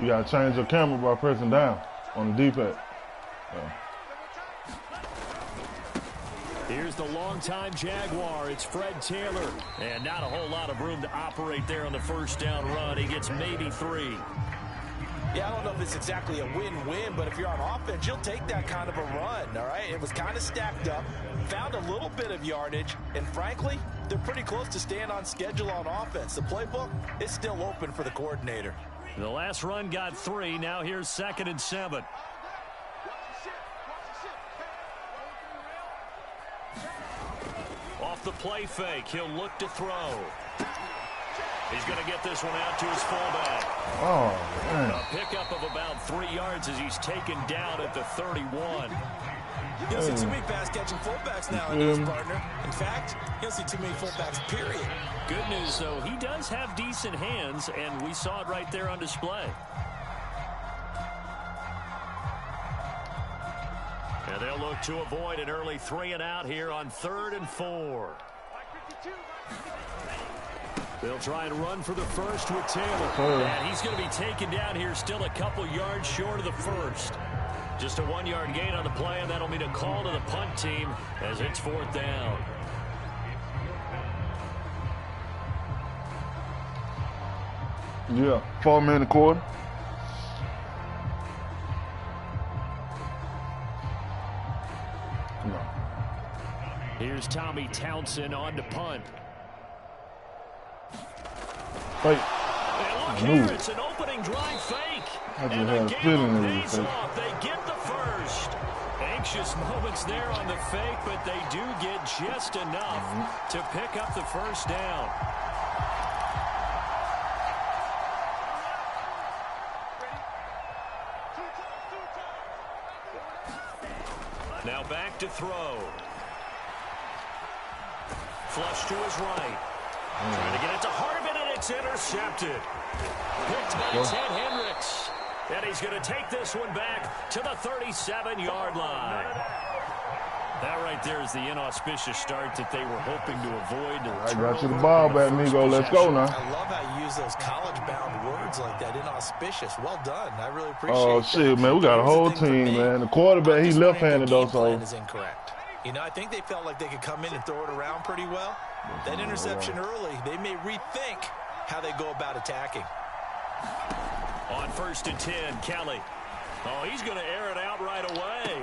You gotta change your camera by pressing down on the D-pad. Here's the longtime Jaguar. It's Fred Taylor. And not a whole lot of room to operate there on the first down run. He gets maybe 3. Yeah, I don't know if it's exactly a win-win, but if you're on offense, you'll take that kind of a run, all right? It was kind of stacked up, found a little bit of yardage, and frankly, they're pretty close to staying on schedule on offense. The playbook is still open for the coordinator. The last run got 3. Now here's 2nd and 7. Off the play fake, he'll look to throw. He's going to get this one out to his fullback. Oh, man. A pickup of about 3 yards as he's taken down at the 31. You don't see too many pass-catching fullbacks nowadays, partner. In fact, you don't see too many fullbacks, period. Good news, though, he does have decent hands, and we saw it right there on display. And they'll look to avoid an early 3-and-out here on 3rd and 4. They'll try and run for the first with Taylor. And he's going to be taken down here still a couple yards short of the first. Just a 1-yard gain on the play, and that'll mean a call to the punt team as it's 4th down. Yeah, 4-minute quarter. No. Here's Tommy Townsend on to punt. Fake. And look here, it's an opening drive fake. I just And had the a game feeling it was pays fake. off. They get the first. Anxious moments there on the fake, but they do get just enough to pick up the first down. Now back to throw. Flush to his right. Trying to get it to Harbin, and it's intercepted. Picked by Ted Hendricks. And he's going to take this one back to the 37-yard line. That right there is the inauspicious start that they were hoping to avoid. I got you the ball back, Migo. Let's go now. I love how you use those college-bound words like that, inauspicious. Well done. I really appreciate Oh, shit, man. We got a whole team, man. The quarterback, he left-handed, though, so. Is incorrect. You know, I think they felt like they could come in and throw it around pretty well. That interception early, they may rethink how they go about attacking. On 1st and 10, Kelly. Oh, he's going to air it out right away.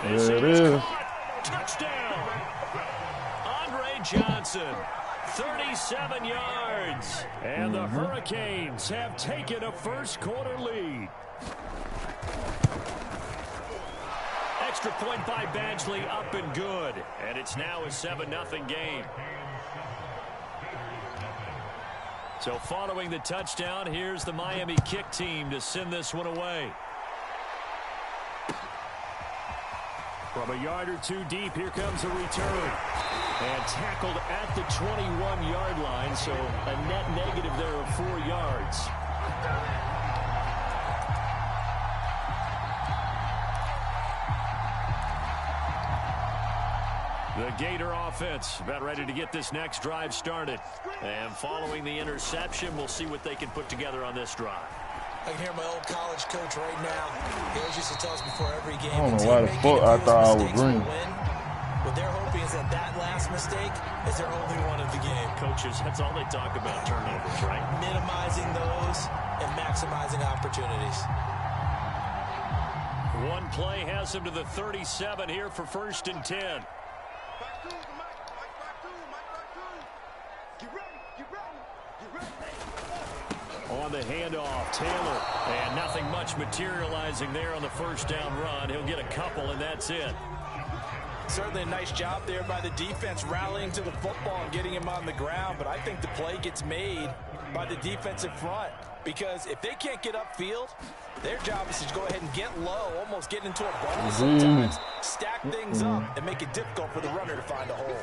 And this is caught. Touchdown. Andre Johnson, 37 yards. And the Hurricanes have taken a first-quarter lead. Extra point by Badgley, up and good. And it's now a 7-0 game. So following the touchdown, here's the Miami kick team to send this one away. From a yard or two deep, here comes a return. And tackled at the 21-yard line, so a net negative there of 4 yards. The Gator offense about ready to get this next drive started. And following the interception, we'll see what they can put together on this drive. I can hear my old college coach right now. He always used to tell us before every game. I don't know why the fuck I thought I was green. What they're hoping is that that last mistake is their only one of the game. Coaches, that's all they talk about, turnovers, right? Minimizing those and maximizing opportunities. One play has him to the 37 here for 1st and 10. On the handoff, Taylor. And nothing much materializing there on the first down run. He'll get a couple, and that's it. Certainly a nice job there by the defense rallying to the football and getting him on the ground. But I think the play gets made by the defensive front. Because if they can't get upfield, their job is to go ahead and get low, almost get into a bubble sometimes, stack things up, and make it difficult for the runner to find a hole.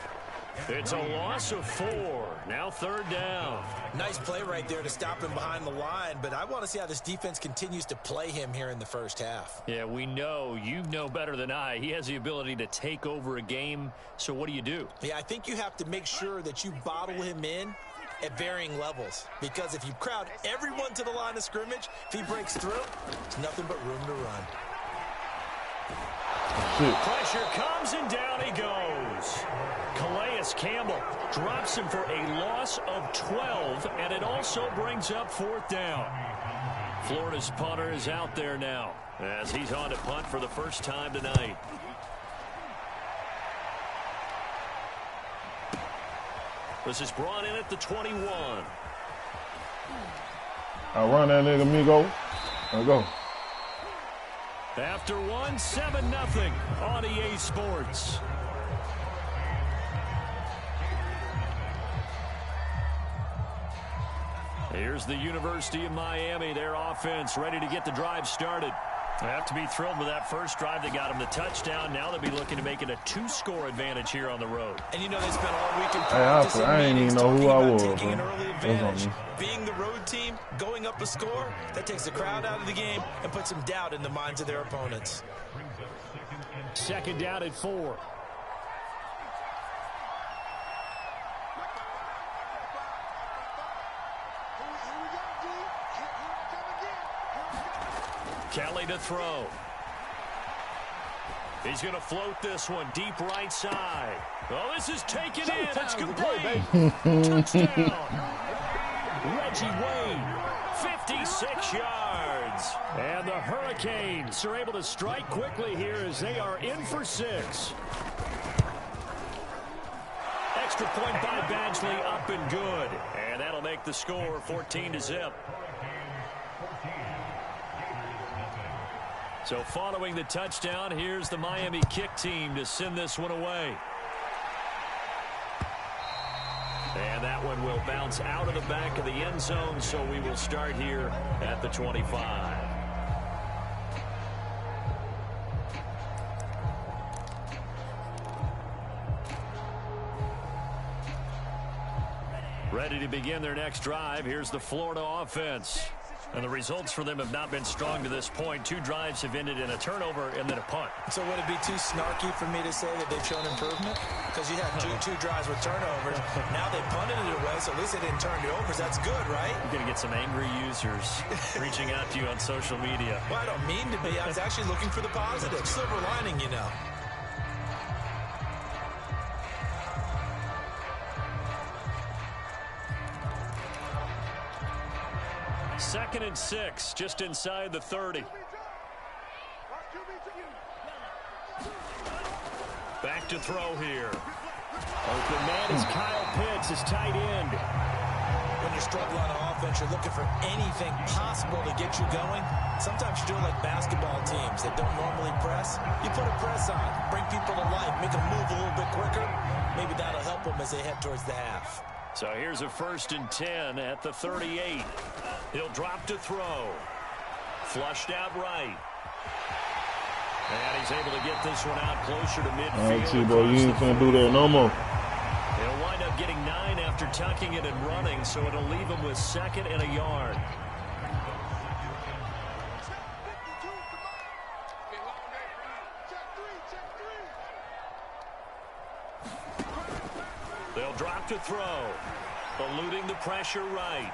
It's a loss of 4. Now 3rd down. Nice play right there to stop him behind the line, but I want to see how this defense continues to play him here in the first half. Yeah, we know. You know better than I. He has the ability to take over a game, so what do you do? Yeah, I think you have to make sure that you bottle him in at varying levels. Because if you crowd everyone to the line of scrimmage, if he breaks through, there's nothing but room to run. Pressure comes and down he goes. Calais Campbell drops him for a loss of 12, and it also brings up 4th down. Florida's punter is out there now as he's on to punt for the first time tonight. This is brought in at the 21. I run that nigga, amigo. There we go. After 1, 7-0 on EA Sports. Here's the University of Miami, their offense ready to get the drive started. They have to be thrilled with that first drive. They got them the touchdown. Now they'll be looking to make it a 2-score advantage here on the road. And you know they spent all week in practice and I ain't even know who I was. Taking an early advantage. Being the road team, going up a score, that takes the crowd out of the game and puts some doubt in the minds of their opponents. 2nd down at 4. Kelly to throw. He's going to float this one deep right side. Oh, this is taken in. It's complete. Touchdown. Reggie Wayne, 56 yards. And the Hurricanes are able to strike quickly here as they are in for 6. Extra point by Badgley, up and good. And that'll make the score 14-0. So following the touchdown, here's the Miami kick team to send this one away. And that one will bounce out of the back of the end zone, so we will start here at the 25. Ready to begin their next drive. Here's the Florida offense. And the results for them have not been strong to this point. 2 drives have ended in a turnover and then a punt. So would it be too snarky for me to say that they've shown improvement? Because you had two drives with turnovers. Now they punted it away, so at least they didn't turn it over. That's good, right? You're going to get some angry users reaching out to you on social media. Well, I don't mean to be. I was actually looking for the positive. Silver lining, you know. Second and 6, just inside the 30. Back to throw here. Open man is Kyle Pitts, his tight end. When you're struggling on offense, you're looking for anything possible to get you going. Sometimes you do it like basketball teams that don't normally press. You put a press on, bring people to life, make them move a little bit quicker. Maybe that'll help them as they head towards the half. So here's a 1st and 10 at the 38. He'll drop to throw. Flushed out right. And he's able to get this one out closer to midfield. All right, T-Boy, you ain't finna do that no more. He'll wind up getting 9 after tucking it and running, so it'll leave him with 2nd and a yard. They'll drop to throw. Eluding the pressure right.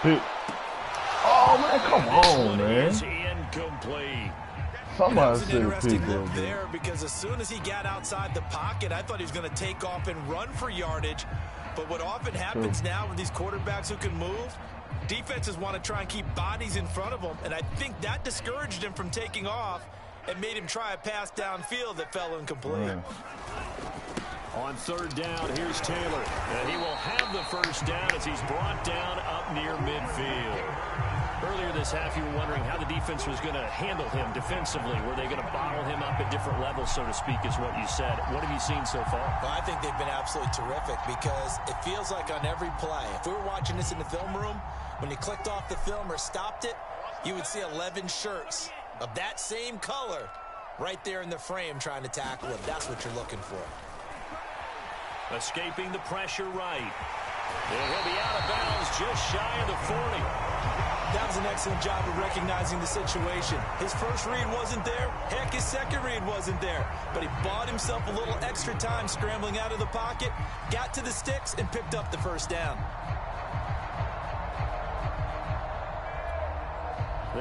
Oh, man, come on, man. Is incomplete. Somebody said an interesting look there because as soon as he got outside the pocket, I thought he was going to take off and run for yardage. But what often happens now with these quarterbacks who can move, defenses want to try and keep bodies in front of them, and I think that discouraged him from taking off and made him try a pass downfield that fell incomplete. On 3rd down, here's Taylor. And he will have the 1st down as he's brought down up near midfield. Earlier this half, you were wondering how the defense was going to handle him defensively. Were they going to bottle him up at different levels, so to speak, is what you said. What have you seen so far? Well, I think they've been absolutely terrific because it feels like on every play, if we were watching this in the film room, when you clicked off the film or stopped it, you would see 11 shirts of that same color right there in the frame trying to tackle him. That's what you're looking for. Escaping the pressure right. And he'll be out of bounds just shy of the 40. That was an excellent job of recognizing the situation. His first read wasn't there. Heck, his second read wasn't there. But he bought himself a little extra time scrambling out of the pocket, got to the sticks, and picked up the 1st down.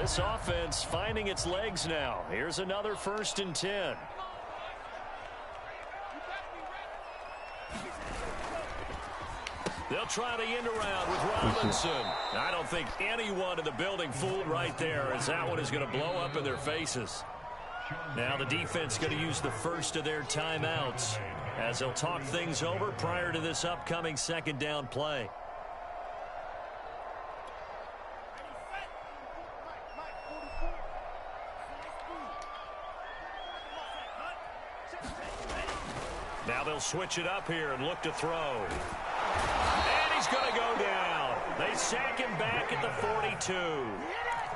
This offense finding its legs now. Here's another 1st and 10. They'll try the end around with Robinson. I don't think anyone in the building fooled right there, as that one is going to blow up in their faces. Now the defense going to use the first of their timeouts as they'll talk things over prior to this upcoming 2nd down play. Now they'll switch it up here and look to throw. And he's going to go down. They sack him back at the 42.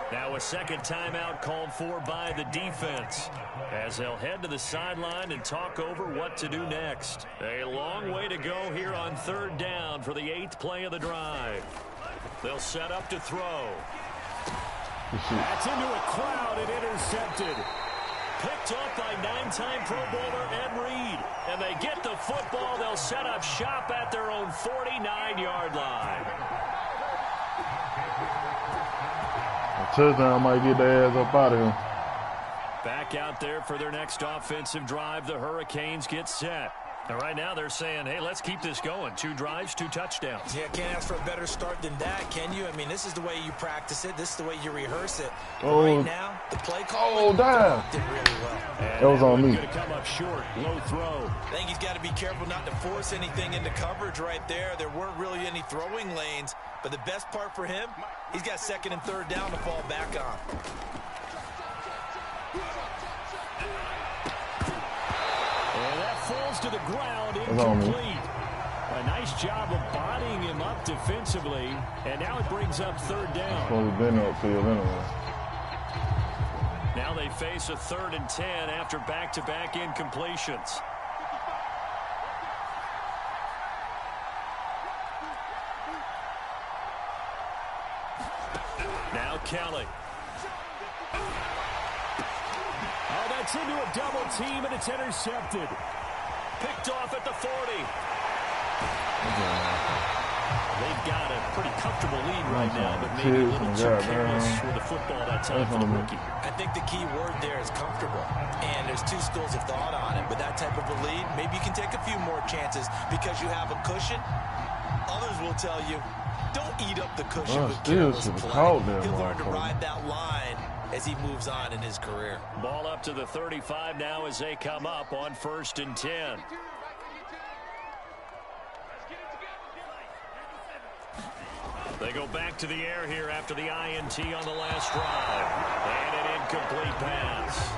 Now a 2nd timeout called for by the defense as they'll head to the sideline and talk over what to do next. A long way to go here on 3rd down for the 8th play of the drive. They'll set up to throw. That's into a crowd and intercepted. Picked off by 9-time Pro Bowler Ed Reed. And they get the football. They'll set up shop at their own 49-yard line. A touchdown might get their ass up out of here. Back out there for their next offensive drive. The Hurricanes get set. And right now they're saying, hey, let's keep this going. 2 drives, 2 touchdowns. Yeah, can't ask for a better start than that, can you? I mean, this is the way you practice it. This is the way you rehearse it. Oh. Right now, the play call damn. did really well. And that was on me. Going to come up short. Low throw. I think he's got to be careful not to force anything into coverage right there. There weren't really any throwing lanes. But the best part for him, he's got 2nd and 3rd down to fall back on. And that falls to the ground, incomplete. A nice job of bodying him up defensively, and now it brings up 3rd down. Probably been upfield anyway. Now they face a 3rd and 10 after back-to-back incompletions. Now Kelly. Oh, that's into a double team, and it's intercepted. Picked off at the 40. They've got a pretty comfortable lead right now, but maybe a little too careless with the football that time for the rookie. I think the key word there is comfortable, and there's 2 schools of thought on it. With that type of a lead, maybe you can take a few more chances because you have a cushion. Others will tell you, don't eat up the cushion with careless play. He'll learn to ride that line as he moves on in his career. Ball up to the 35 now as they come up on 1st and 10. They go back to the air here after the INT on the last drive. And an incomplete pass.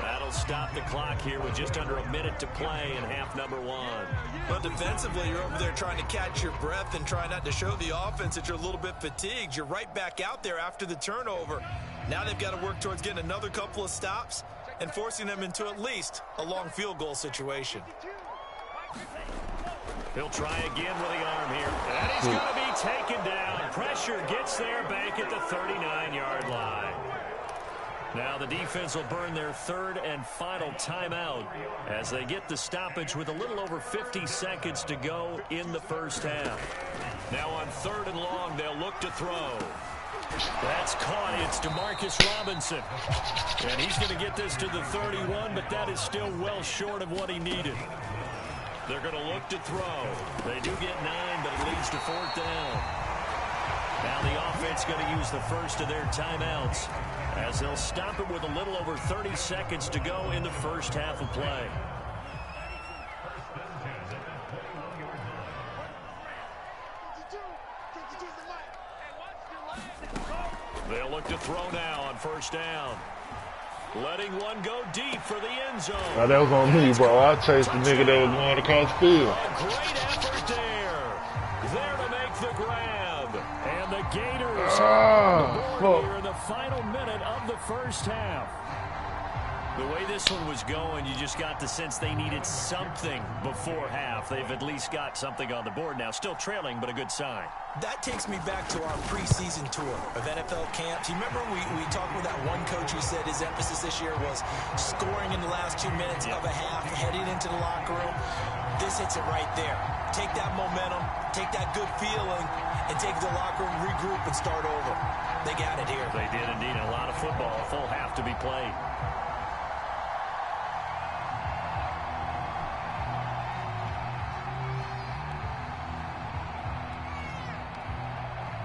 That'll stop the clock here with just under a minute to play in half number 1. But defensively, you're over there trying to catch your breath and try not to show the offense that you're a little bit fatigued. You're right back out there after the turnover. Now they've got to work towards getting another couple of stops and forcing them into at least a long field goal situation. He'll try again with the arm here. And he's going to be taken down. Pressure gets there back at the 39-yard line. Now the defense will burn their 3rd and final timeout as they get the stoppage with a little over 50 seconds to go in the 1st half. Now on 3rd and long, they'll look to throw. That's caught. It's DeMarcus Robinson. And he's going to get this to the 31, but that is still well short of what he needed. They're going to look to throw. They do get 9, but it leads to 4th down. Now the offense going to use the first of their timeouts as they'll stop it with a little over 30 seconds to go in the 1st half of play. They'll look to throw now on 1st down. Letting one go deep for the end zone. Now, that was on me, bro. I chased the nigga that was going across the field. A great effort there. There to make the grab. And the Gators on the board here in the final minute of the 1st half. The way this one was going, you just got the sense they needed something before half. They've at least got something on the board now. Still trailing, but a good sign. That takes me back to our preseason tour of NFL camps. You remember we talked with that one coach who said his emphasis this year was scoring in the last 2 minutes of a half, heading into the locker room. This hits it right there. Take that momentum, take that good feeling, and take the locker room, regroup, and start over. They got it here. They did indeed. A lot of football, a full half to be played.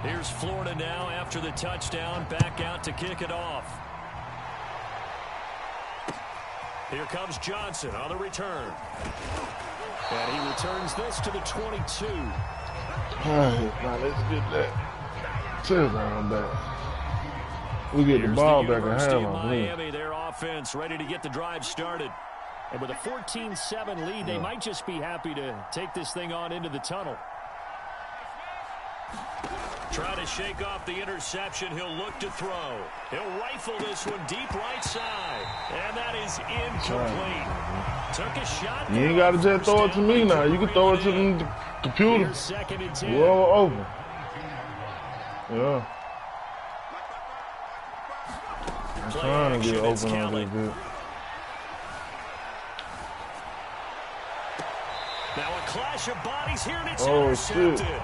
Here's Florida now after the touchdown, back out to kick it off. Here comes Johnson on the return. And he returns this to the 22. All right, now let's get that touchdown back. We get the ball back in hand. Miami, their offense ready to get the drive started. And with a 14-7 lead, they might just be happy to take this thing on into the tunnel. Try to shake off the interception. He'll look to throw. He'll rifle this one deep right side. And that is incomplete. Took a shot. You ain't got to just throw it to me now. You can throw it to the computer. Here's 2nd and 10. Roll over. Yeah. I'm trying to get open on this bit. Now a clash of bodies here, and it's intercepted. Shit.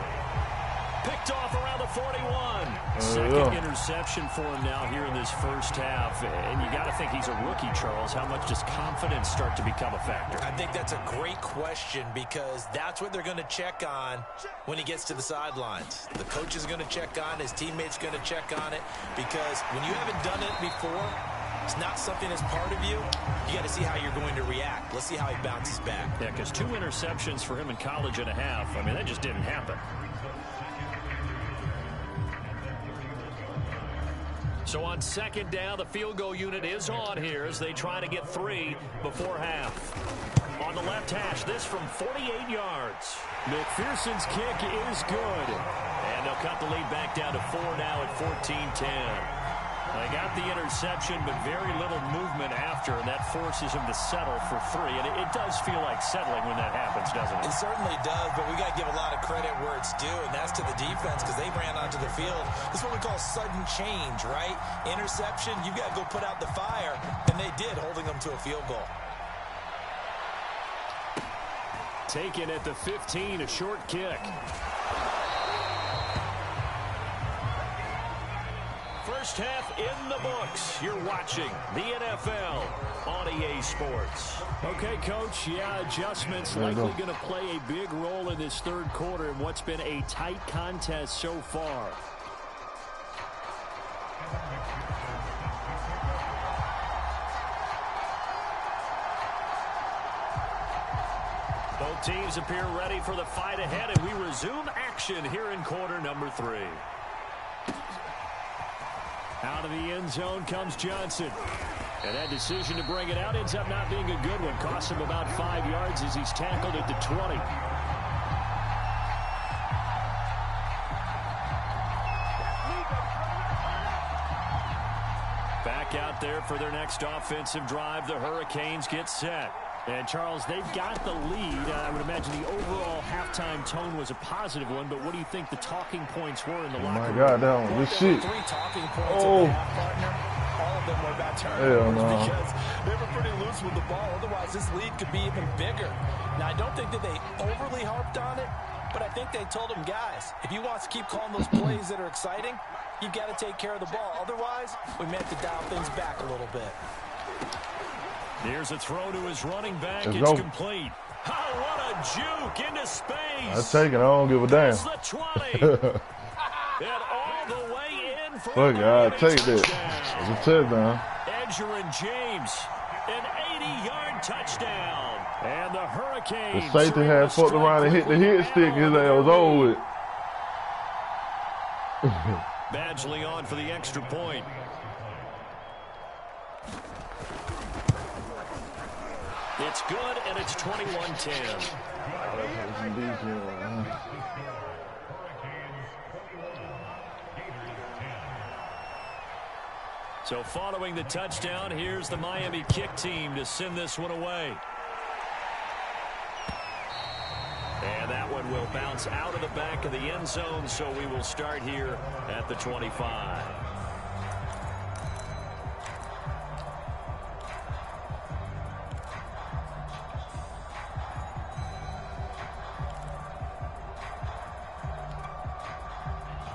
Picked off around the 41. Second interception for him now here in this first half. And you got to think he's a rookie, Charles. How much does confidence start to become a factor? I think that's a great question because that's what they're going to check on when he gets to the sidelines. The coach is going to check on, his teammates going to check on it because when you haven't done it before, it's not something that's part of you. You got to see how you're going to react. Let's see how he bounces back. Yeah, because 2 interceptions for him in college and a half. I mean, that just didn't happen. So on 2nd down, the field goal unit is on here as they try to get 3 before half. On the left hash, this from 48 yards. McPherson's kick is good. And they'll cut the lead back down to 4 now at 14-10. They got the interception, but very little movement after, and that forces him to settle for 3. And it does feel like settling when that happens, doesn't it? It certainly does, but we got to give a lot of credit where it's due, and that's to the defense because they ran onto the field. This is what we call sudden change, right? Interception, you've got to go put out the fire, and they did, holding them to a field goal. Taken at the 15, a short kick. First half in the books. You're watching the NFL on EA Sports. Okay, Coach, adjustments likely going to play a big role in this third quarter in what's been a tight contest so far. Both teams appear ready for the fight ahead, and we resume action here in quarter number 3. Out of the end zone comes Johnson. And that decision to bring it out ends up not being a good one. Costs him about 5 yards as he's tackled at the 20. Back out there for their next offensive drive. The Hurricanes get set. And, Charles, they've got the lead. I would imagine the overall halftime tone was a positive one, but what do you think the talking points were in the locker room? Oh, my God, that one. Good shit. 3 talking points in the half, partner. All of them were about turnovers because they were pretty loose with the ball. Otherwise, this lead could be even bigger. Now, I don't think that they overly harped on it, but I think they told them, guys, if you want to keep calling those plays that are exciting, you've got to take care of the ball. Otherwise, we may have to dial things back a little bit. Here's a throw to his running back. It's complete. Oh, what a juke into space. I take it. I don't give a damn. It's the 20. And all the way in for fuck it, I'll take that. It's a touchdown. Edgerrin James, an 80-yard touchdown. And the Hurricanes. The safety had fucked around and hit the hit stick. His ass was over with. Badgley on for the extra point. It's good, and it's 21-10. So following the touchdown, here's the Miami kick team to send this one away. And that one will bounce out of the back of the end zone, so we will start here at the 25.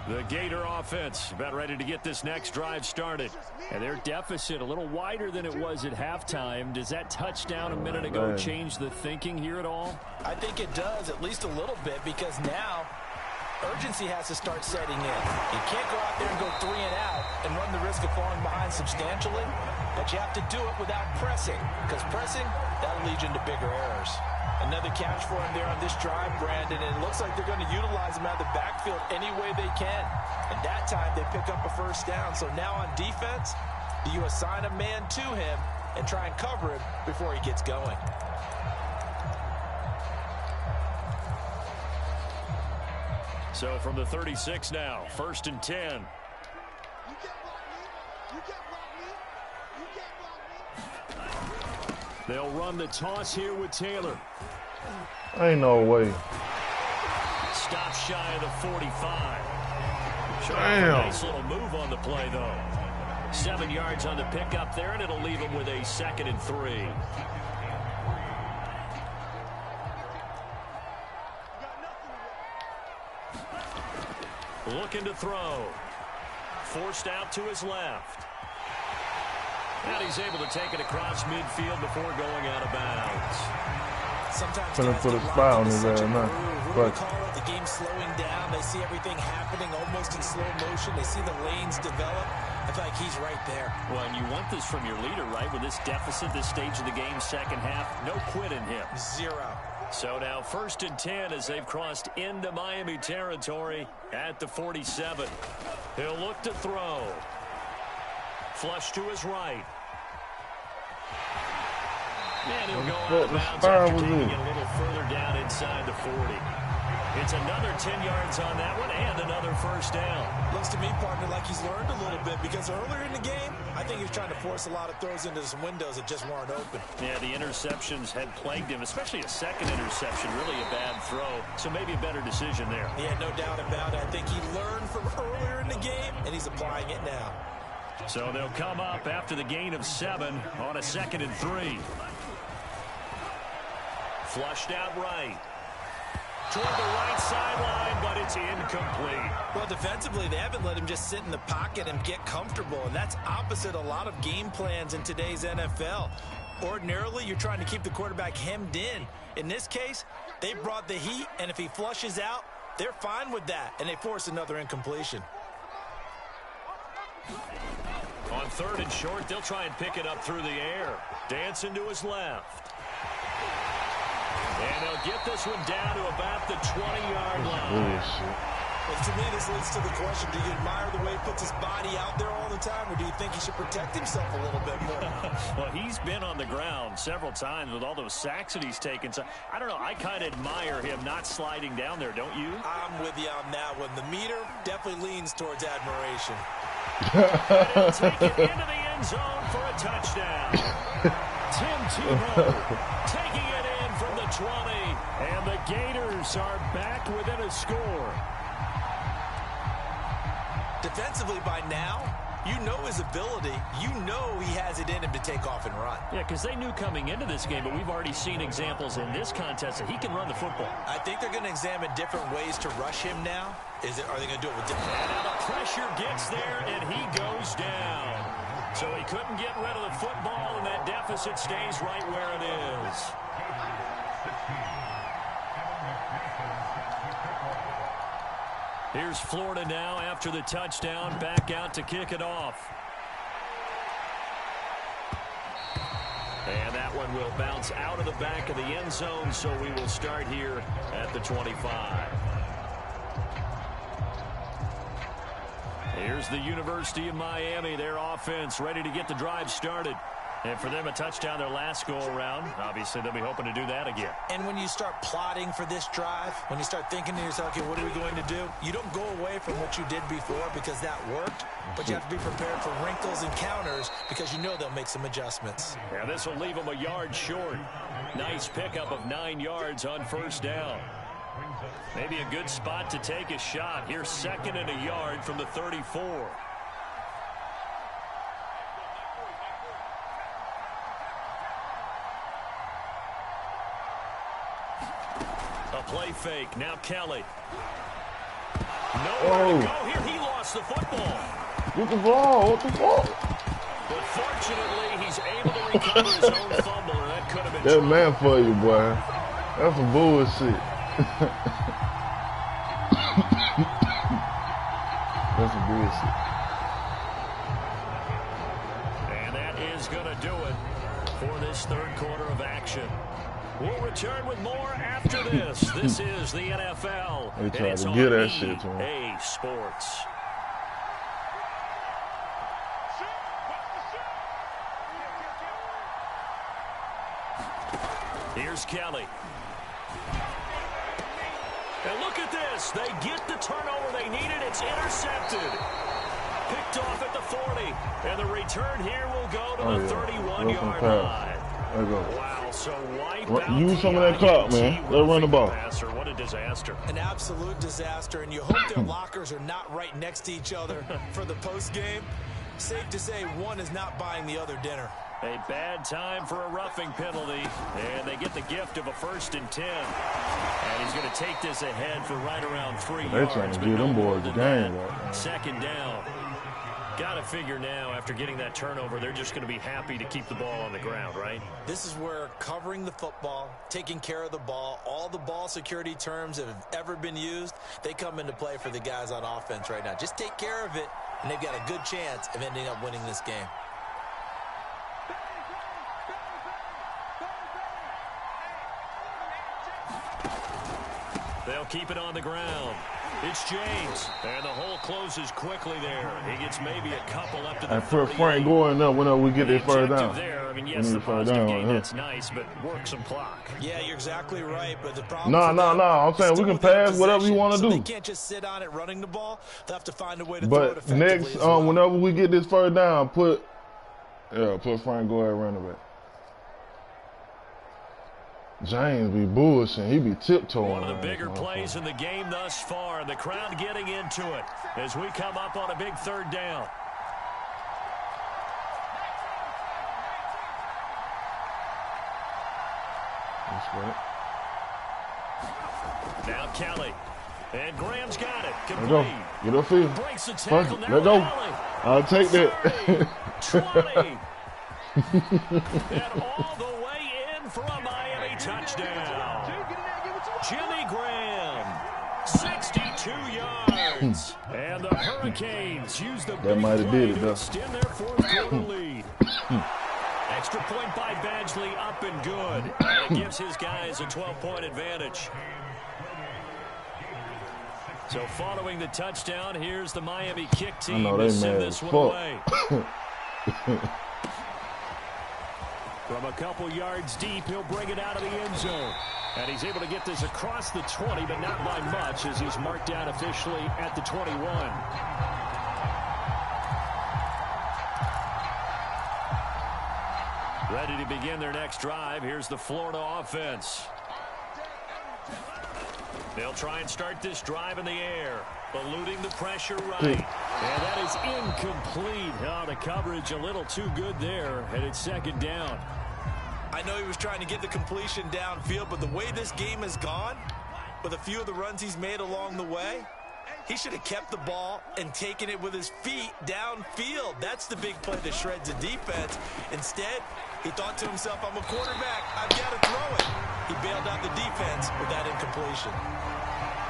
The Gator offense about ready to get this next drive started. And their deficit a little wider than it was at halftime. Does that touchdown a minute ago change the thinking here at all? I think it does, at least a little bit, because now urgency has to start setting in. You can't go out there and go 3 and out and run the risk of falling behind substantially, but you have to do it without pressing, because pressing, that'll lead you into bigger errors. Another catch for him there on this drive, Brandon, and it looks like they're going to utilize him out of the backfield any way they can. And that time they pick up a first down. So now on defense, do you assign a man to him and try and cover him before he gets going? So from the 36 now, 1st and 10. They'll run the toss here with Taylor. Ain't no way. Stop shy of the 45. Damn. Nice little move on the play, though. 7 yards on the pickup there, and it'll leave him with a 2nd and 3. Looking to throw. Forced out to his left. And he's able to take it across midfield before going out of bounds. Sometimes Gonna put a spy on his ass now. But the game's slowing down. They see everything happening almost in slow motion. They see the lanes develop. I feel like he's right there. Well, and you want this from your leader, right? With this deficit, this stage of the game, second half, no quit in him. 0. So now 1st and 10 as they've crossed into Miami territory at the 47. He'll look to throw. Flush to his right. And he'll go out of bounds after taking it a little further down inside the 40. It's another 10 yards on that one and another first down. Looks to me, partner, like he's learned a little bit, because earlier in the game, I think he was trying to force a lot of throws into some windows that just weren't open. Yeah, the interceptions had plagued him, especially a second interception, really a bad throw. So maybe a better decision there. Yeah, no doubt about it. I think he learned from earlier in the game, and he's applying it now. So they'll come up after the gain of 7 on a 2nd and 3. Flushed out right. Toward the right sideline, but it's incomplete. Well, defensively, they haven't let him just sit in the pocket and get comfortable, and that's opposite a lot of game plans in today's NFL. Ordinarily, you're trying to keep the quarterback hemmed in. In this case, they brought the heat, and if he flushes out, they're fine with that, and they force another incompletion. On 3rd and short, they'll try and pick it up through the air. Dancing to his left. And they'll get this one down to about the 20-yard line. Well, to me, this leads to the question, do you admire the way he puts his body out there all the time, or do you think he should protect himself a little bit more? Well, he's been on the ground several times with all those sacks that he's taken. So, I don't know, I kind of admire him not sliding down there, don't you? I'm with you on that one. The meter definitely leans towards admiration. And he'll take it into the end zone for a touchdown. Tim Tebow taking it in from the 20, and the Gators are back within a score. Defensively by now, you know his ability. You know he has it in him to take off and run. Yeah, because they knew coming into this game, but we've already seen examples in this contest that he can run the football. I think they're going to examine different ways to rush him now. Are they going to do it with different... And now the pressure gets there, and he goes down. So he couldn't get rid of the football, and that deficit stays right where it is. Here's Florida now after the touchdown, back out to kick it off. And that one will bounce out of the back of the end zone, so we will start here at the 25. Here's the University of Miami, their offense ready to get the drive started. And for them, a touchdown their last go-around. Obviously, they'll be hoping to do that again. And when you start plotting for this drive, when you start thinking to yourself, okay, what are we going to do? You don't go away from what you did before because that worked, but you have to be prepared for wrinkles and counters because you know they'll make some adjustments. Yeah, this will leave them a yard short. Nice pickup of 9 yards on first down. Maybe a good spot to take a shot. Here's 2nd and a yard from the 34. A play fake. Now Kelly. Nowhere to go here. He lost the football. Get the ball. What the fuck? But fortunately, he's able to recover his own fumble, and that could have been That man for you, boy. That's some bullshit. That's some bullshit. And that is going to do it for this 3rd quarter of action. We'll return with more after this. This is the NFL. They tried to get that shit to him. EA Sports. Here's Kelly. And look at this. They get the turnover they needed. It's intercepted. Picked off at the 40. And the return here will go to the 31-yard line. There you go. Wow, so wipe out use some of that clock, man. Let's run the ball. What a disaster. An absolute disaster, and you hope their lockers are not right next to each other for the postgame. Safe to say one is not buying the other dinner. A bad time for a roughing penalty, and they get the gift of a 1st and 10. And he's going to take this ahead for right around 3 yards. They're trying to give them boys the game right now. 2nd down. Got to figure now, after getting that turnover, they're just going to be happy to keep the ball on the ground, right? This is where covering the football, taking care of the ball, all the ball security terms that have ever been used, they come into play for the guys on offense right now. Just take care of it, and they've got a good chance of ending up winning this game. They'll keep it on the ground. It's James, and the hole closes quickly there. He gets maybe a couple up to the 30. Frank going up whenever we get this first down. There, I mean, yes, the positive gain, that's nice, but work some clock. Yeah, you're exactly right, but the problem No. I'm saying we can pass whatever you want to do. They can't just sit on it running the ball. They'll have to find a way to throw it effectively. But next, whenever we get this first down, put Frank go ahead and run it back. James be bullshitting. He be tiptoeing. One of the bigger plays in the game thus far. The crowd getting into it as we come up on a big 3rd down. That's right. Now Kelly. And Graham's got it. Let go. Get upfield. Breaks the tackle. Let go. I'll take that. 20. And all the way in for a Miami touchdown. Jimmy Graham, 62 yards. And the Hurricanes use the big play to extend their 4th quarter lead. Extra point by Badgley, up and good. And it gives his guys a 12-point advantage. So following the touchdown, here's the Miami kick team to send this one away. From a couple yards deep, he'll bring it out of the end zone. And he's able to get this across the 20, but not by much, as he's marked down officially at the 21. Ready to begin their next drive. Here's the Florida offense. They'll try and start this drive in the air, eluding the pressure right. And that is incomplete. Oh, the coverage a little too good there, and it's 2nd down. I know he was trying to get the completion downfield, but the way this game has gone, with a few of the runs he's made along the way, he should have kept the ball and taken it with his feet downfield. That's the big play that shreds the defense. Instead, he thought to himself, I'm a quarterback, I've got to throw it. He bailed out the defense with that incompletion.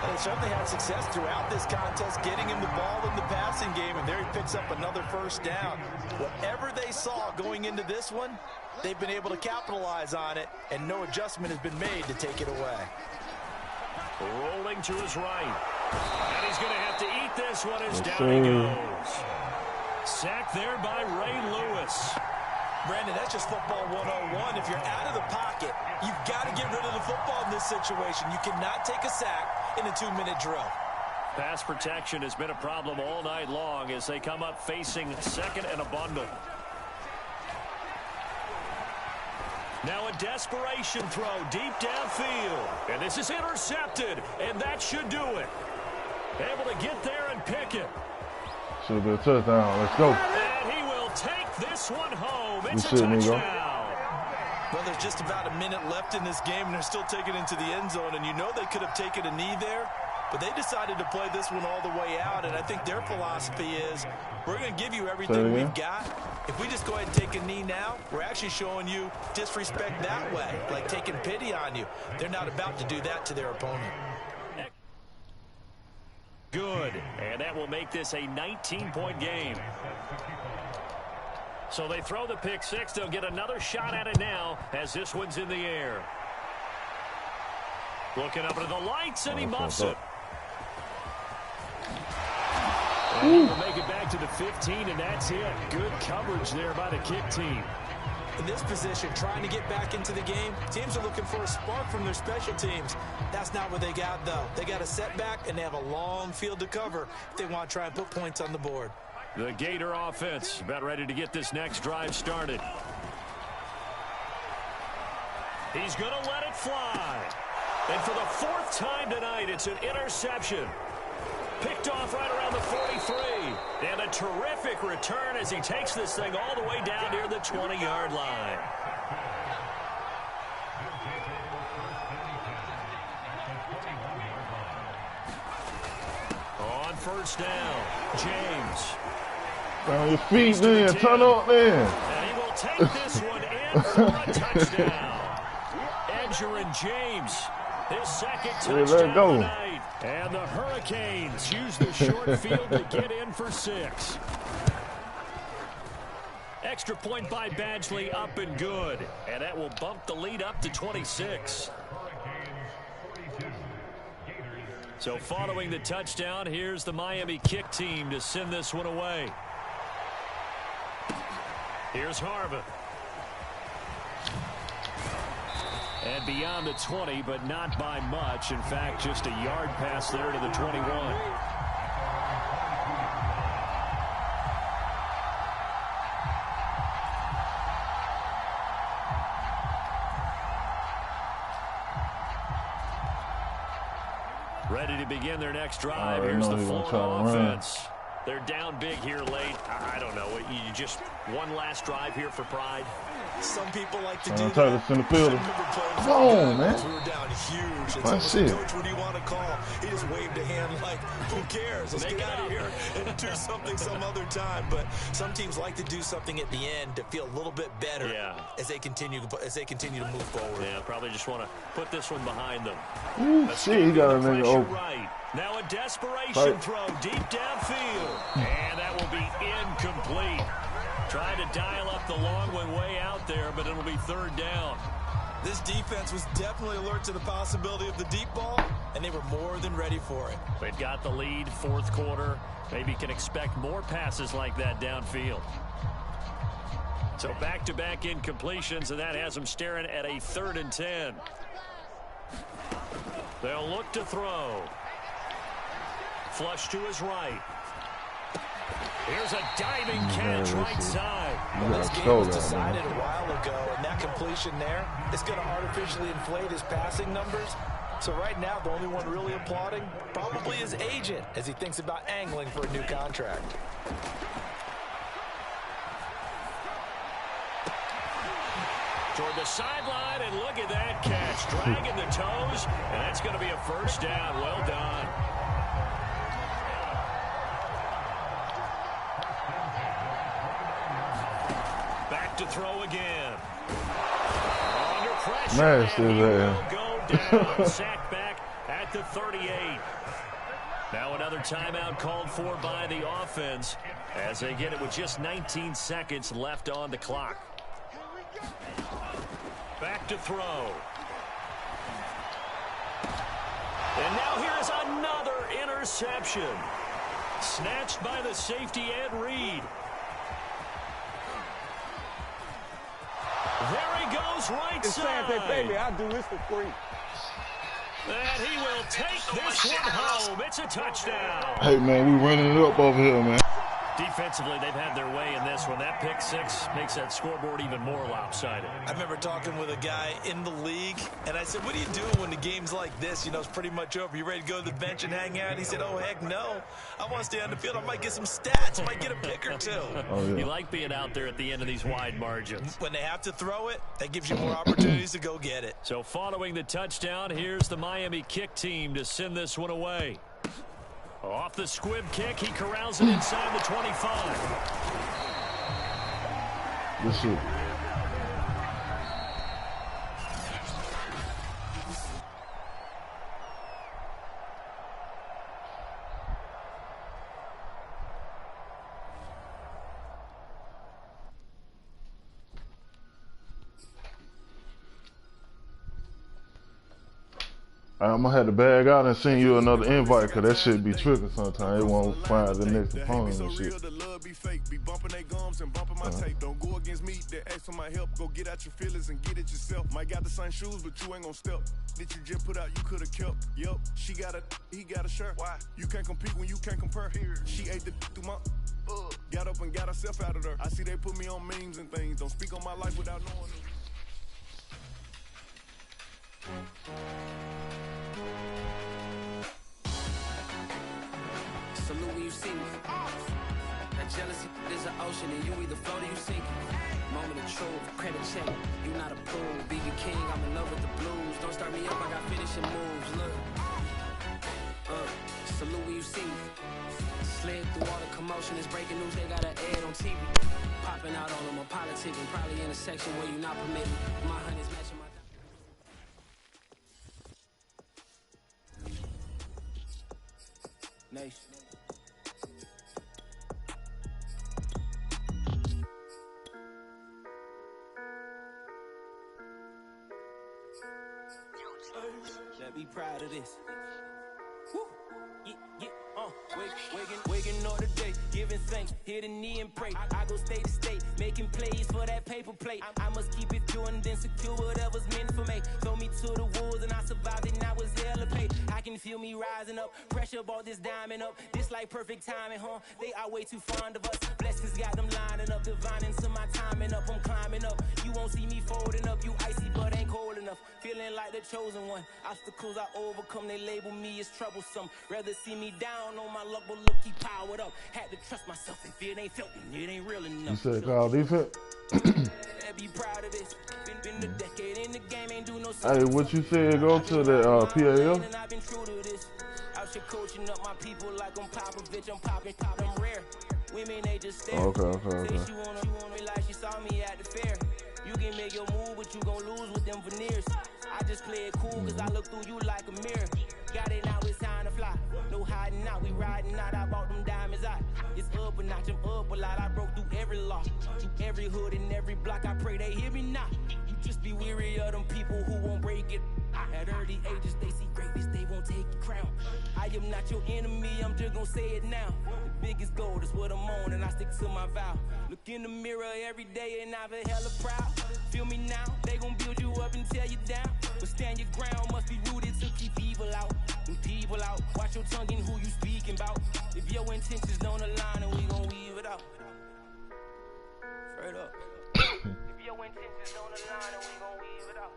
And they certainly had success throughout this contest, getting him the ball in the passing game, and there he picks up another 1st down. Whatever they saw going into this one, they've been able to capitalize on it, and no adjustment has been made to take it away. Rolling to his right. And he's going to have to eat this one as down he goes. Sacked there by Ray Lewis. Brandon, that's just football 101. If you're out of the pocket, you've got to get rid of the football in this situation. You cannot take a sack in a 2-minute drill. Pass protection has been a problem all night long as they come up facing second and a bundle. Now a desperation throw deep downfield. And this is intercepted, and that should do it. Able to get there and pick it. Should be a touchdown. Let's go. And he will take this one home. It's a touchdown. Well, there's just about a minute left in this game, and they're still taking it into the end zone. And you know they could have taken a knee there, but they decided to play this one all the way out. And I think their philosophy is, we're going to give you everything we've got. If we just go ahead and take a knee now, we're actually showing you disrespect that way, like taking pity on you. They're not about to do that to their opponent. Good, and that will make this a 19-point game. So they throw the pick six. They'll get another shot at it now as this one's in the air. Looking up into the lights, and he muffs it. And he will make it back to the 15, and that's it. Good coverage there by the kick team. In this position, trying to get back into the game, teams are looking for a spark from their special teams. That's not what they got, though. They got a setback, and they have a long field to cover if they want to try and put points on the board. The Gator offense about ready to get this next drive started. He's going to let it fly. And for the fourth time tonight, it's an interception. Picked off right around the 43. And a terrific return as he takes this thing all the way down near the 20-yard line. On first down, James. On your feet then, turn up then. And he will take this one in for a touchdown. Edgerrin James, his second touchdown of the night. And the Hurricanes use the short field to get in for 6. Extra point by Badgley, up and good. And that will bump the lead up to 26. So following the touchdown, here's the Miami kick team to send this one away. Here's Harvin. And beyond the 20, but not by much. In fact, just a yard pass there to the 21. Ready to begin their next drive. Here's the Florida offense. They're down big here late. I don't know. You just one last drive here for pride. Some people like to do that. In the field. Come on, man. We were down huge. And That's it. it. Coach, what do you want to call? He just waved a hand like, who cares? Let's get out of here and do something some other time. But some teams like to do something at the end to feel a little bit better as they continue to move forward. Yeah, probably just want to put this one behind them. See, he got a nigga open. Right. Now a desperation throw deep downfield. And that will be incomplete. Trying to dial up the long one way out there, but it'll be third down. This defense was definitely alert to the possibility of the deep ball, and they were more than ready for it. They've got the lead, fourth quarter. Maybe can expect more passes like that downfield. So back-to-back incompletions, and that has them staring at a 3rd and 10. They'll look to throw. Flush to his right. Here's a diving catch right side. Well, this game was decided a while ago, and that completion there is going to artificially inflate his passing numbers. So right now, the only one really applauding probably his agent as he thinks about angling for a new contract. Toward the sideline, and look at that catch. Dragging the toes, and that's going to be a first down. Well done. To throw again. Under pressure. Nice, and he will go down. Sacked back at the 38. Now another timeout called for by the offense as they get it with just 19 seconds left on the clock. Back to throw. And now here's another interception. Snatched by the safety Ed Reed. goes right It's sad they pay me. side. I do this for free. And he will take this one home. It's a touchdown. Hey, man, we running it up over here, man. Defensively, they've had their way in this one. That pick six makes that scoreboard even more lopsided. I remember talking with a guy in the league, and I said, what do you do when the game's like this? You know, it's pretty much over. You ready to go to the bench and hang out? And he said, oh, heck no. I want to stay on the field. I might get some stats. Might get a pick or two. Oh, yeah. You like being out there at the end of these wide margins. When they have to throw it, that gives you more opportunities to go get it. So following the touchdown, here's the Miami kick team to send this one away. Off the squib kick, he corrals it inside the 25. Good shit. I'm gonna have to bag out and send you another invite, cause that shit be tripping sometimes. It won't find the next opponent and shit. Don't go against me, they ask for my help. Go get out your feelings and get it yourself. Might got the same shoes, but you ain't gonna step. That you just put out, you could've kept. Yup, she got a, he got a shirt. Why? You can't compete when you can't compare. She ate the through my got up and got herself out of there. I see they put me on memes and things. Don't speak on my life without knowing it. Salute when you see me. That jealousy is an ocean, and you either float or you sink. Moment of truth, credit check. You not approved. BB King, I'm in love with the blues. Don't start me up, I got finishing moves. Look. Salute when you see me. Slid through all the commotion, it's breaking news, they got an ad on TV. Popping out on them, I'm politicking. Probably in a section where you not permitted. My honey's matching my. Nation. Let me proud of this. Woo. Waking all the day, giving thanks, hit a knee and pray. I go state to state, making plays for that paper plate. I must keep it pure and then secure whatever's meant for me. Throw me to the wolves and I survived it, now it's hell to pay. I can feel me rising up, pressure brought this diamond up. This like perfect timing, huh? They are way too fond of us. Blessings got them lining up, divining to my timing up. I'm climbing up, you won't see me folding up. You icy but ain't cold enough, feeling like the chosen one. Obstacles I overcome, they label me as troublesome. Rather see me down on my luck, but look, he powered up. Had to trust myself if it ain't felt me, it ain't real enough. You said call defense? Be proud of this. Been a decade in the game, ain't do no. Hey, what you said, go to the PAL? And I've been true to this. Out here coaching up my people like I'm Popovich, I'm popping rare. Women, they just stare. Okay. Say she wanna me like she saw me at the fair. You can make your move, but you gon' lose with them veneers. I just play it cool, cause I look through you like a mirror. Got it now, it's time to fly. No hiding out, we riding out. I bought them diamonds out. It's up and notch them up a lot. I broke through every law, through every hood and every block. I pray they hear me now. You just be weary of them people who won't break it. At early ages, they see greatness, they won't take the crown. I am not your enemy, I'm just gonna say it now. The biggest goal is what I'm on, and I stick to my vow. Look in the mirror every day, and I feel hella proud. Feel me now, they gon' build you up and tear you down. But stand your ground, must be rooted to keep evil out. And people out, watch your tongue and who you speaking about. If your intentions don't align, then we gon' weave it out. Straight up. If your intentions don't align, then we gon' weave it out.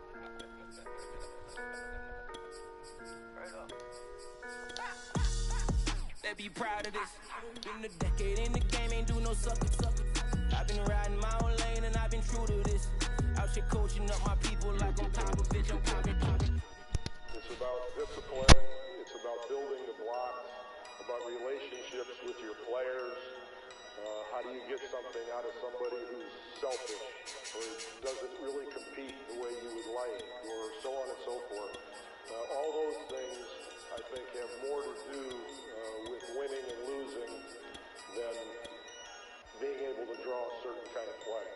Straight up. They be proud of this. Been a decade in the game, ain't do no sucker. I've been riding my own lane and I've been true to this. Out here coaching up my people like I'm Popovich, I'm popping. It's about discipline, it's about building the blocks, about relationships with your players. How do you get something out of somebody who's selfish or doesn't really compete the way you would like, or so on and so forth. All those things, I think, have more to do with winning and losing than being able to draw a certain kind of play.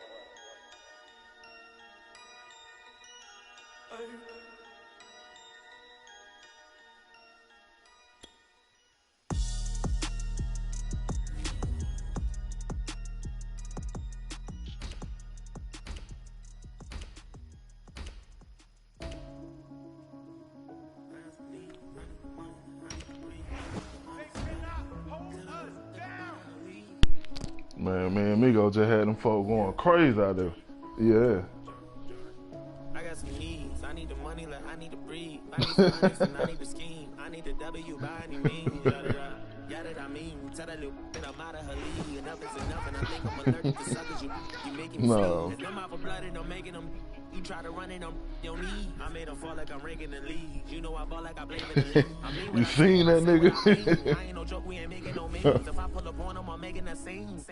Man, Migo just had them folk going crazy out there. Yeah. I got some needs. I need the money like I need to breathe. I need some honest and I need the scheme. I need the W by any means. Yada I mean, tell that little bit I'm out of her league. Enough is enough, and I think I'm allergic to suckers. You making me see. Them out for blood and I'm making them. You try to run it on your knee. I made them fall like I'm ranking the league. You know I ball like I blame in the league. You seen that nigga? I ain't no joke, we ain't making no memes. If I pull up on them, I'm making a scene.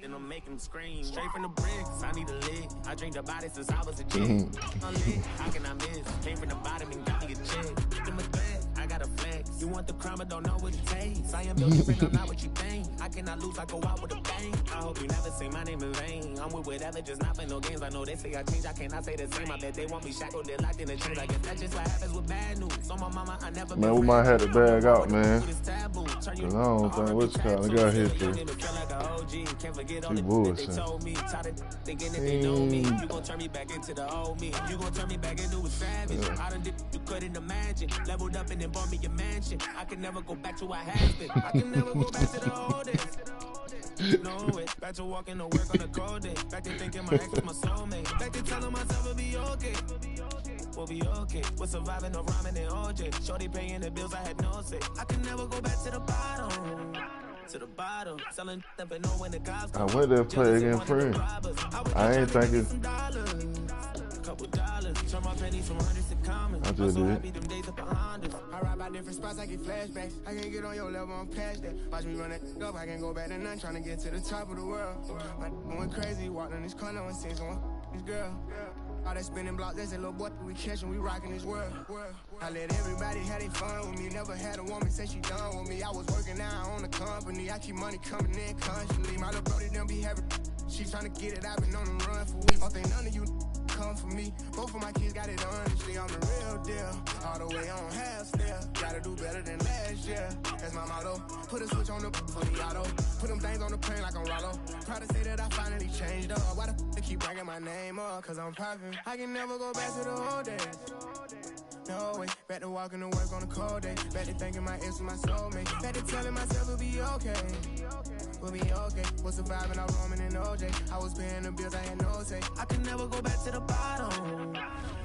And I'm making them scream. Straight from the bricks, I need a lick. I drink the body since I was a kid. How can I miss? Came from the bottom and got me a check. Them a threat, I got a flex. You want the crime, but don't know what it takes. I am built different, I'm not what you think. I cannot lose, I go out with a bang. I hope you never say my name in vain. I'm with whatever, just not play no games. I know they say I change, I cannot say the same. I bet they want me shackled, they're locked in the chains. I guess that's just what happens with bad news. So my mama, I never man, we might have to bag out, man. Cause I don't think what's kind of got history. She bullshit. You gon' turn me back into the old me. You gon' turn me back into a savage. I done did you couldn't imagine. Leveled up and then bought me a mansion. I can never go back to what has been. I can never go back to the old days. No way. Back to walking to work on a cold day. Back to thinking my ex was my soulmate. Back to telling myself it'll be okay. We'll be okay. We're surviving no rhyming and OJ. Shorty paying the bills, I had no say. I can never go back to the bottom. To the bottom. Selling but know when the cops come. I went there to play against friends. I ain't thinking. Couple dollars, turn my pennies from hundreds to common. I just did. I ride by different spots, I get flashbacks. I can't get on your level, I'm past that. Watch me run that up, I can go back to none, trying to get to the top of the world. My went crazy, walked in this corner and seen someone this girl. All that spinning blocks, that's a little boy we catching, we rocking this world. I let everybody have their fun with me. Never had a woman say she done with me. I was working now on the company. I keep money coming in constantly. My little brody done be having. She trying to get it, I've been on the run for weeks. Don't think none of you come for me. Both of my kids got it honestly. I'm the real deal. All the way on half step. Gotta do better than last year. That's my motto. Put a switch on the for the auto. Put them things on the plane like I'm Rollo. Proud to say that I finally changed up. Why the they keep bringing my name up? Cause I'm popping. I can never go back to the old days. No way. Back to walking to work on a cold day. Back to thinking my ex was my soulmate. Back to telling myself it'll be okay. We'll be okay. Was surviving out Roman and OJ. I was paying the bills, I had no say. I can never go back to the bottom.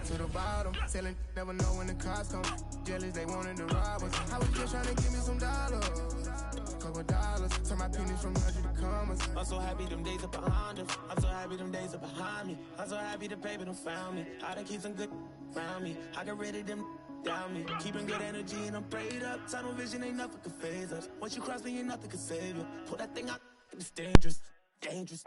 To the bottom. Selling, never know when the cops come. Jealous, they wanted to rob us. I was just trying to give me some dollars. Couple dollars. Turn my pennies from 100 to commas. I'm so happy them days are behind us. I'm so happy them days are behind me. I'm so happy the paper done found me. I done keep some good around me. I got rid of them down me. Keeping good energy and I'm prayed up. Tunnel vision ain't nothing can phase us. Once you cross me, ain't nothing can save you. Pull that thing out, it's dangerous. Dangerous.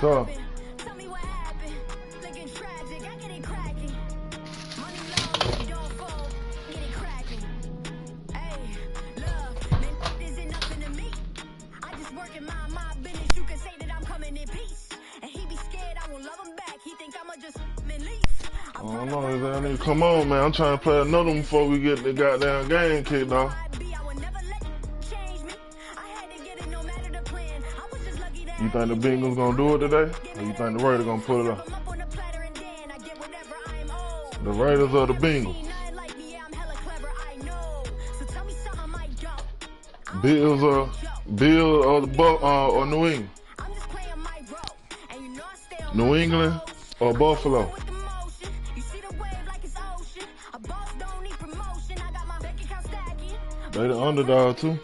So, Tell me what happened. Looking tragic, I get it cracking. Money low, don't fall, get it cracking. Hey, love, man, this ain't nothing to me. I just work in my business. You can say that I'm coming in peace. And he be scared I won't love him back. He think I'ma just leave. I don't know, man. Come on, man. I'm trying to play another one before we get the goddamn game kicked off. You think the Bengals gonna do it today? Or you think the Raiders gonna pull it off? The Raiders or the Bengals? Bills or New England? New England or Buffalo? They the underdog too.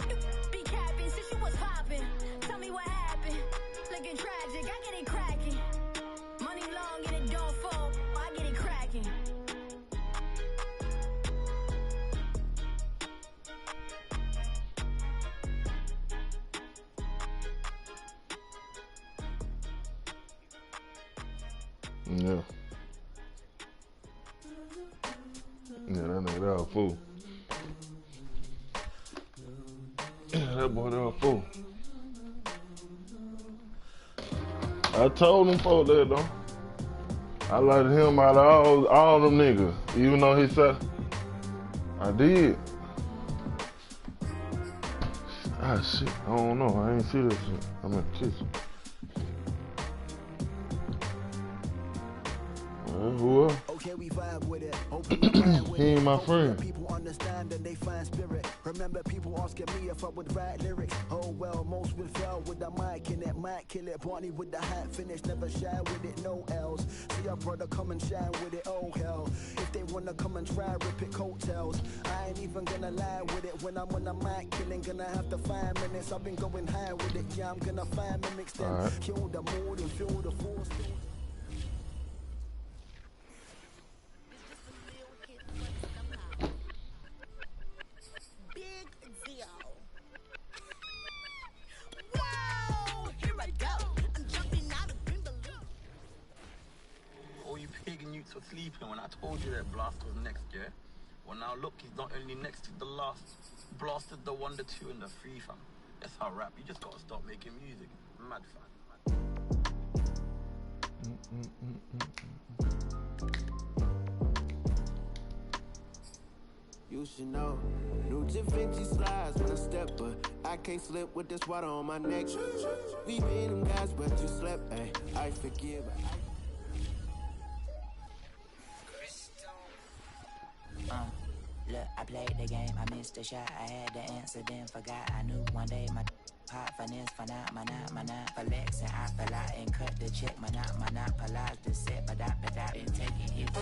Yeah. Yeah, that nigga, that a fool. Yeah, that boy, that a fool. I told him folk that though. I liked him out of all them niggas, even though he said I did. Ah shit, I don't know. I ain't see this shit. I'm in the kitchen. Well, who else? Okay, we vibe with it. He ain't my friend. People understand and they find spirit. Remember people asking me if I would write lyrics. Oh well, most will fail with the mic in it. Might kill it. Barney with the hat finish. Never shy with it. No L's. See your brother come and shine with it. Oh hell. If they wanna come and try, rip it coattails. I ain't even gonna lie with it. When I'm on the mic killing, gonna have to 5 minutes. I've been going high with it. Yeah, I'm gonna find mimics then. Right. Kill the mood and feel the force. Pagan youths were sleeping when I told you that Blast was next, yeah? Well, now look, he's not only next to the last, blasted the 1, the 2, and the 3, fam. That's how rap, you just gotta stop making music. Mad, fam. You should know, new Da Vinci slides when I step, but I can't slip with this water on my neck. We been them guys, but you slept, ayy. I forgive. Look, I played the game, I missed the shot, I had the answer, then forgot. I knew one day my pop finesse, for flexing. I fell out and cut the check, monopolize the set, but I been taking hits.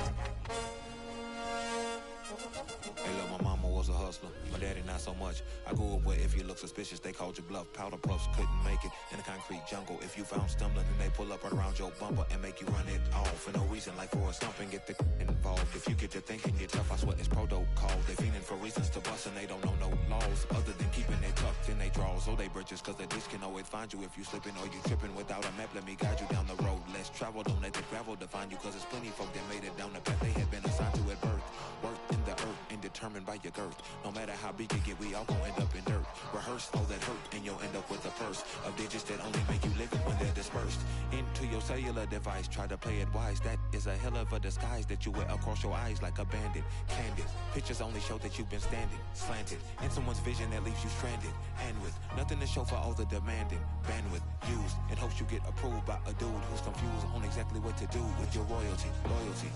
Hey look, my mama was a hustler, my daddy not so much. I grew up where if you look suspicious, they called you bluff. Powder puffs couldn't make it in the concrete jungle. If you found stumbling, then they pull up right around your bumper and make you run it off for no reason, like for a stumping, get the involved. If you get to thinking you're tough, I swear it's protocol. They fiending for reasons to bust and they don't know no laws other than keeping it tucked in they draws. So they bridges, cause the ditch can always find you if you slipping or you tripping without a map. Let me guide you down the road less traveled. Don't let the gravel define you, cause there's plenty folk that made it down the path they had been assigned to at birth. Work in the earth and determined by your girth. No matter how big you get, we all gon' end up in dirt. Rehearse all that hurt and you'll end up with a purse of digits that only make you live when they're dispersed into your cellular device. Try to play it wise, that is a hell of a disguise that you wear across your eyes like a bandit. Candid pictures only show that you've been standing slanted in someone's vision that leaves you stranded, and with nothing to show for all the demanding bandwidth used in hopes you get approved by a dude who's confused on exactly what to do with your royalty. Loyalty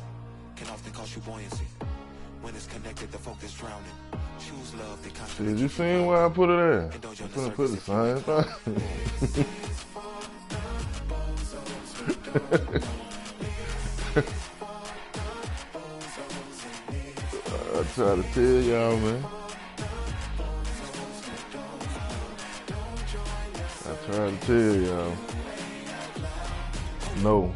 can often cost you buoyancy. When it's connected, the folk is drowning. Choose love, they did you see where I put it at? I'm gonna put the same thing. I try to tell y'all, man. I try to tell y'all. No.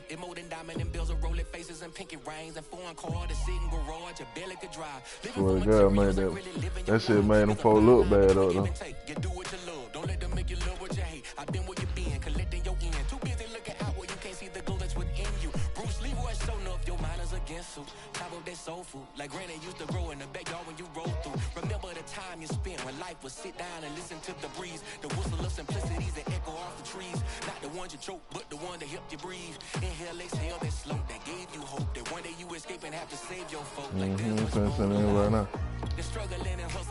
It more than diamond and bills of rolling faces and pinky rings and foreign car to sit in garage, you barely could drive. Swear to God, man, that shit made them folk look bad up though. You do what you love, don't let them make you love what you hate. I've been where you been, collecting your end. Too busy looking out where you can't see the glow that's within you. Bruce Leroy showing up, your mind is against you. Top of that soul food, like granny used to grow in the backyard when you rolled through. Remember the time you spent when life was sit down and listen to the breeze. The whistle of simplicities that echo off the trees. Not the ones you choke, but the one that helped you breathe. Inhale, exhale, that slow, that gave you hope. That one day you escape and have to save your folk. Like this right now.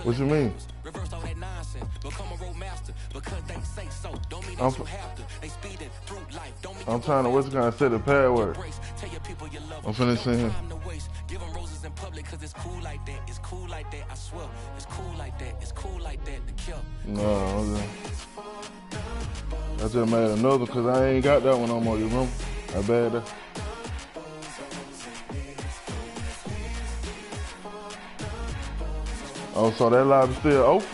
What you mean? Reverse all that nonsense, become a road master. because they say so. Don't mean that you have to. They speeding through life. Don't mean I'm trying to what's gonna set the password. tell your people you love I'm finishing him. time to waste. Give them roses in public cause it's cool like that. It's cool like that. I swear. It's cool like that. It's cool like that. The kill. No, I just made another because I ain't got that one no more, you remember? I bet that. Oh, so that lobby still open?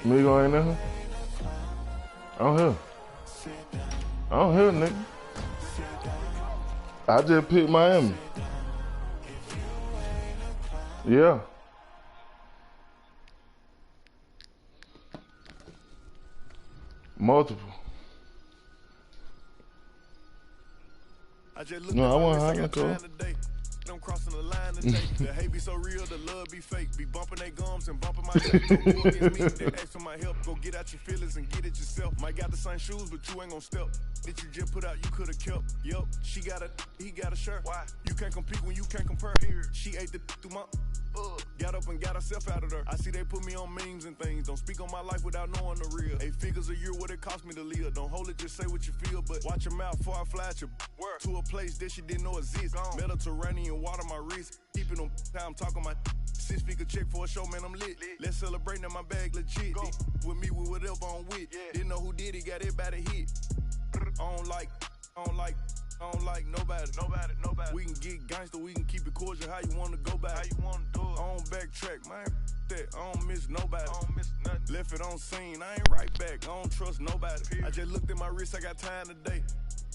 Migo ain't there? I don't hear. I don't hear, nigga. I just picked Miami. Yeah. Multiple. No, I want Hannah Cole. I'm crossing the line today. The hate be so real, the love be fake. Be bumping they gums and bumping my tape. Don't go against me, they ask for my help. Go get out your feelings and get it yourself. Might got the same shoes, but you ain't gon' step. That you just put out, you could've kept. Yup, she got a, he got a shirt. Why? You can't compete when you can't compare. Here, she ate the through my. Got up and got herself out of there. I see they put me on memes and things. Don't speak on my life without knowing the real. 8 figures a year, what it cost me to live. Don't hold it, just say what you feel. But watch your mouth before I fly at your word. To a place that she didn't know exists. Mediterranean water, my wrist. Keeping them time talking my 6-figure check for a show, man, I'm lit. Let's celebrate now, my bag legit. With me, with whatever I'm with. Didn't know who did it, got everybody hit. I don't like nobody. We can get gangster, we can keep it cordial. How you wanna go back? How you wanna do it? I don't backtrack, man. That I don't miss nobody. I don't miss nothing. Left it on scene, I ain't right back. I don't trust nobody. I just looked at my wrist, I got time today.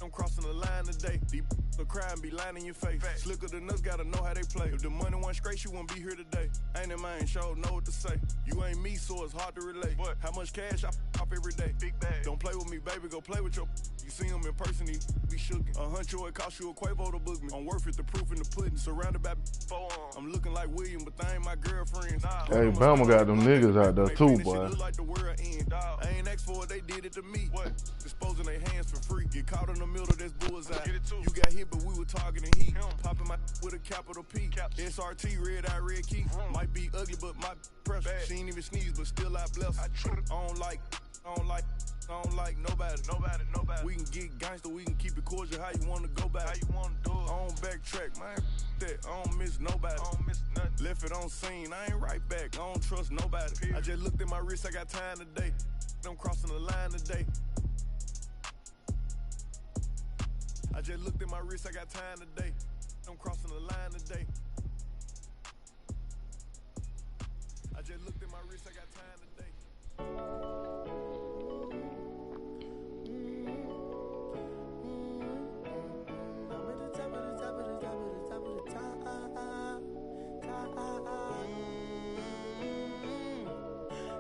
I'm crossing the line today. Deep the crime be lying in your face. Slicker than us, gotta know how they play. If the money wasn't straight, you wouldn't be here today. Ain't in mine, sure know what to say. You ain't me, so it's hard to relate. But how much cash I pop every day? Big bag. Don't play with me, baby, go play with your. You see him in person, he be shookin'. $100, it cost you a Quavo to book me. I'm worth it, the proof in the pudding. Surrounded by forearms. I'm looking like William, but they ain't my girlfriends. Hey, Bama got them niggas out there too, boy. Like the world end. I ain't asked for it, they did it to me. What? Disposing their hands for free. Get caught in the middle, that's bullseye. Get it too. You got hit, but we were targeting heat. Popping my with a capital P. SRT, red eye, red key. Might be ugly, but my pressure. She ain't even sneeze, but still I bless. I don't like nobody. We can get gangster, we can keep it cordial. How you wanna go back? How you wanna do it? I don't backtrack, man. That I don't miss nobody. I don't miss nothing. Left it on scene, I ain't right back. I don't trust nobody. I just looked at my wrist, I got time today. I'm crossing the line today. I just looked at my wrist, I got time today. I'm crossing the line today. I just looked at my wrist, I got time today.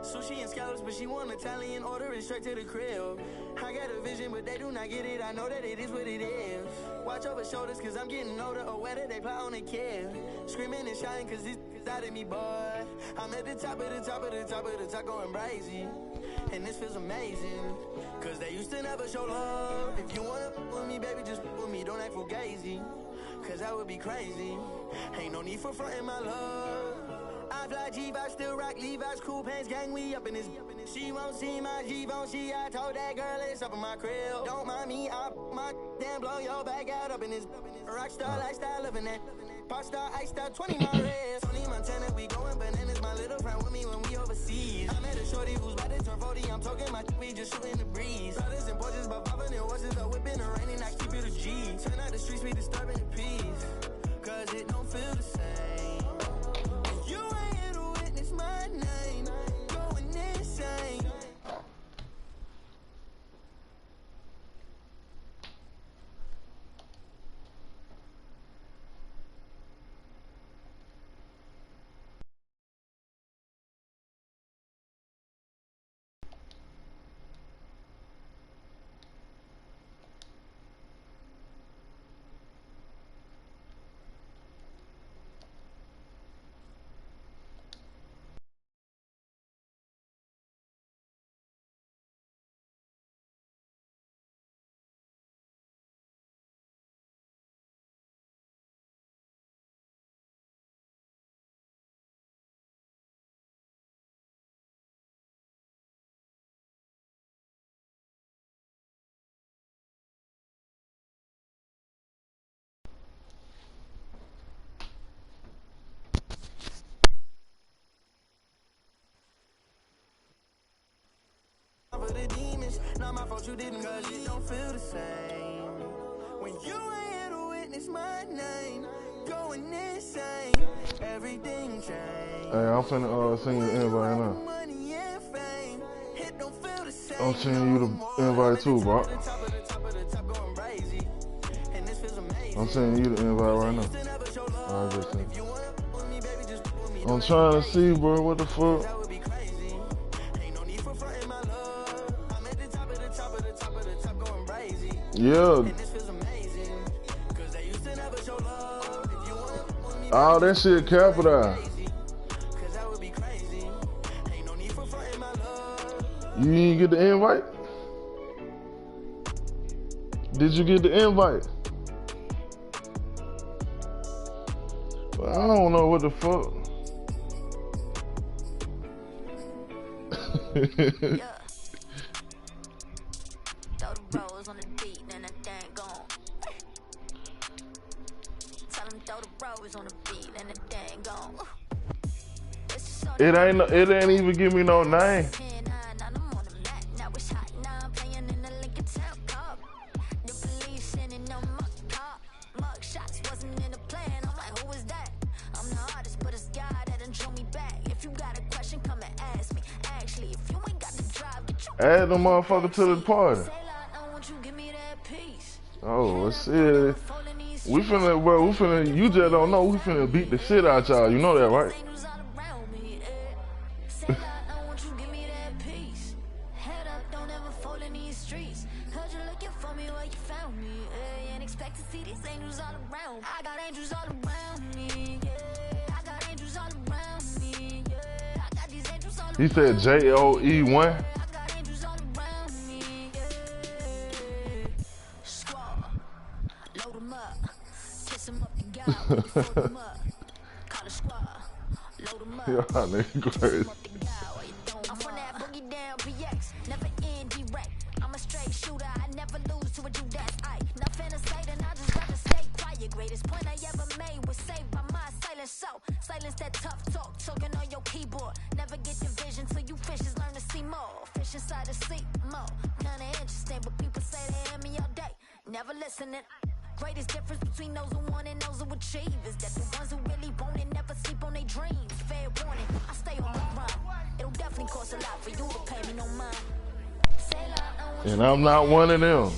Sushi and scallops, but she want Italian, order it straight to the crib. I got a vision, but they do not get it. I know that it is what it is. Watch over shoulders, cause I'm getting older, or whether they plot on a kid. Screaming and shouting, cause this is out of me, boy. I'm at the top of the top of the top of the top, going crazy. And this feels amazing, cause they used to never show love. If you wanna with me, baby, just with me, don't act fugazi, cause that would be crazy. Ain't no need for fronting my love. I fly G-Vibe, still rock Levi's, cool pants, gang, we up in this. She won't see my Givenchy, I told that girl it's up in my crib. Don't mind me, my damn blow your back out up in this. Rockstar lifestyle, living that. Pop star, iced out, 20 my wrist. Tony Montana, we going bananas, my little friend with me when we overseas. I met a shorty who's about to turn 40, I'm talking my we just shooting the breeze. Brothers and Porsches, but popping in washes, the whipping and raining, I keep it a G. Turn out the streets, we disturbing the peace, cause it don't feel the same. You ain't here to witness my name, going insane. fault you didn't, cause it don't feel the same. When you ain't here to witness my name, going insane, everything changed. Hey, I'm finna send you the invite now. Money and fame, it don't feel the same. I'm sending you the invite too, bro. I'm sending you the invite right now. I just sent it. I'm trying to see, bro, what the fuck? Yeah. All that shit capitalized. You didn't get the invite? Did you get the invite? Well, I don't know what the fuck. Yeah. Throw the rose on the beat, then that thing gone. Tell him throw the rose on the beat, and that thing gone. It ain't even give me no name. Add the motherfucker to the party. Oh, shit. We finna, bro, you just don't know, we finna beat the shit out y'all. You know that, right? He said JOE1. Y'all nigga crazy. I'm from that boogie down PX, never end direct. I'm a straight shooter, I never lose to a Jew that's I. Nothing to say, then I just rather stay quiet. Greatest point I ever made was saved by my silence. So silence that tough talk, talking on your keyboard. Never get your vision till you fishes learn to see more. Fish inside the sea, more. Kinda interesting, but people say they hear me all day. Never listening. Greatest difference between those who want and those who achieve is that the ones who really want it never sleep on their dreams. Fair warning, I stay on the run. It'll definitely cost a lot for you to pay me no mind. And I'm not one of them.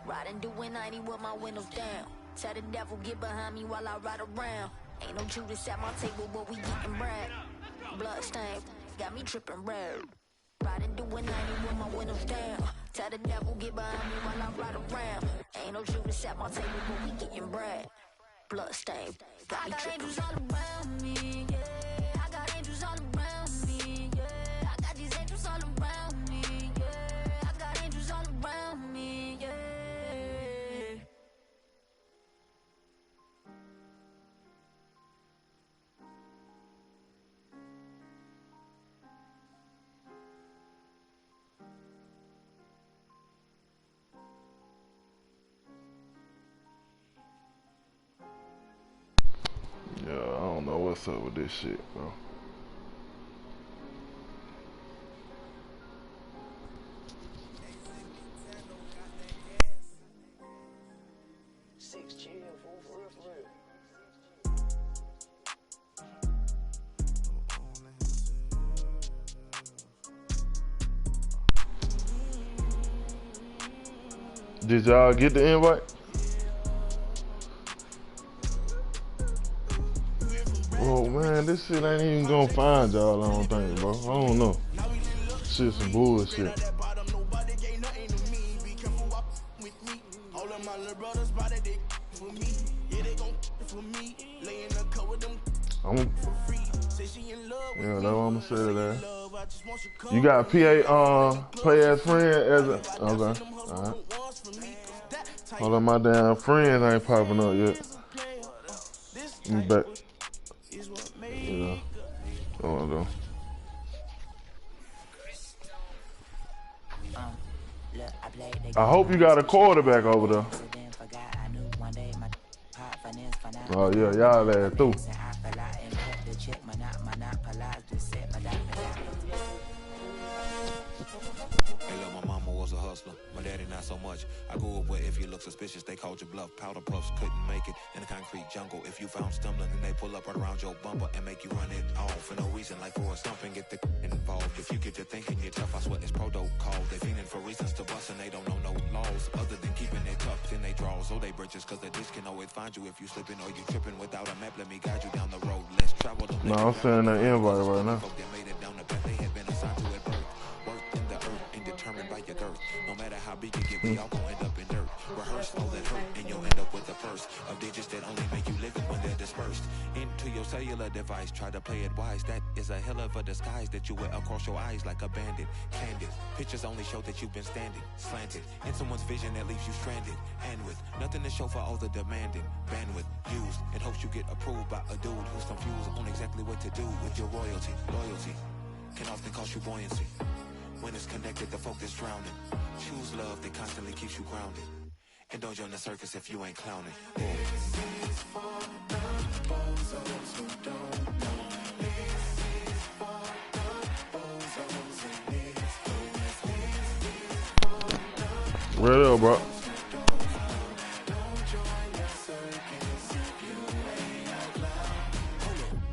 Riding doing 90 with my windows down. Tell the devil get behind me while I ride around. Ain't no Judas at my table, but we getting bread. Blood stain, got me tripping red. Riding doing 90 with my windows down. Tell the devil get behind me while I ride around. Ain't no Judas at my table, but we getting bread. Blood stain, got me tripping. I got angels all around me, yeah. I got angels all around me, yeah. I got these angels all around me, yeah. I got angels all around me, yeah. Yeah, I don't know what's up with this shit, bro. Did y'all get the invite? Oh man, this shit ain't even gonna find y'all, I don't think, bro. I don't know. Shit some bullshit. Yeah, that's what I'm gonna say to that. You got PA play as friend as a okay. Alright. Hold on, my damn friends ain't popping up yet. I'm back. Yeah. Hold on. I hope you got a quarterback over there. Oh yeah, y'all there through. Hey, look, my mama was a hustler. My daddy not so much. I grew up where if you look suspicious, they called you bluff. Powder puffs couldn't make it in the concrete jungle. If you found stumbling, then they pull up right around your bumper and make you run it off for no reason, like for a stump and get the involved. If you get to thinking you're tough, I swear it's protocol. They fiending for reasons to bust and they don't know no laws other than keeping it tucked in they draws. So they britches, cause the ditch can always find you if you slipping or you tripping without a map. Let me guide you down the road. Let's travel them. No, I'm sending an invite right now. Folk that made it down the path they had been assigned to at birth. Work in the earth and determined by your girth. No matter how big you get, we all gon' end up in dirt. Rehearse all that hurt and you'll end up with the first of digits that only make you live it when they're dispersed into your cellular device. Try to play it wise. That is a hell of a disguise that you wear across your eyes like a bandit. Candid pictures only show that you've been standing slanted in someone's vision that leaves you stranded, and with nothing to show for all the demanding bandwidth used in hopes you get approved by a dude who's confused on exactly what to do with your royalty. Loyalty can often cost you buoyancy. When it's connected, the folk that's drowning. Choose love that constantly keeps you grounded. And don't join the circus if you ain't clowning. This is for the bozos who don't know. This is for the bozos and this is for the Right up, bro. Don't join the circus if you ain't out loud.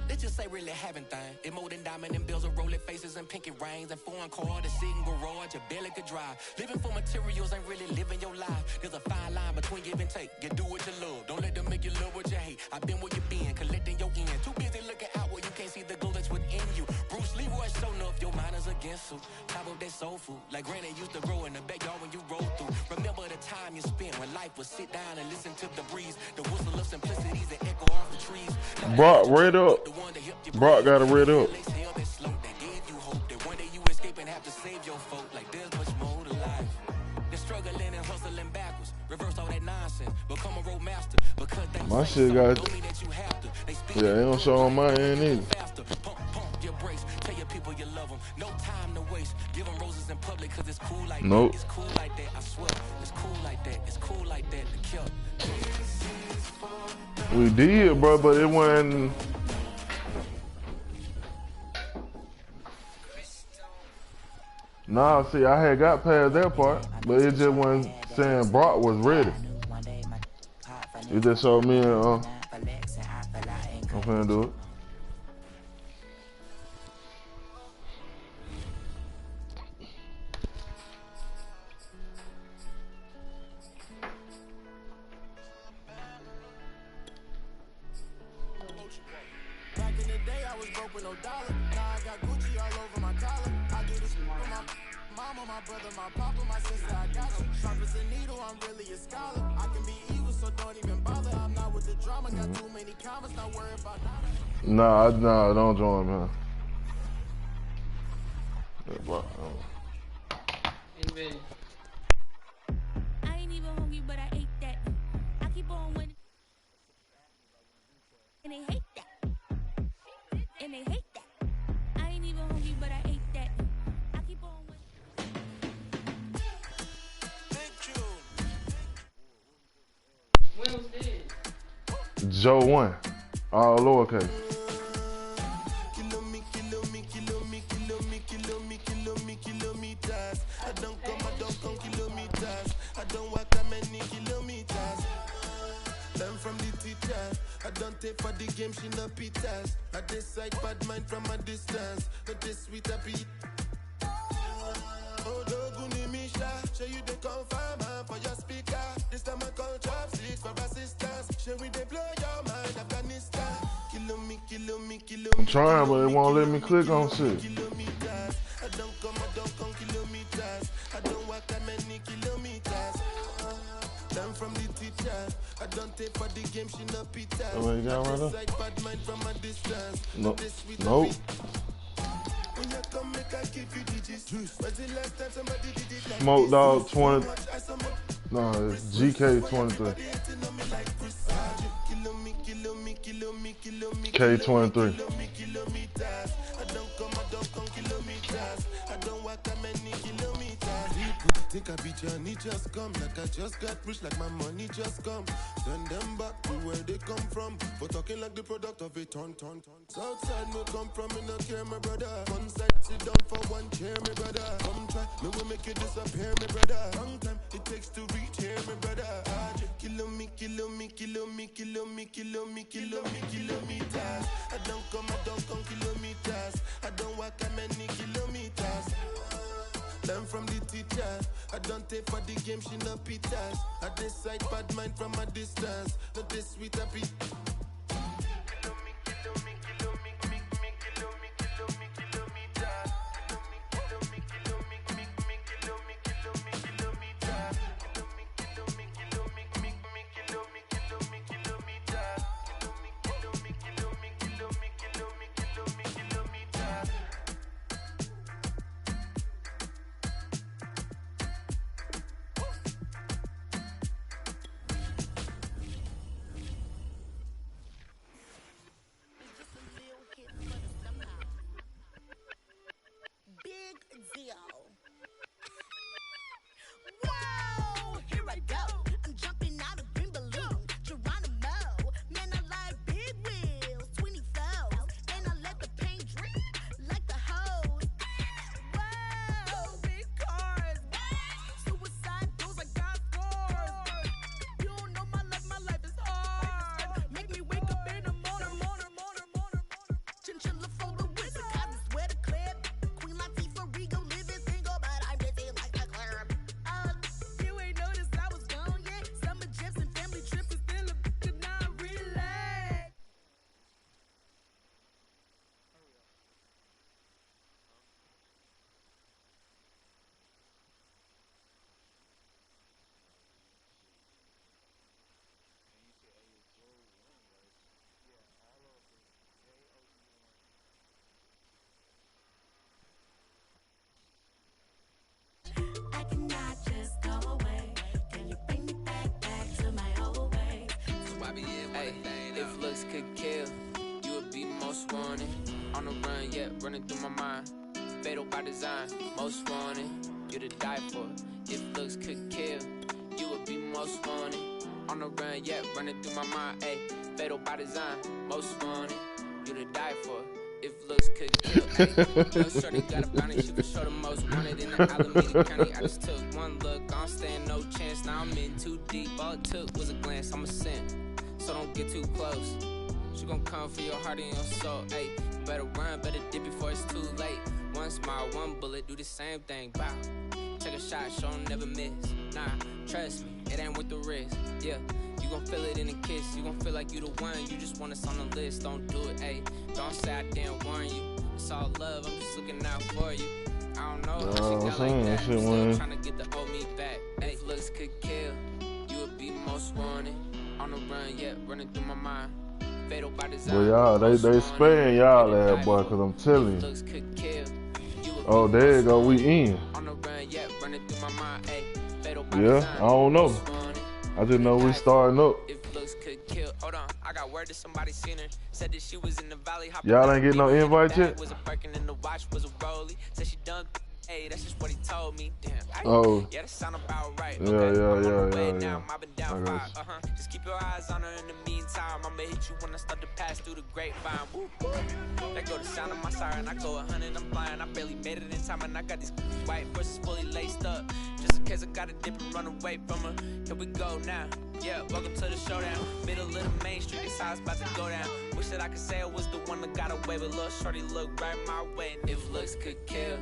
Let's just say really having thing. It more than diamond and bills of rolling faces and pinky rings and foreign car, the sitting garage, your belly could drive. Living for materials ain't really living your life. There's a fine line between give and take. You do what you love. Don't let them make you love what you hate. I've been where you been, collecting your end. Too busy looking out where you can't see the glow that's within you. Bruce Leroy showing up, your mind is against you. Top of that soul food, like granny used to grow in the backyard when you rolled through. Remember the time you spent when life was sit down and listen to the breeze. The whistle of simplicities that echo off the trees. Brock, red up. Brock got a red up. My shit got, yeah, they don't show on my end either. Nope. We did, bro, but it wasn't. Nah, see, I had got past that part, but it just wasn't saying Brock was ready. It just showed me, I'm finna do it. Back in the day, I was broke with no dollar. Now I got Gucci all over my collar. I do this for my mama, my brother, my papa, my sister. I got you. Sharp as a needle, I'm really a scholar. I can be evil, so don't even bother. I'm not with the drama, got too many comments, not worried about nothing. Nah, don't join, man. Yeah, bro. Amen. I ain't even hungry, but I ate that. I keep on winning. And they hate that. And they hate that. I ain't even hungry, but I ate that. I keep on winning. When was this? Joe 1. All lowercase. Kilometers. I don't come kilometers. I don't walk that many kilometers. Learn from the teacher. I don't take for the game, she no pitas. I decide bad mind from a distance. But this sweet a beat. Oh, Doguni Misha, show you the confirm for your speaker. This time I call chopsticks for assistance. Show we they blow your mind, Afghanistan. I'm trying, but it won't let me click on shit. Kilometers. I don't come kilometers. I don't walk that many kilometers. Learn from the teacher. I don't take for the game, she no pitas. Oh, you got right there? Like bad mind from a distance. Nope. Nope. When you come, make I give you digits. When's the last time somebody did it like Smoke this? Dog 20. No, it's GK 23. K 23. I don't come kilometers. I don't walk that many kilometers. Think I be journey just come, like I just got rich, like my money just come. Send them back to where they come from, for talking like the product of a ton. Southside me come from, me no care, my brother. One side, sit down for one chair, my brother. Come try, me will make you disappear, my brother. Long time it takes to reach here, my brother. Kilometers. I don't come kilometers. I don't walk how many kilometers. Learn from the teacher. I don't take for the game, she no pitas. I decide bad mind from a distance. Not this sweet happy. If looks could kill, you would be most wanted. On the run, yeah, running through my mind. Fatal by design, most wanted. You to die for. If looks could kill, you would be most wanted. On the run, yeah, running through my mind. Ay, fatal by design, most wanted. You to die for. If looks could kill, ayy. No shorty got a bounty, she for sure the most wanted in the Alameda County. I just took one look, I don't stand no chance. Now I'm in too deep, all it took was a glance. I'm a sin, so don't get too close. She gon' come for your heart and your soul, ayy. Better run, better dip before it's too late. One smile, one bullet, do the same thing, bow. Take a shot, show 'em never miss. Nah, trust me, it ain't worth the risk, yeah. You gon' feel it in a kiss, you gon' feel like you the one. You just want us on the list, don't do it, ayy. Don't say I didn't warn you. It's all love, I'm just looking out for you. I don't know how she got like that. I'm still tryna get the old me back. If looks could kill, you would be most wanted. On the run, yeah, running through my mind. Fatal by design. Well, y'all, they sparing y'all that boy, cause I'm telling you. Oh, there you go, we in. On the run, yeah, running through my mind. Yeah, I don't know. I just know we starting up. If looks could kill, hold on, I got word that somebody seen her. Said that she was in the valley. Y'all ain't getting no invite yet? Was a Birkin and the watch was a rollie. Said she done. Hey, that's just what he told me. Damn. Oh. Yeah, that sound about right. Yeah, Okay. yeah. Mobbing down five. Just keep your eyes on her in the meantime. I'ma hit you when I start to pass through the grapevine. Woo, woo. That go the sound of my siren. I go 100, I'm flying. I barely made it in time, and I got these white verses fully laced up. Just in case I gotta dip and run away from her. Here we go now. Yeah, welcome to the showdown. Middle of the main street, this how it's about to go down. Wish that I could say I was the one that got away, but little shorty look right my way. And if looks could kill,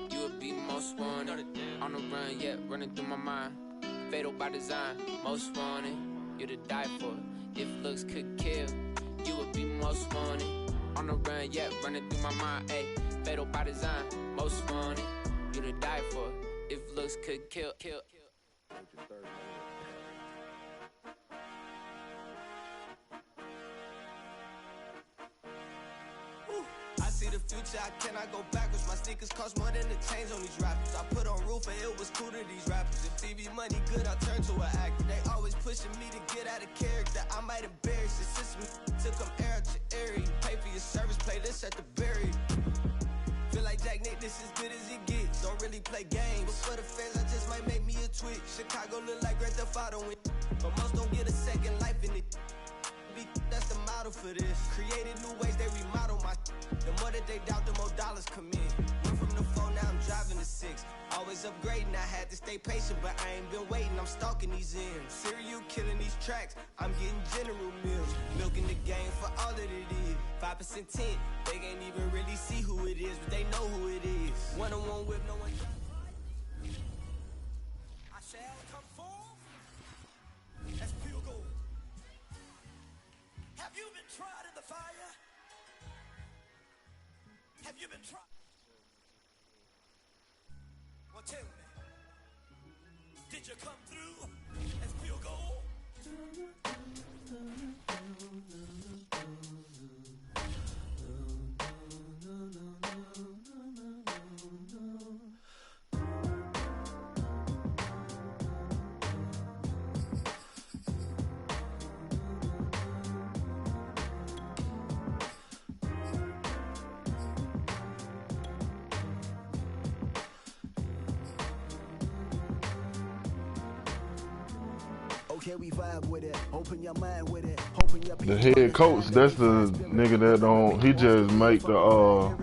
you would be most wanted. On the run, yeah, running through my mind. Fatal by design, most wanted. You to die for. If looks could kill, you would be most wanted. On the run, yeah, running through my mind. Ay, fatal by design, most wanted. You to die for. If looks could kill. I see the future, I cannot go backwards. My sneakers cost more than the chains on these rappers. I put on roof and it was cool to these rappers. If TV money good, I turn to an actor. They always pushing me to get out of character. I might embarrass the system. Took them air out your area. You pay for your service, play this at the berry. Feel like Jack Nick, this as good as it gets. Don't really play games. But for the fans, I just might make me a tweet. Chicago look like Grand Theft Auto, but most don't get a second life in it. That's the model for this. Created new ways, they remodel my. The more that they doubt, the more dollars come in. Went from the 4, now I'm driving the 6. Always upgrading, I had to stay patient, but I ain't been waiting, I'm stalking these ends. Serial killing these tracks, I'm getting General Mills. Milking the game for all that it is. 5% tint, they can't even really see who it is, but they know who it is. One-on-one with no one. I shall come forth as pure gold. Have you been tried in the fire? Have you been tried? Well, tell me, did you come through as pure gold? Okay, we vibe with it. Open your mind with it. Open your The head coach, that's the nigga that don't. He just make the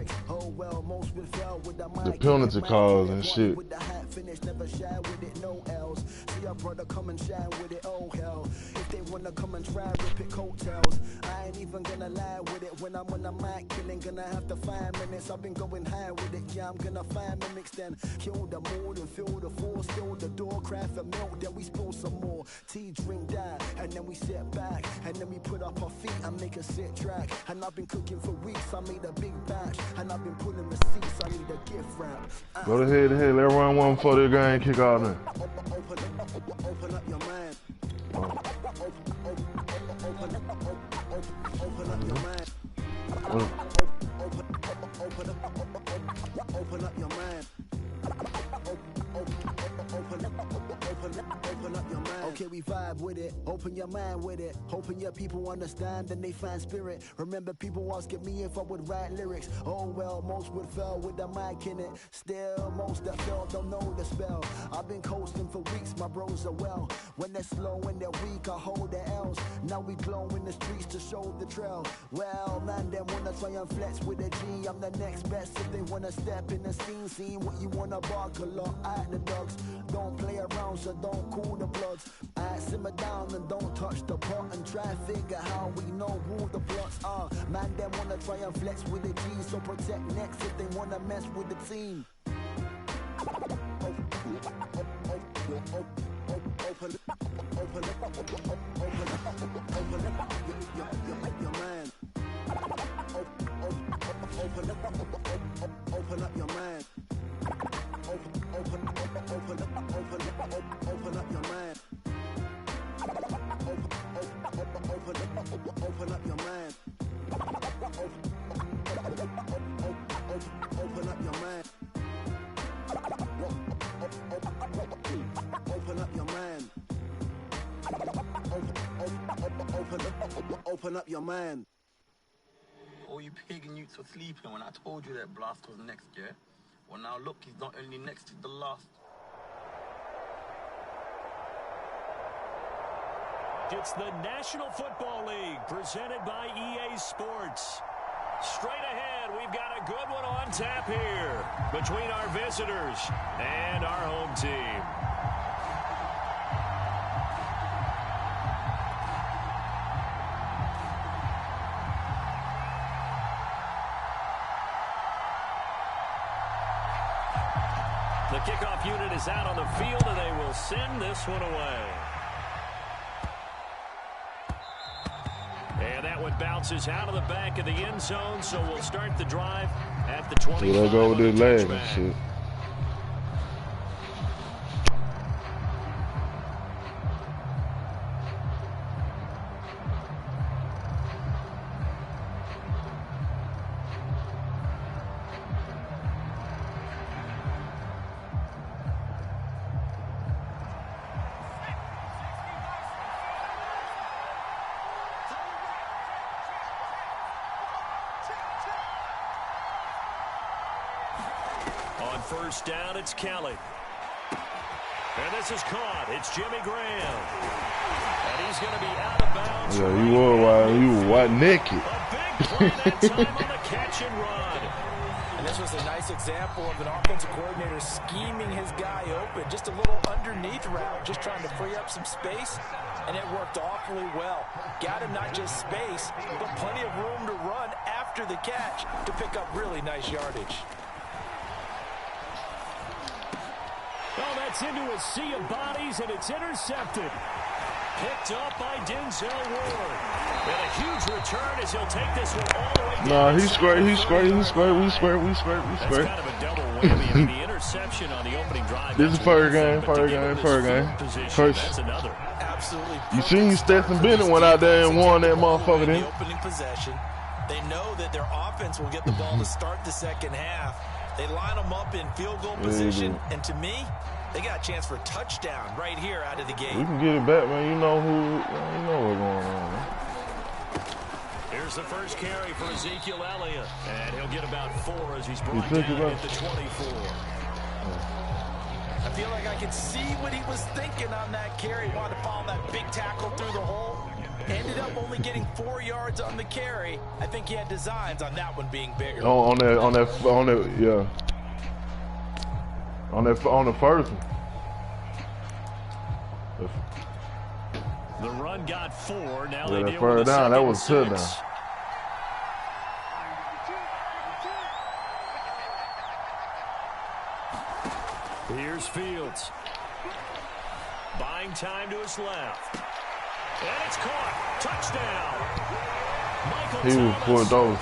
penalty calls and shit. With the hat finish, never shy with it, no else. See your brother come and shine with it, oh hell. If they wanna come and try, rip it coattails. I ain't even gonna lie with it. When I'm on the mic, killing, gonna have to 5 minutes. I've been going high with it, yeah, I'm gonna find mimics then. Kill the mood and feel the force, fill the door, craft a milk, then we spill some more. Tea, drink that, and then we sit back, and then we put up our feet and make a sick track. And I've been cooking for weeks, I made a big batch, and I've been pulling receipts, I need a gift wrap. Go ahead, let's run one before the game kick off now. Open up your mind. Open up your mind. Open up your mind. Open up your mind. Okay, we vibe with it. Open your mind with it. Hoping your people understand and they find spirit. Remember, people asking me if I would write lyrics. Oh well, most would fail with the mic in it. Still, most that fail don't know the spell. I've been coasting for weeks, my bros are well. When they're slow and they're weak, I hold their L's. Now we glow in the streets to show the trail. Well, man, them wanna try and flex with a G. I'm the next best if they wanna step in the scene. Seeing what you wanna bark a lot at the dogs. Don't play around, so don't cool the bloods. I simmer down and don't touch the pot and try and figure how we know who the plots are. Man, them wanna try and flex with a G, so protect next if they wanna mess with the team. Open your mind. Open up your mind. Open up your mind. Open up your mind. Open up your mind. Open up your mind. Open up your mind. All you pagan youths were sleeping when I told you that Blast was next, yeah? Well, now look, he's not only next, he's the last. It's the National Football League presented by EA Sports. Straight ahead, we've got a good one on tap here between our visitors and our home team. The kickoff unit is out on the field, and they will send this one away. And that one bounces out of the back of the end zone, so we'll start the drive at the 25. So they'll go with this leg and shit. On first down, it's Kelly. And this is caught. It's Jimmy Graham. And he's going to be out of bounds. Yeah, you were white naked. A big play that time on the catch and run. And this was a nice example of an offensive coordinator scheming his guy open. Just a little underneath route, just trying to free up some space. And it worked awfully well. Got him not just space, but plenty of room to run after the catch to pick up really nice yardage. Well, that's into a sea of bodies, and it's intercepted. Picked up by Denzel Ward. And a huge return as he'll take this one all the way down. Nah, he's great. We squared. That's kind of a double whammy. I mean, the interception on the opening drive. This is first game. That's another. Absolutely. You seen Stetson Bennett went out there and won that motherfucker then? The opening possession. They know that their offense will get the ball to start the second half. They line them up in field goal position, and to me, they got a chance for a touchdown right here out of the gate. We can get it back, man. You know what's going on, man. Here's the first carry for Ezekiel Elliott, and he'll get about 4 as he's brought down at the 24. I feel like I could see what he was thinking on that carry. He wanted to follow that big tackle through the hole. Ended up only getting 4 yards on the carry. I think he had designs on that one being bigger. On the first one. The run got 4. Now Yeah, they that deal first with down, that was 2nd a and 6. touchdown. Here's Fields. Buying time to his left. And it's caught. Touchdown. Michael He was for those.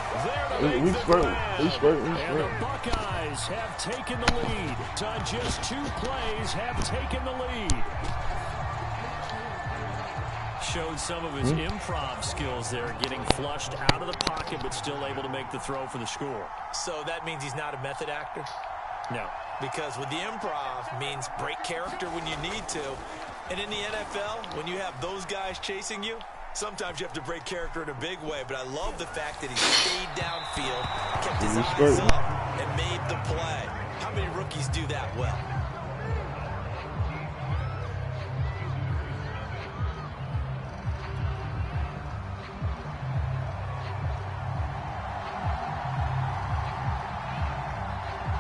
We spread. And the Buckeyes have taken the lead. On just 2 plays, have taken the lead. Showed some of his improv skills there, getting flushed out of the pocket, but still able to make the throw for the score. So that means he's not a method actor? No. Because with the improv means break character when you need to. And in the NFL, when you have those guys chasing you, sometimes you have to break character in a big way. But I love the fact that he stayed downfield, kept his eyes up, and made the play. How many rookies do that well?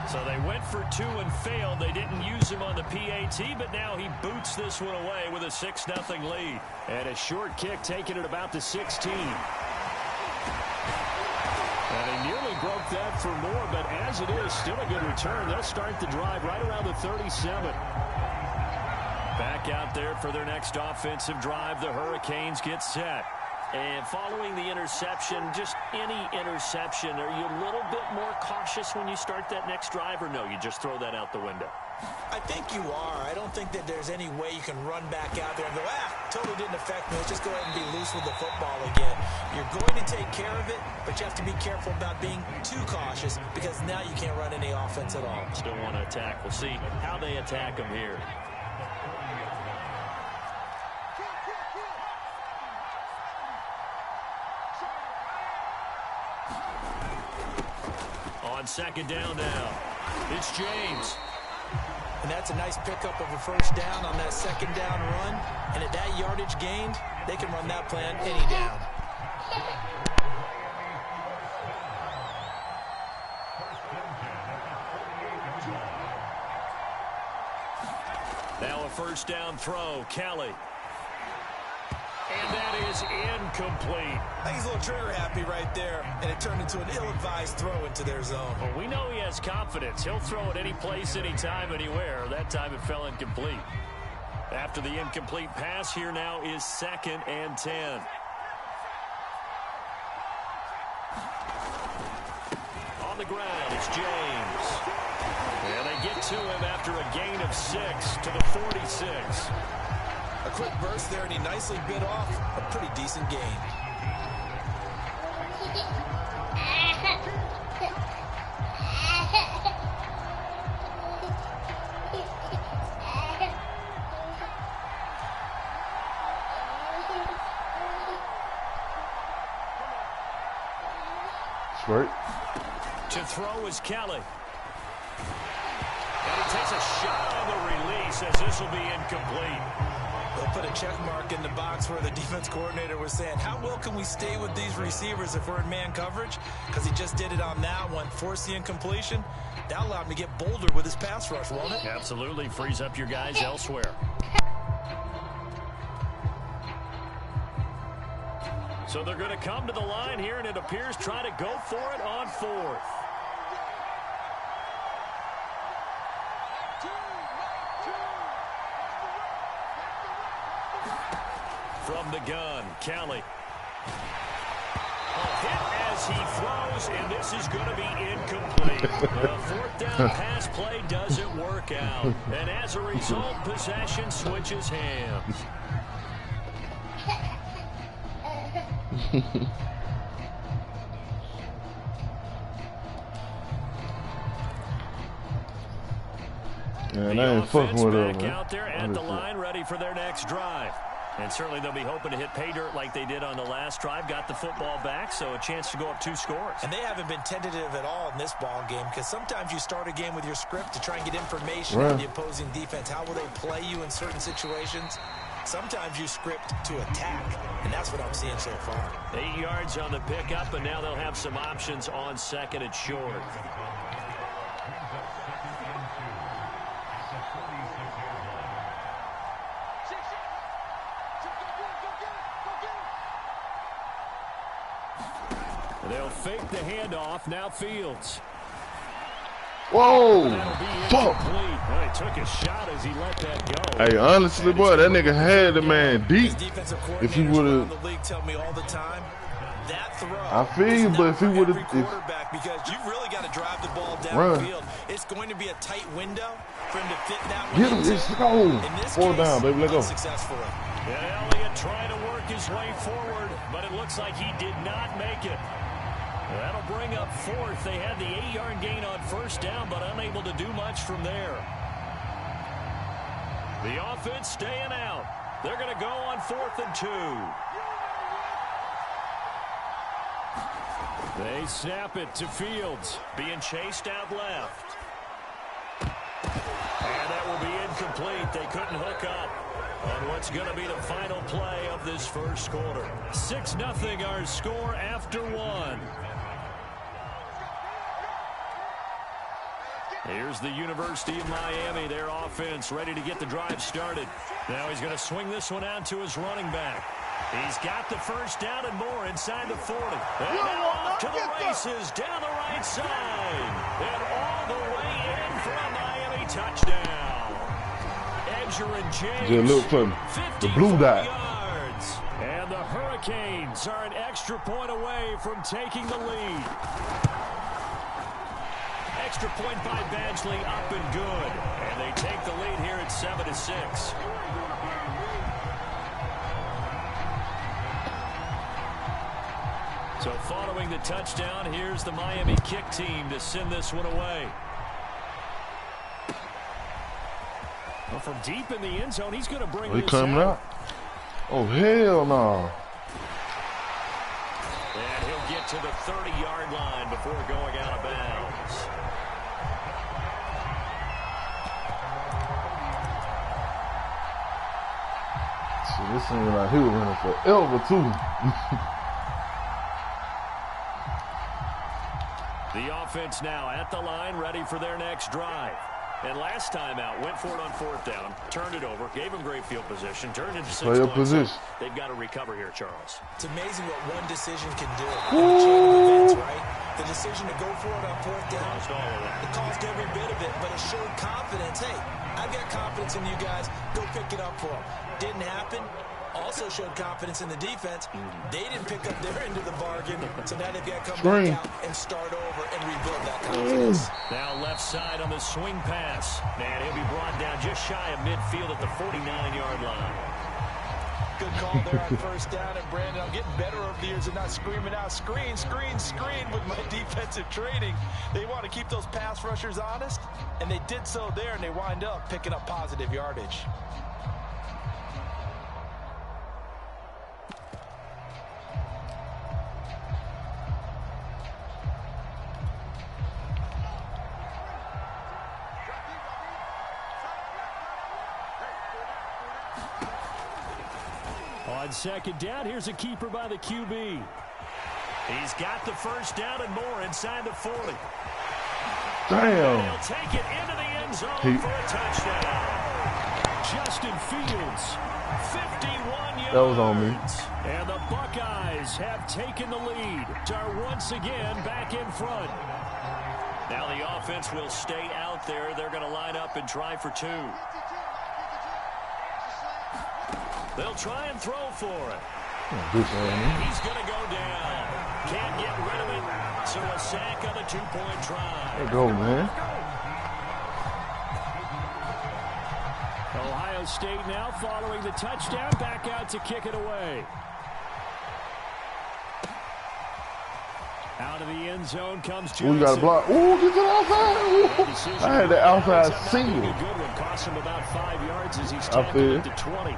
So they went for 2 and failed. They didn't use him on the PAT, but now he boots this one away with a 6-0 lead. And a short kick taken at about the 16. And he nearly broke that for more, but as it is, still a good return. They'll start the drive right around the 37. Back out there for their next offensive drive. The Hurricanes get set. And following the interception, just any interception, are you a little bit more cautious when you start that next drive, or no, you just throw that out the window? I think you are. I don't think that there's any way you can run back out there and go, totally didn't affect me. Let's just go ahead and be loose with the football again. You're going to take care of it, but you have to be careful about being too cautious because now you can't run any offense at all. Still want to attack. We'll see how they attack them here. On second down now, it's James. And that's a nice pickup of a first down on that second down run. And at that yardage gained, they can run that plan any down. Now a first down throw, Kelly. And that is incomplete. I think he's a little trigger happy right there, and it turned into an ill-advised throw into their zone. Well, we know he has confidence. He'll throw it any place, anytime, anywhere. That time it fell incomplete. After the incomplete pass, here now is 2nd and 10. On the ground, it's James. And they get to him after a gain of 6 to the 46. A quick burst there, and he nicely bit off a pretty decent gain. Right. To throw is Kelly. And he takes a shot on the release as this will be incomplete. They'll put a check mark in the box where the defense coordinator was saying, how well can we stay with these receivers if we're in man coverage? Because he just did it on that one, forced the incompletion. That allowed him to get bolder with his pass rush, won't it? Absolutely. Frees up your guys elsewhere. So they're going to come to the line here, and it appears trying to go for it on fourth. From the gun, Kelly. Hit as he throws, and this is going to be incomplete. The fourth down pass play doesn't work out. And as a result, possession switches hands. Man, I ain't fucking with them, man. Out there at the line, ready for their next drive. And certainly they'll be hoping to hit pay dirt like they did on the last drive. Got the football back, so a chance to go up 2 scores. And they haven't been tentative at all in this ball game, because sometimes you start a game with your script to try and get information on the opposing defense. How will they play you in certain situations? Sometimes you script to attack, and that's what I'm seeing so far. 8 yards on the pickup, and now they'll have some options on second and short. They'll fake the handoff. Now Fields. Whoa! Fuck! Well, he took a shot as he let that go. Hey, honestly, boy, that nigga had the man deep. If he would have, I feel you, but if he would have, because you've really got to drive the ball downfield. It's going to be a tight window for him to fit that one. Get him, let's go. 4 down, baby, let's go. Yeah, Elliott trying to work his way forward, but it looks like he did not make it. That'll bring up fourth. They had the 8-yard gain on first down, but unable to do much from there. The offense staying out. They're going to go on 4th and 2. They snap it to Fields, being chased out left. And that will be incomplete. They couldn't hook up on what's going to be the final play of this first quarter. 6-0 our score after 1. Here's the University of Miami, their offense ready to get the drive started. Now he's going to swing this one out to his running back. He's got the first down and more inside the 40. And now off to the races down the right side. And all the way in for a Miami touchdown. Edger and James, just look for me. The blue dot. Yards. And the Hurricanes are an extra point away from taking the lead. Extra point by Badgley, up and good. And they take the lead here at 7-6. So following the touchdown, here's the Miami kick team to send this one away. Well, from deep in the end zone, he's going to bring this coming out. Oh, hell no. And he'll get to the 30-yard line before going out of bounds. So this seems like he was running forever, too. The offense now at the line, ready for their next drive. And last time out, went for it on 4th down, turned it over, gave him great field position, turned into 6 points. So they've got to recover here, Charles. It's amazing what one decision can do in the chain of events, right? The decision to go for it on 4th down, it caused every bit of it, but it showed confidence. Hey, I've got confidence in you guys. Go pick it up for them. Didn't happen. Also showed confidence in the defense. They didn't pick up their end of the bargain, so now they've got to come back out and start over and rebuild that confidence. Now left side on the swing pass. Man, he'll be brought down just shy of midfield at the 49-yard line. Good call there on first down. And Brandon, I'm getting better over the years and not screaming out, screen, screen, screen with my defensive training. They want to keep those pass rushers honest, and they did so there, and they wind up picking up positive yardage. On second down, here's a keeper by the QB. He's got the first down and more inside the 40. Damn. And he'll take it into the end zone for a touchdown. Justin Fields, 51 yards. That was on me. And the Buckeyes have taken the lead. Are once again back in front. Now the offense will stay out there. They're going to line up and try for two. They'll try and throw for it. He's going to go down. Can't get rid of it. So a sack on a two-point try. There you go, man. Ohio State now following the touchdown. Back out to kick it away. Out of the end zone comes Johnson. Ooh, you got to block. Ooh, get to the outside. Ooh. I had the outside sealed. Good one. Cost him about 5 yards as he's tackled at the 20.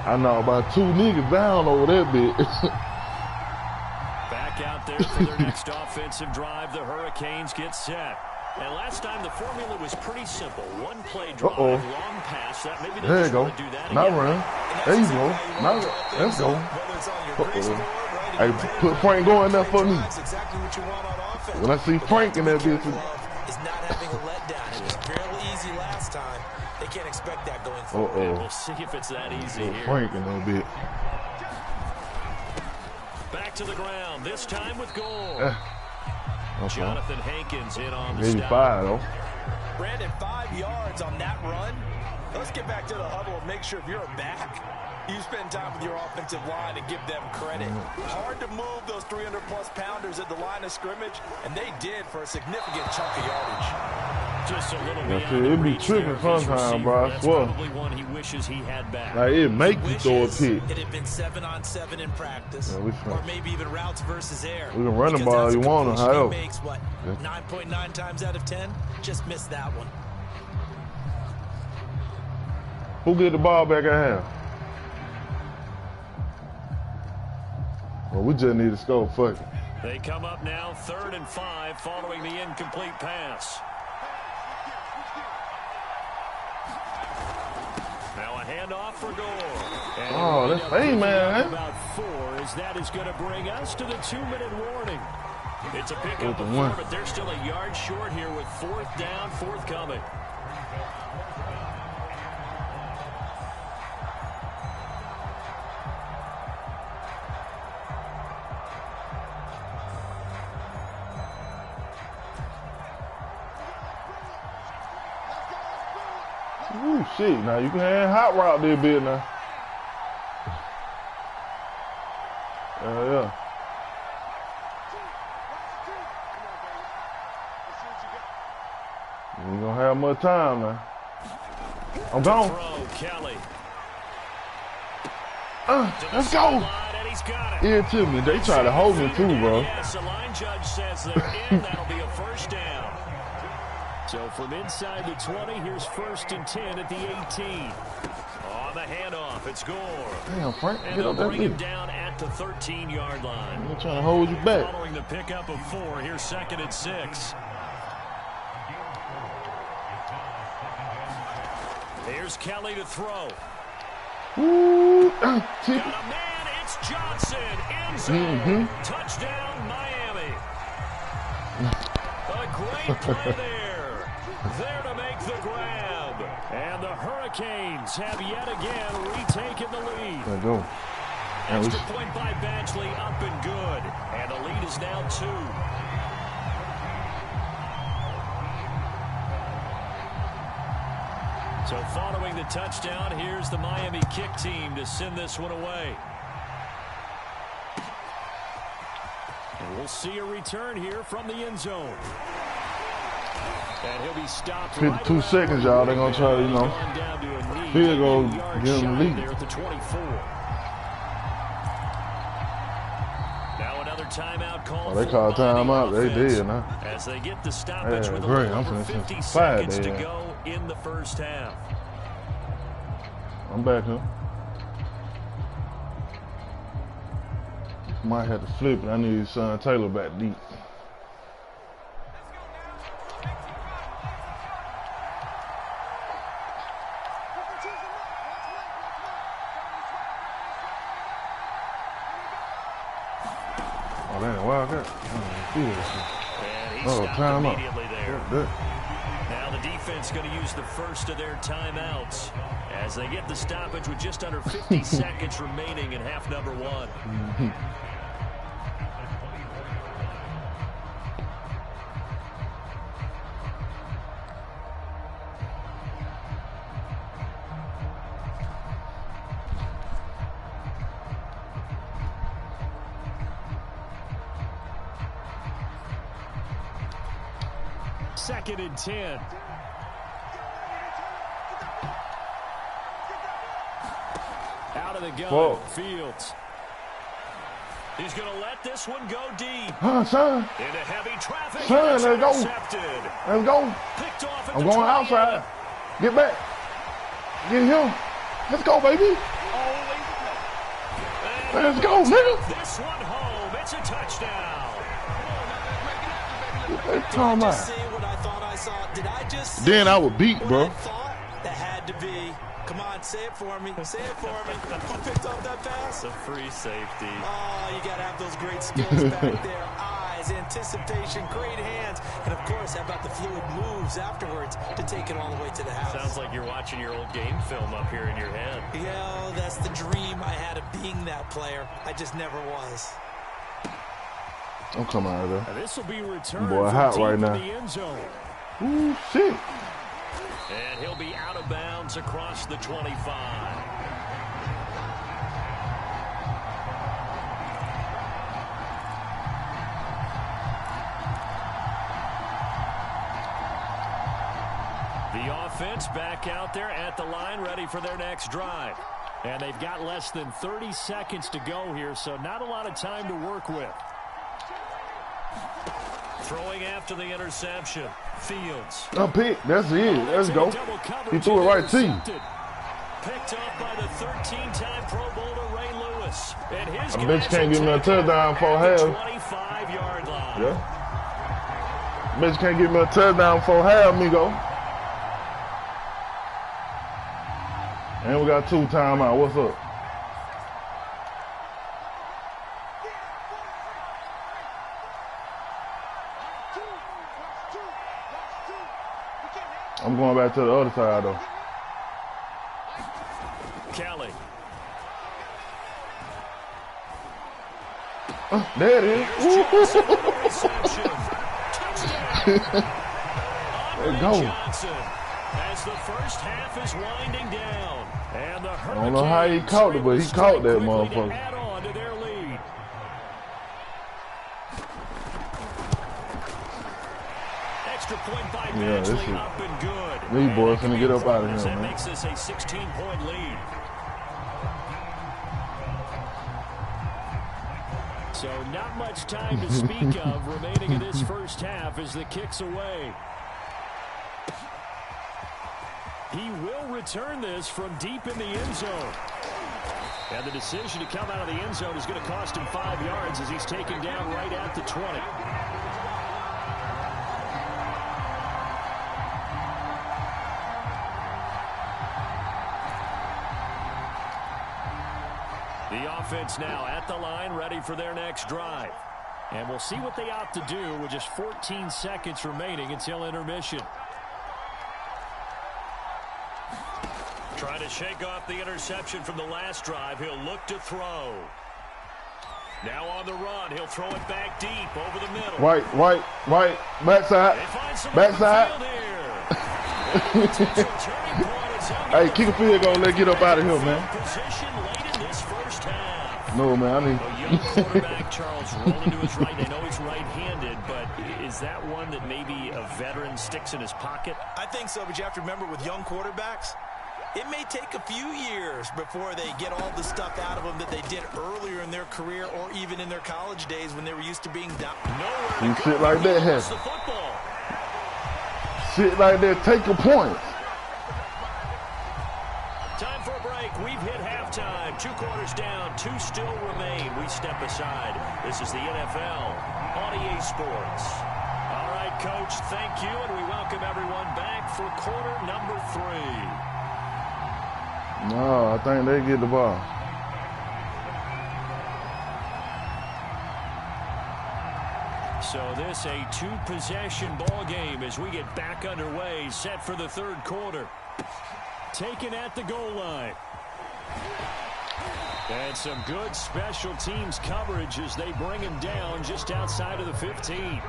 I know about 2 niggas down over that bit. Back out there for their next offensive drive. The Hurricanes get set. And last time the formula was pretty simple. One play drive, long pass. That maybe there you go. Do that not again. run. There you go. Now, let's go. Hey, put Frank going there for me. When I see Frank in that bitch. Is not having a letdown. It was fairly easy last time. They can't expect that going forward. We'll see if it's that easy here. Frank in that bit. Back to the ground. This time with Gore. Jonathan Hankins in on the Maybe stop. 5 though. Brandon, 5 yards on that run. Let's get back to the huddle and make sure if you're a back, you spend time with your offensive line and give them credit. Hard to move those 300-plus pounders at the line of scrimmage, and they did for a significant chunk of yardage. Just a little bit. It'd be tripping sometimes, bro. I swear. Probably one he wishes he had back. Like it make you throw a pick. It had been 7-on-7 in practice, or maybe even routes versus air. We can run the ball you want to, however. He makes what 9.9 times out of 10. Just missed that one. Who get the ball back at half? Well, we just need to score. Fuck it. They come up now 3rd and 5 following the incomplete pass. Now a handoff for Gore. Oh, that's fame, man. About 4 as that is going to bring us to the 2-minute warning. It's a pickup of 4, but they're still a yard short here with 4th down, forthcoming. Ooh, shit. Now you can have hot route there a bit now. Yeah. You ain't gonna have much time now. I'm gone. Let's go. Here to me. They try to hold me too, bro. Yes, the line judge says they're in. That'll be a first down. So from inside the 20, here's 1st and 10 at the 18. On the handoff, it's Gore. Damn, Frank, and get they'll up that bring him bit. down at the 13-yard line. They're trying to hold you back. Following the pickup of 4, here's 2nd and 6. Here's Kelly to throw. Ooh, Got a man, it's Johnson. End zone. Touchdown, Miami. A great play there. There to make the grab. And the Hurricanes have yet again retaken the lead. There you go. Extra point by Badgley, up and good. And the lead is now 2. So following the touchdown, here's the Miami kick team to send this one away. And we'll see a return here from the end zone. And he'll be stopped 52 seconds, y'all. They're going to try to, you know, field goal, give them the lead. There at the 24. Now another timeout call. Oh, they called timeout. They did, huh? As they get the stoppage with a great. little I'm over finna 50 fire seconds to there. go in the first half. I'm back here. Might have to flip it. I need Son Taylor back deep. Oh, damn, Wildcat. And he stopped time immediately out. there. Now the defense going to use the first of their timeouts as they get the stoppage with just under 50 seconds remaining in half number one. Second and 10. Out of the gun, Whoa. Fields. He's going to let this one go deep. Son. Into heavy traffic. Son, let's go. Intercepted. Let's go. Picked off at I'm the going 20. outside. Get back. Get him. Let's go, baby. Let's go, nigga. This one home. It's a touchdown. Talking about. See what I thought I saw. Did I just see Then I would beat, what bro. I thought that had to be? Come on, say it for me. Say it for me. Who picked off that pass? It's a free safety. Oh, you got to have those great skills back there. Eyes, anticipation, great hands. And, of course, how about the fluid moves afterwards to take it all the way to the house? Sounds like you're watching your old game film up here in your head. Yeah, that's the dream I had of being that player. I just never was. I'm coming out of there. This will be returned Boy, from hot deep right in now. the end zone. Ooh, shit. And he'll be out of bounds across the 25. The offense back out there at the line, ready for their next drive. And they've got less than 30 seconds to go here, so not a lot of time to work with. Throwing after the interception. Fields. A pick. That's it. Let's go. He threw it right to you. Picked up by the 13-time Pro Bowler Ray Lewis. And his I bet you can't give me a touchdown for half. 25-yard line. Yeah. Bet you can't give me a touchdown for half, amigo. And we got 2 timeouts. What's up? I'm going back to the other side, though. Kelly. There it is. Let's go. Johnson, as the first half is winding down. And the I don't know how he caught it, but he caught that motherfucker. add on to their lead. Extra point by Yeah, this Badgley is. up and good. These boys finna get up out of here, That man. makes this a 16-point lead. So not much time to speak of remaining in this first half as the kick's away. He will return this from deep in the end zone. And the decision to come out of the end zone is going to cost him 5 yards as he's taken down right at the 20. The offense now at the line, ready for their next drive. And we'll see what they opt to do with just 14 seconds remaining until intermission. Trying to shake off the interception from the last drive. He'll look to throw. Now on the run. He'll throw it back deep over the middle. Right. Backside. Backside. Hey, kick a field goal. Let's get up out of here, man. Position late in this first half. No, man. I need. A young quarterback, Charles, rolling to his right. They know he's right-handed, but is that one that maybe a veteran sticks in his pocket? I think so, but you have to remember with young quarterbacks, it may take a few years before they get all the stuff out of them that they did earlier in their career or even in their college days when they were used to being down. You shit like that, have shit like that, take a point. Time for a break. We've hit halftime. 2 quarters down. 2 still remain. We step aside. This is the NFL on EA Sports. All right, Coach, thank you, and we welcome everyone back for quarter number 3. No, I think they get the ball. So this a two-possession ball game as we get back underway, set for the third quarter. Taken at the goal line. And some good special teams coverage as they bring him down just outside of the 15.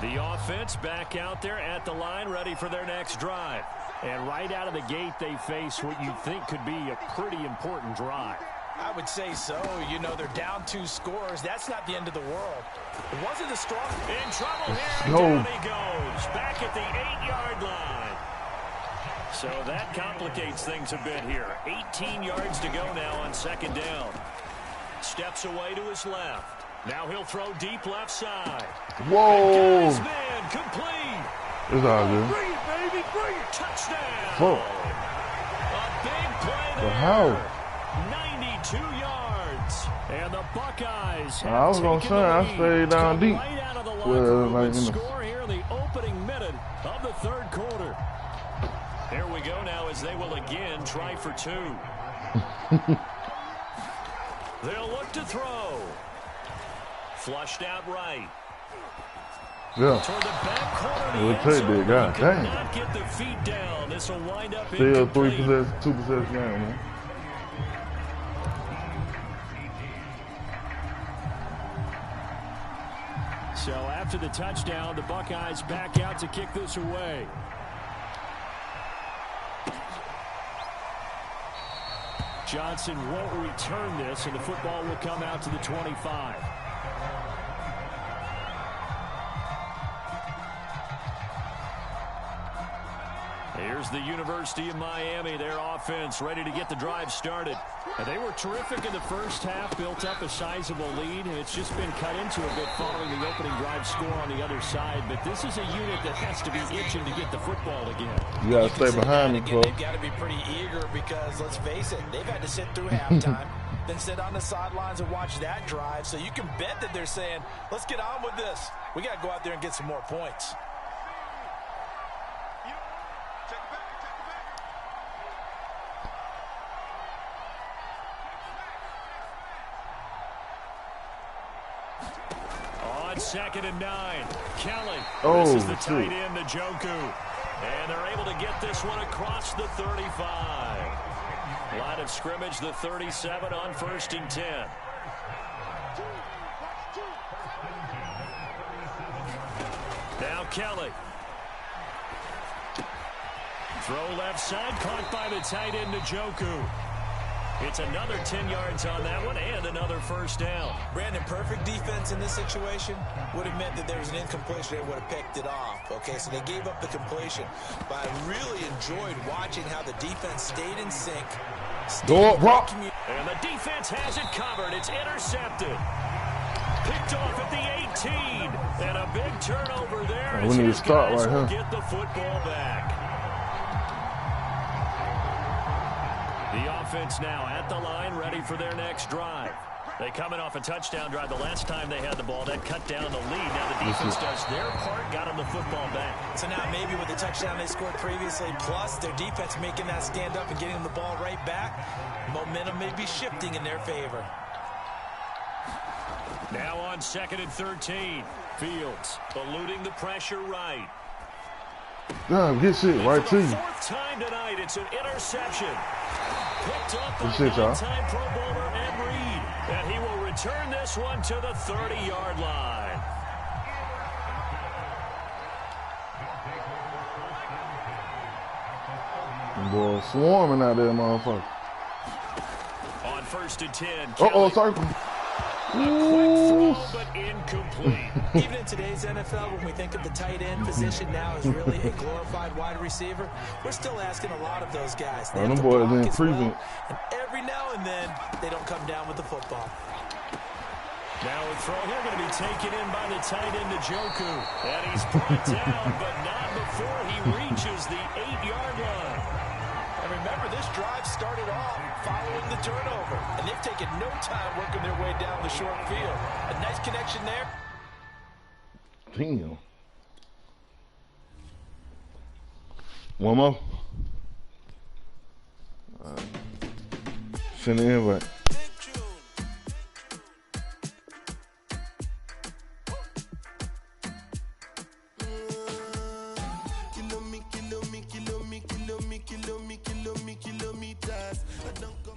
The offense back out there at the line, ready for their next drive. And right out of the gate, they face what you think could be a pretty important drive. I would say so. You know, they're down 2 scores. That's not the end of the world. It wasn't a strong... In trouble here, and down he goes. Back at the 8-yard line. So that complicates things a bit here. 18 yards to go now on second down. Steps away to his left. Now he'll throw deep left side. Whoa. Man, complete. It's all good. Bring it, baby, bring it. Touchdown. Fuck. A big play there. How? 92 yards. And the Buckeyes have I was going to say, I stayed down deep. Right out of the Well, like score here in the opening minute of the third quarter. Here we go now as they will again try for 2. They'll look to throw. Flushed out right. Yeah. Toward the back corner. It would take that guy. Dang. Not get the feet down. This will wind up still incomplete. 2 possession game, man. So after the touchdown, the Buckeyes back out to kick this away. Johnson won't return this, and the football will come out to the 25. Here's the University of Miami, their offense ready to get the drive started. And they were terrific in the first half, built up a sizable lead, and it's just been cut into a bit following the opening drive score on the other side. But this is a unit that has to be itching to get the football again. You got to stay behind me, Cole. They've got to be pretty eager because, let's face it, they've had to sit through halftime, then sit on the sidelines and watch that drive. So you can bet that they're saying, let's get on with this. We got to go out there and get some more points. Second and 9. Kelly. Oh, this is the tight end, Njoku. And they're able to get this one across the 35. Line of scrimmage, the 37 on 1st and 10. Now Kelly. Throw left side, caught by the tight end, Njoku. It's another 10 yards on that one and another first down. Brandon, perfect defense in this situation would have meant that there was an incompletion. They would have picked it off. Okay, so they gave up the completion. But I really enjoyed watching how the defense stayed in sync. Go up, Brock. And the defense has it covered. It's intercepted. Picked off at the 18. And a big turnover there. We need to start right here. Get the football back. The offense now at the line, ready for their next drive. They coming off a touchdown drive. The last time they had the ball, that cut down the lead. Now the defense does their part, got them the football back. So now maybe with the touchdown they scored previously, plus their defense making that stand up and getting them the ball right back, momentum may be shifting in their favor. Now on 2nd and 13. Fields eluding the pressure right. Damn, get shit right to you. 4th time tonight, it's an interception. Picked up by Good shit, y'all. time Pro Bowler Ed Reed. And he will return this one to the 30-yard line. Boy, swarming out there, motherfucker. On 1st and 10. Uh-oh, circle. A quick throw, but incomplete. Even in today's NFL, when we think of the tight end position now as really a glorified wide receiver, we're still asking a lot of those guys. They them have to boys block in as prevent. well, and every now and then, they don't come down with the football. Now a throw here going to be taken in by the tight end, Njoku. And he's brought down, but not before he reaches the 8-yard line. And remember, this drive started off following the turnover, and they've taken no time working their way down the short field. A nice connection there. Damn. One more. Send the invite. Kilometers. I don't come.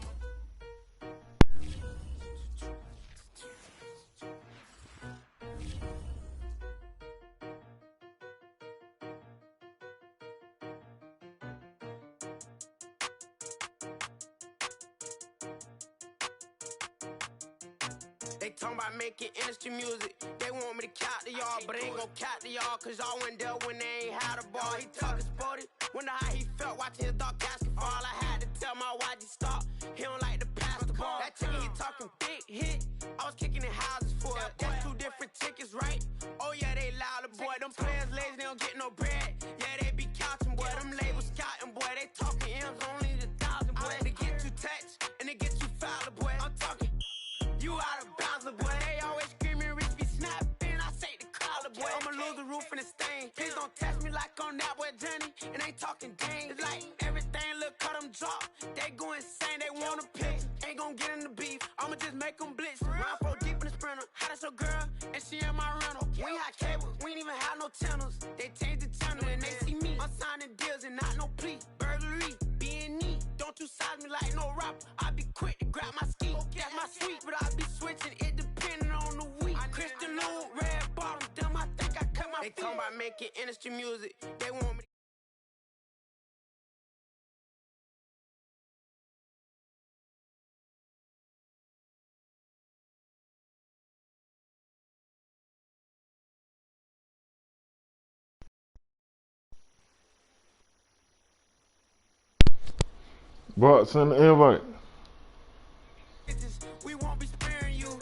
They talking about making industry music. They want me to count to y'all, but I ain't gon' count to y'all, cause y'all went there when they ain't had a ball. He talking sporty, wonder how he felt watching his dog casket fall. I had to tell my YG stop, he don't like to pass the ball. That chicken, he talking big hit, I was kicking in houses for it. That's two different tickets, right? Oh yeah, they louder, boy. Them players lazy, they don't get no bread. Yeah, they be couching, boy. Them labels scouting, boy. They talking M's only the 1,000, boy. They get too touched, and they get too foul, boy. I'm talking. You out of bounds, boy. They always screaming, Rich be snapping. I say the collar, boy. I'ma lose the roof and the stain. Please don't test me like on that boy Johnny. And ain't talking dang. It's like everything look cut them drop. They go insane, they want a pitch. Ain't gon' get in the beef. I'ma just make them blitz. Round 4 deep in the sprinter. How that's your girl? And she in my rental. We ain't had cables, we ain't even have no channels. They changed the channel and they see me. I'm signing deals and not no plea. Burglary, being neat. Don't you size me like no rapper. I be quick to grab my ski. That's my sweet, but I be switching it depending on the week. Christian Lou, red bottoms, damn, I think I cut my feet. They talking about making industry music. They want me to. Bro, send the invite. We won't be sparing you.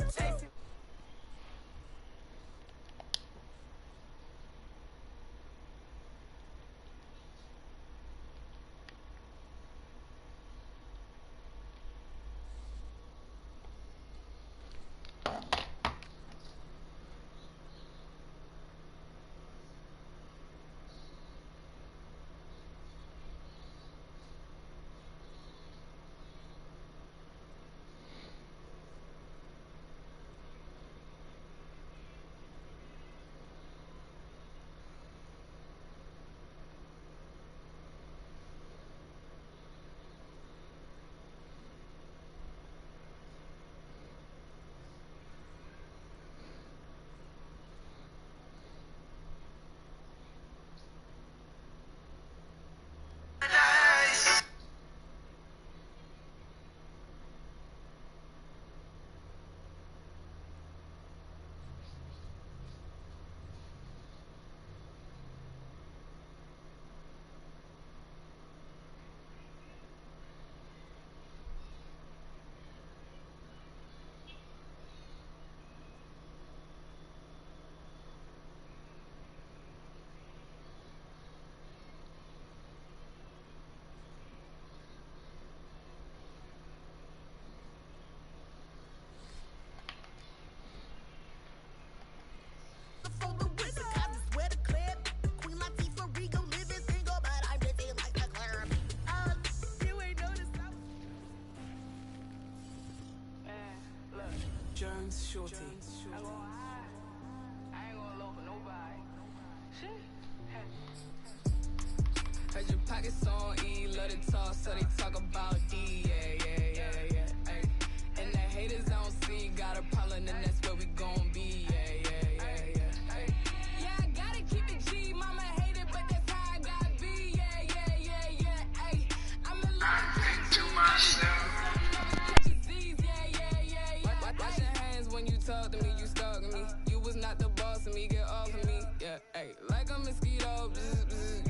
Jones Shorty. I ain't gonna low for nobody. Heard your pockets on E, love to talk, so they talk about D. Yeah. Ay. And the haters I don't see, got a problem, and that's where we gon' be. Yeah. Ay. Yeah, I gotta keep it G, mama hate it, but that's how I gotta be. Yeah. Ay. I'm a little to myself. Wash your hands when you talk to me, you stalking me. You was not the boss of me, get off of me. Yeah, ay. Like a mosquito,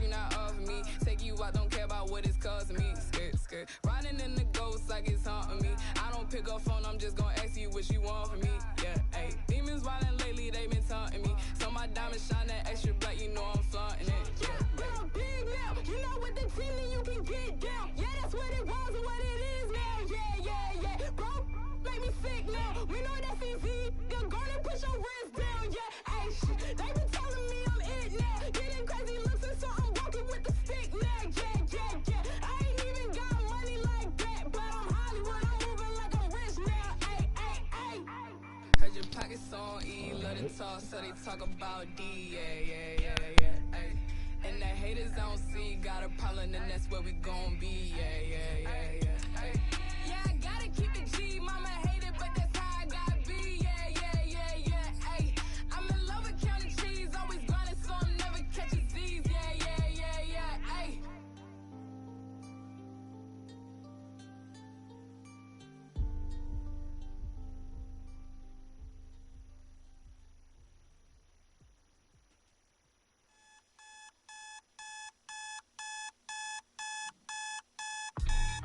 you not off of me. Take you out, don't care about what it's costing me. Skirt. Riding in the ghost like it's haunting me. I don't pick up phone, I'm just gonna ask you what you want from me. Yeah, ay. Demons wildin' lately, they been taunting me. So my diamonds shine that extra black, you know I'm flaunting it. Yeah, real big now. You know what the team and you can get down. Yeah, that's what it was and what it is now. Yeah. Bro, make me sick now. We know that's easy. You're gonna push your wrist down. Yeah, ay, shit. They been telling me I'm it now. Getting crazy looks and so I'm walking with the stick now. Yeah. I ain't even got money like that, but I'm Hollywood. I'm moving all, so they talk about D, yeah, ay. And the haters don't see, got a problem, and that's where we gon' be, yeah, ay. Yeah, I gotta keep it G, mama hate it, but that's how I gotta be, yeah, ay. I'm in love with counting cheese, always grinding, so I'm never catching Z's, yeah, ay.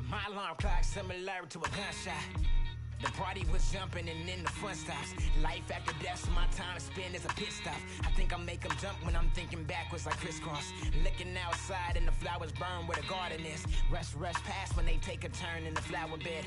My alarm clock similar to a gunshot. The party was jumping and then the fun stops. Life after death, so my time spent as a pit stop. I think I make them jump when I'm thinking backwards like crisscross. Looking outside and the flowers burn where the garden is. Rush past when they take a turn in the flower bed.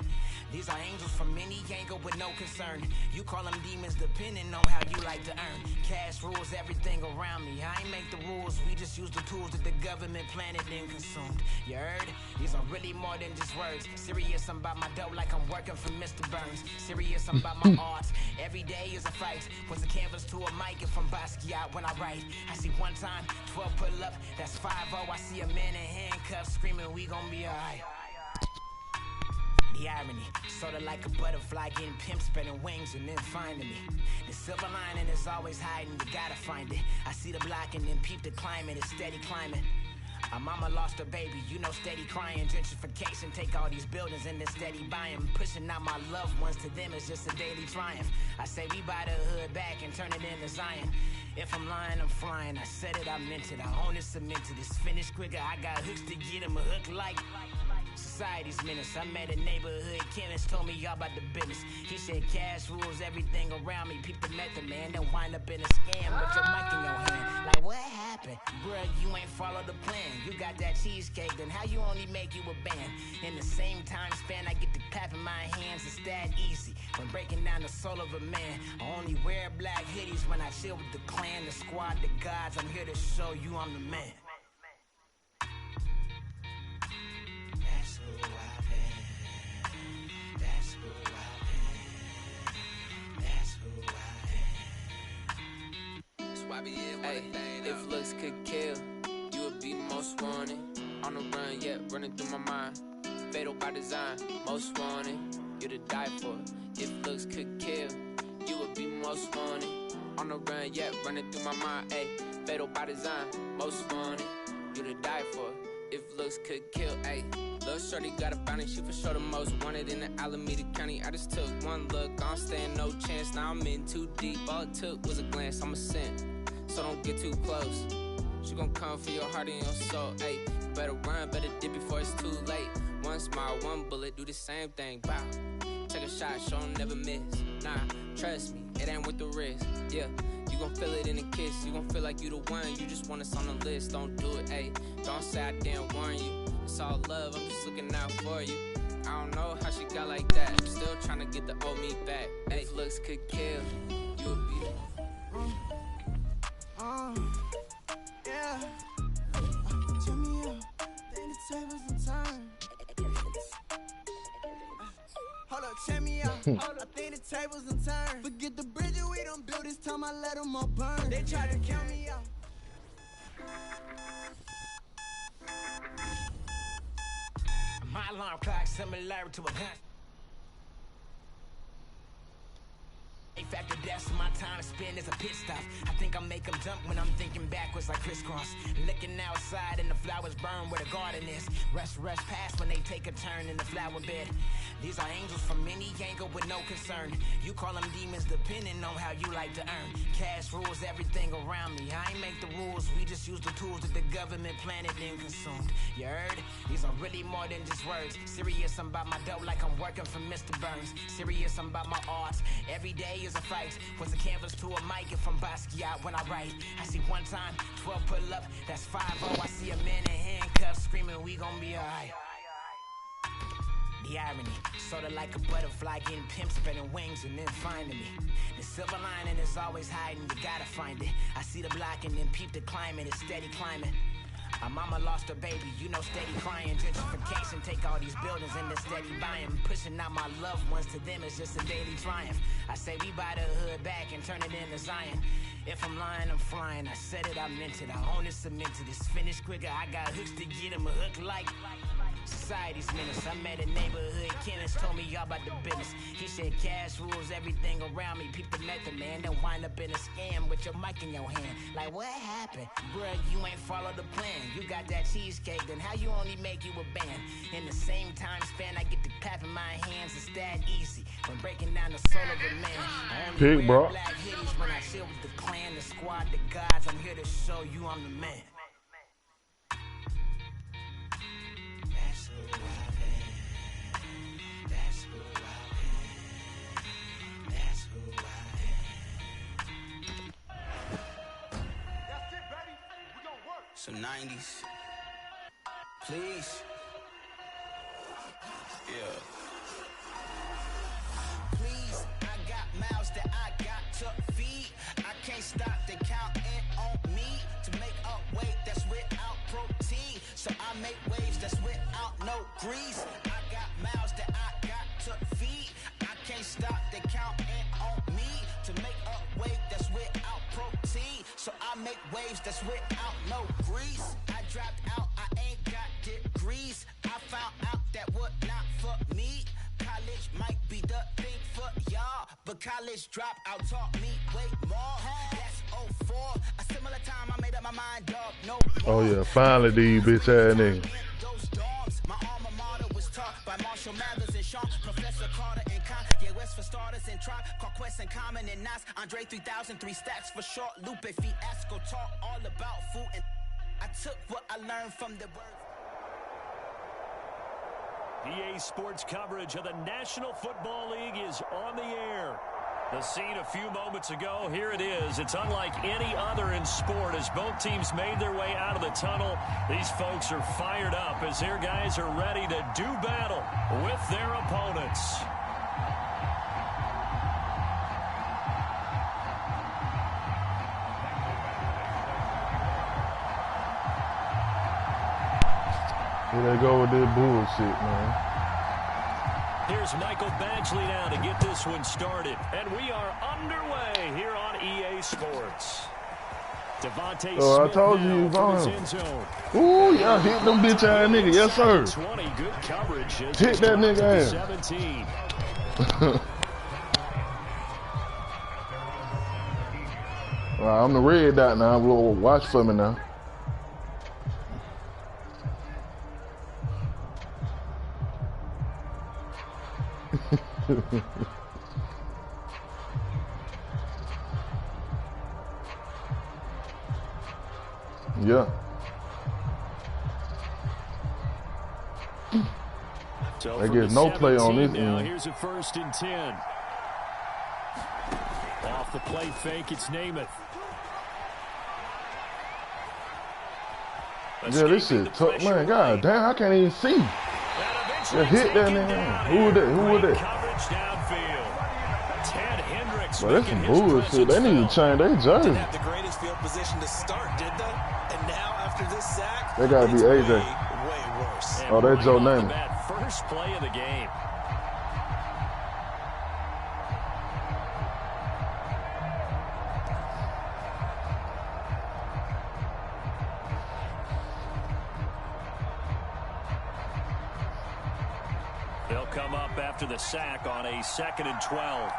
These are angels from any angle with no concern. You call them demons depending on how you like to earn. Cash rules everything around me. I ain't make the rules, we just use the tools that the government planted and consumed. You heard? These are really more than just words. Serious, I'm about my dough like I'm working for Mr. Burns. Serious, I'm about my art. Every day is a fight. Was a canvas to a mic and from Basquiat when I write. I see one time, 12 pull up, that's 5-0. I see a man in handcuffs screaming, we gon' be alright. The irony, sorta like a butterfly getting pimped, spreading wings and then finding me. The silver lining is always hiding, you gotta find it. I see the block and then peep the climate, it's steady climbing. My mama lost her baby, you know, steady crying. Gentrification, take all these buildings and then steady buying. Pushing out my loved ones, to them it's just a daily triumph. I say we buy the hood back and turn it into Zion. If I'm lying, I'm flying. I said it, I meant it. I own it, cemented. It's finished quicker. I got hooks to get him a hook like society's menace. I met a neighborhood chemist, told me all about the business. He said cash rules everything around me. Peep the method, man, then wind up in a scam with your mic in your hand. Like what happened? Bruh, you ain't follow the plan. You got that cheesecake, then how you only make you a band? In the same time span, I get to clapping my hands. It's that easy. When breaking down the soul of a man, I only wear black hoodies when I chill with the clan, the squad, the gods. I'm here to show you I'm the man. Hey, if looks could kill, you would be most wanted. On the run, yet running through my mind. Fatal by design, most wanted. You to die for. If looks could kill, you would be most wanted. On the run, yet running through my mind. Hey, fatal by design, most wanted. You to die for. If looks could kill, ayy. Lil' shorty got a bounty, she for sure the most wanted in the Alameda County. I just took one look, I don't stand no chance. Now I'm in too deep, all it took was a glance. I'm a scent, so don't get too close. She gon' come for your heart and your soul, ayy. Better run, better dip before it's too late. One smile, one bullet, do the same thing, bow. Take a shot, show 'em never miss. Nah, trust me, it ain't worth the risk, yeah. You gon' feel it in a kiss, you gon' feel like you the one. You just want us on the list, don't do it, ayy. Don't say I didn't warn you. It's all love, I'm just looking out for you. I don't know how she got like that. I'm still trying to get the old me back. Ayy, if looks could kill, you would be yeah. Turn me up, then the tables and turn. Hold up, check me out. I think the tables and turn. Forget the bridges we done built, this time I let them all burn. They try to count me out. My alarm clock similar to a gun. After death, so my time spent as a pit stop. I think I make them jump when I'm thinking backwards like crisscross. Looking outside and the flowers burn where the garden is. Rush past when they take a turn in the flower bed. These are angels from any angle with no concern. You call them demons depending on how you like to earn. Cash rules everything around me. I ain't make the rules, we just use the tools that the government planted and consumed. You heard? These are really more than just words. Serious, I'm about my dough like I'm working for Mr. Burns. Serious, I'm about my art. Every day is a fight. Was a canvas to a mic and from Basquiat when I write. I see one time, 12 pull up, that's 5-0. I see a man in handcuffs screaming, we gon' be alright. The irony, sorta like a butterfly getting pimped, spreading wings and then finding me. The silver lining is always hiding, you gotta find it. I see the block and then peep the climate, it's steady climbing. My mama lost her baby, you know, steady crying. Gentrification, take all these buildings and then steady buying. Pushing out my loved ones, to them it's just a daily triumph. I say we buy the hood back and turn it into Zion. If I'm lying, I'm flying. I said it, I meant it. I own it, cemented. It's finished quicker. I got hooks to get him a hook like society's menace. I met a neighborhood chemist, told me all about the business. He said cash rules everything around me. Peep the method, man. Then wind up in a scam with your mic in your hand. Like, what happened? Bruh, you ain't follow the plan. You got that cheesecake, then how you only make you a band? In the same time span, I get to clapping my hands. It's that easy. When breaking down the soul of a man. I only Pick, bro. wear black hoodies when I chill with the clan, the squad, the gods. I'm here to show you I'm the man. That's who I am. That's who I am. That's who I am. That's it, baby. We gonna work. Some 90s. Please. Yeah. Please, I got mouths that I got to feed. I can't stop the counting on me to make up weight that's without protein. So I make waves that's without no grease. I got mouths that I got to feed. I can't stop the counting on me to make up weight that's without protein. So I make waves that's without no grease. I dropped out, I ain't got degrees. I found out that what not for me. College might be the thing for y'all, but college dropout taught me way more. That's 04. A similar time I made up my mind, dog. No Oh yeah, finally these bitch ass niggas. those dorms. My alma mater was taught by Marshall Mathers and Sean, Professor Carter and Kanye West for starters and Tribe, Quest and Common and Nas, Andre 3000, 3 stacks for short, Lupe Fiasco taught all about food and I took what I learned from the words. EA Sports coverage of the National Football League is on the air. The scene a few moments ago, here it is. It's unlike any other in sport as both teams made their way out of the tunnel. These folks are fired up as their guys are ready to do battle with their opponents. Here they go with this bullshit, man. Here's Michael Badgley now to get this one started. And we are underway here on EA Sports. Devontae I told you was on him. Ooh, y'all hit them bitch ass nigga. Yes, sir. 20, good coverage. Hit that nigga ass. 17. Well, I'm the red dot now. Watch for me now. Yeah. So I guess no play on this now, end. here's a 1st and 10. Off the play fake, it's Namath. Yeah, this shit tough, man. God damn, I can't even see. Yeah, hit that nigga. Who was that? Who was that? Bro, that's some bullshit. They need to change their jersey. Didn't have the greatest field position to start, did they? And now after this sack, They gotta be AJ. way worse. Oh, that's Joe Namath. That first play of the game. They'll come up after the sack on a 2nd and 12.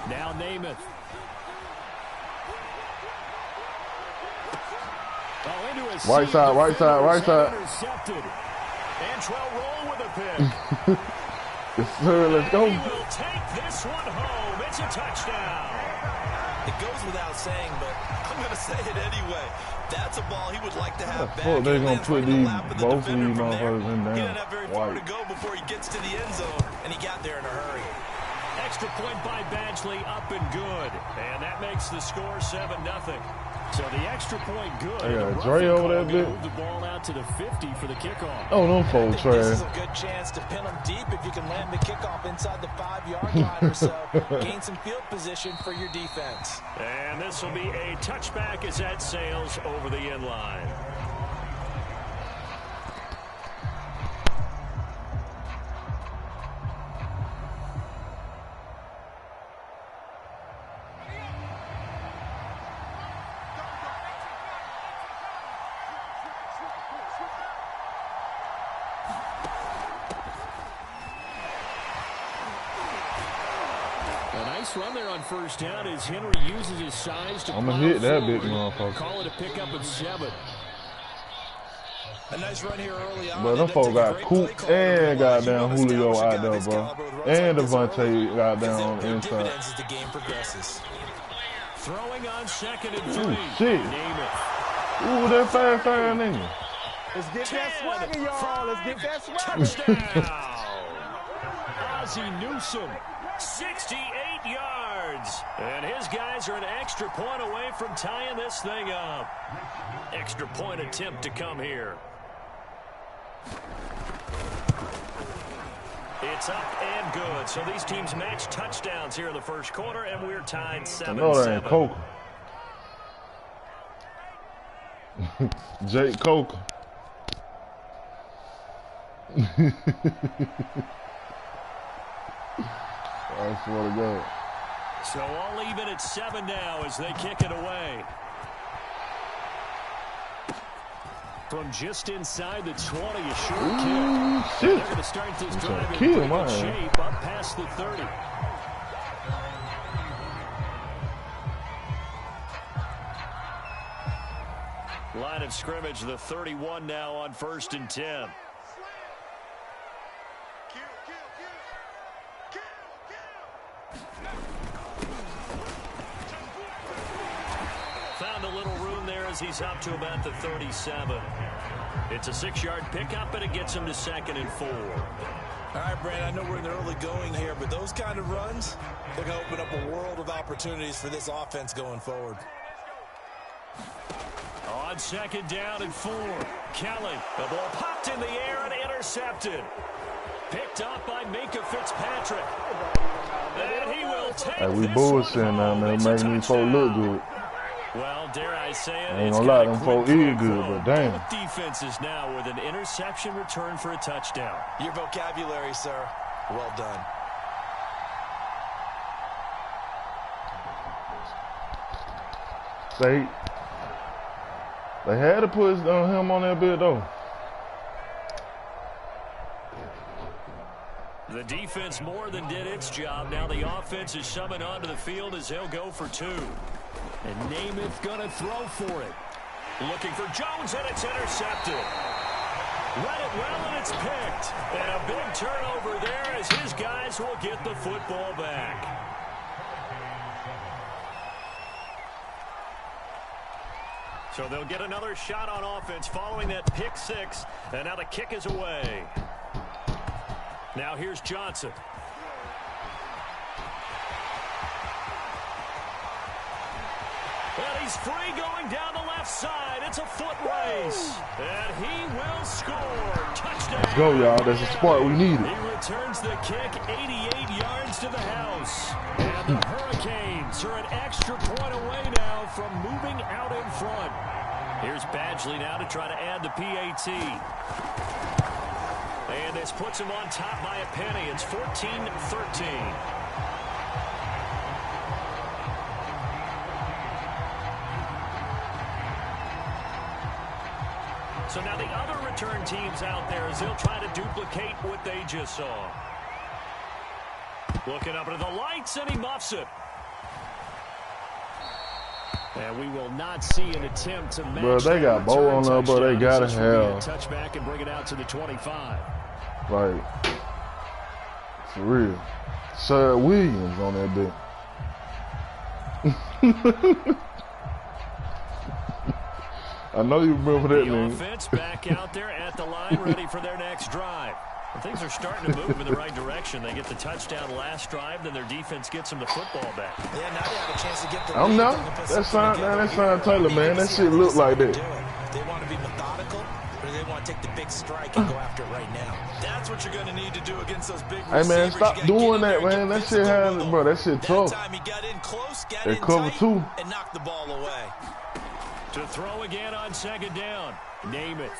Now Namath. Oh, into his Right side, right side, right side. Intercepted. Antrell roll with a pick. Yes, sir, let's go. He will take this one home. It's a touchdown. It goes without saying, but I'm going to say it anyway. That's a ball he would like to have back. Fuck, they gonna put these both of these He motherfuckers in didn't down. have very far to go before he gets to the end zone, and he got there in a hurry. Extra point by Badgley, up and good. And that makes the score 7-0. So the extra point good. They got The Dre roughing over call that gonna bit. move the ball out to the 50 for the kickoff. Oh, them folks This is trash. a good chance to pin him deep if you can land the kickoff inside the 5-yard line or so. Gain some field position for your defense. And this will be a touchback as that sails over the end line. Nice run there on first down as Henry uses his size to I'm going to hit that big motherfucker. Call it a pickup of 7. A nice run here early on. But them folks got Coop and goddamn Julio out there, bro. And Devontae got down on the inside. As the game progresses. Throwing on 2nd and 3. Ooh, shit. Ooh, that fast nigga. Let's get that swagger, y'all. Let's get that swagger. Touchdown. Ozzie Newsome, 68 yards. And his guys are an extra point away from tying this thing up. Extra point attempt to come here. It's up and good. So these teams match touchdowns here in the first quarter, and we're tied 7-7. I know that ain't Coker. Jake Coker. I swear to God. So all even at 7 now as they kick it away. From just inside the 20, a short kick. Shit. They're going to start this drive in Kill pretty my good ass. shape up past the 30. Line of scrimmage, the 31 now on 1st and 10. Found a little room there as he's up to about the 37. It's a 6-yard pickup, and it gets him to 2nd and 4. All right, Brandon, I know we're in the early going here, but those kind of runs, they're going to open up a world of opportunities for this offense going forward. On 2nd down and 4, Kelly. The ball popped in the air and intercepted. Picked up by Minka Fitzpatrick. And he will take Hey, we this bullshitting now, man. Making these folks look good. Well, dare I say it, I ain't it's gonna lie, kinda them folks quid is pro good, quo. but damn. Both defenses now with an interception return for a touchdown. Your vocabulary, sir. Well done. They had to put him on that bit, though. The defense more than did its job. Now the offense is summoned onto the field as they'll go for 2. And Namath going to throw for it. Looking for Jones, and it's intercepted. Read it well, and it's picked. And a big turnover there as his guys will get the football back. So they'll get another shot on offense following that pick 6. And now the kick is away. Now here's Johnson. And he's free going down the left side. It's a foot race. And he will score. Touchdown. Let's go, y'all. That's the spark we needed. He returns the kick 88 yards to the house. And the Hurricanes are an extra point away now from moving out in front. Here's Badgley now to try to add the PAT. And this puts him on top by a penny. It's 14-13. So now the other return teams out there as they'll try to duplicate what they just saw. Looking up into the lights, and he muffs it. And we will not see an attempt to match. Bro, they got Bo on there, but they gotta have. Touch back and bring it out to the 25. Like, for real. Sir Williams on that bit. I know you remember that name. The offense back out there at the line, ready for their next drive. And things are starting to move in the right direction. They get the touchdown last drive, then their defense gets them the football back. Yeah, now they have a chance to get the I'm not. That's Sean Taylor, man. That shit look like that. They want to be methodical, or they want to take the big strike and go after it right now. That's what you're going to need to do against those big receivers. Hey, man, stop doing that, man. That shit has, bro, that shit tough. That time he got in close, got they in cover tight, 2. and knocked the ball away. To throw again on 2nd down. Namath.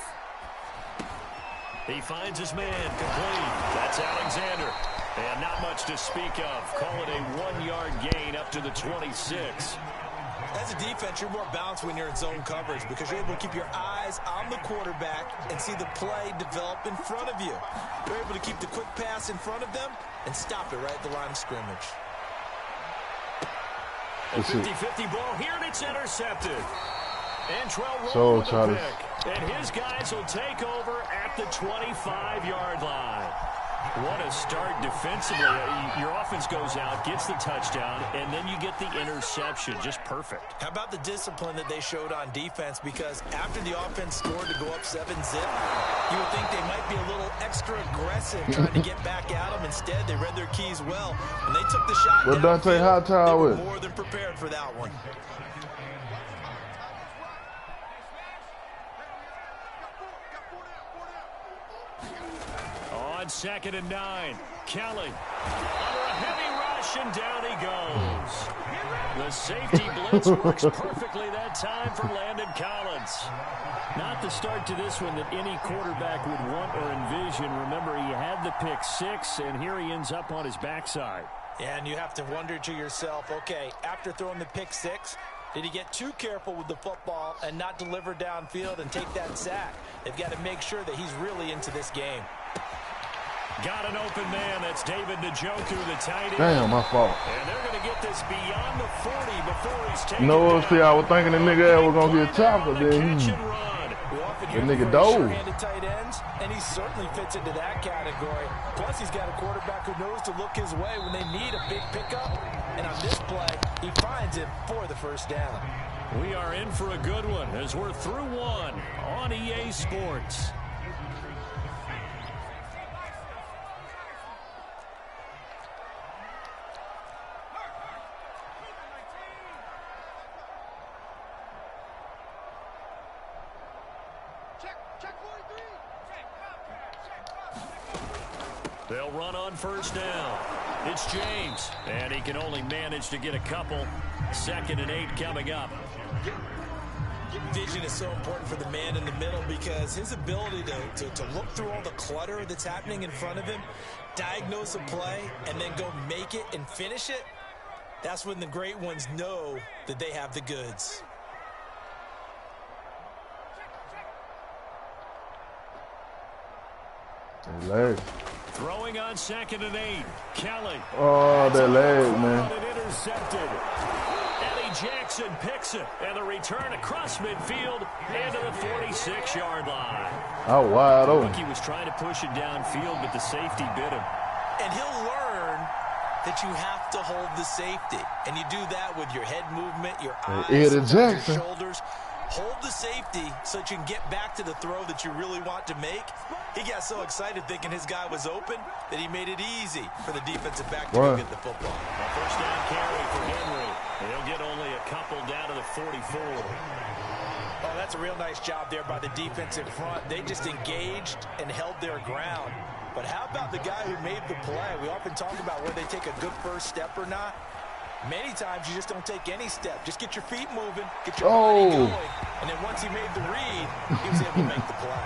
He finds his man complete. That's Alexander. And not much to speak of. Call it a 1-yard gain up to the 26. As a defense, you're more balanced when you're in zone coverage because you're able to keep your eyes on the quarterback and see the play develop in front of you. You're able to keep the quick pass in front of them and stop it right at the line of scrimmage. A 50-50 ball here, and it's intercepted. And Trell So rolled with the childish. pick. And his guys will take over at the 25-yard line. What a start defensively. Your offense goes out, gets the touchdown, and then you get the interception. Just perfect. How about the discipline that they showed on defense? Because after the offense scored to go up 7-zip, you would think they might be a little extra aggressive trying to get back at them. Instead, they read their keys well. When they took the shot What Dante Hightower they were with? more than prepared for that one. On 2nd and 9, Kelly under a heavy rush, and down he goes. The safety blitz works perfectly that time for Landon Collins. Not the start to this one that any quarterback would want or envision. Remember, he had the pick 6, and here he ends up on his backside. Yeah, and you have to wonder to yourself, okay, after throwing the pick 6, did he get too careful with the football and not deliver downfield and take that sack? They've got to make sure that he's really into this game. Got an open man. That's David Njoku, the tight end. Damn, my fault. And they're going to get this beyond the 40 before he's taken. You know, down. see, I was thinking the nigga was gonna get tackled, then he, the nigga dove. Tight ends, and he certainly fits into that category. Plus, he's got a quarterback who knows to look his way when they need a big pickup. And on this play, he finds it for the first down. We are in for a good one as we're through one on EA Sports. They'll run on first down. It's James, and he can only manage to get a couple. 2nd and 8 coming up. Vision is so important for the man in the middle because his ability to look through all the clutter that's happening in front of him, diagnose a play, and then go make it and finish it, that's when the great ones know that they have the goods. Leg. Throwing on 2nd and 8. Kelly. Oh, that leg, man. Intercepted. Eddie Jackson picks it. And the return across midfield into the 46-yard line. Out wide open. Rookie was trying to push it downfield, but the safety bit him. And he'll learn that you have to hold the safety. And you do that with your head movement, your eyes, Eddie your Jackson. shoulders. Hold the safety so that you can get back to the throw that you really want to make. He got so excited thinking his guy was open that he made it easy for the defensive back to go get the football. A first down carry for Henry. He'll get only a couple down to the 44. Oh, that's a real nice job there by the defensive front. They just engaged and held their ground. But how about the guy who made the play? We often talk about whether they take a good first step or not. Many times you just don't take any step. Just get your feet moving, get your body going, and then once he made the read, he was able to make the play.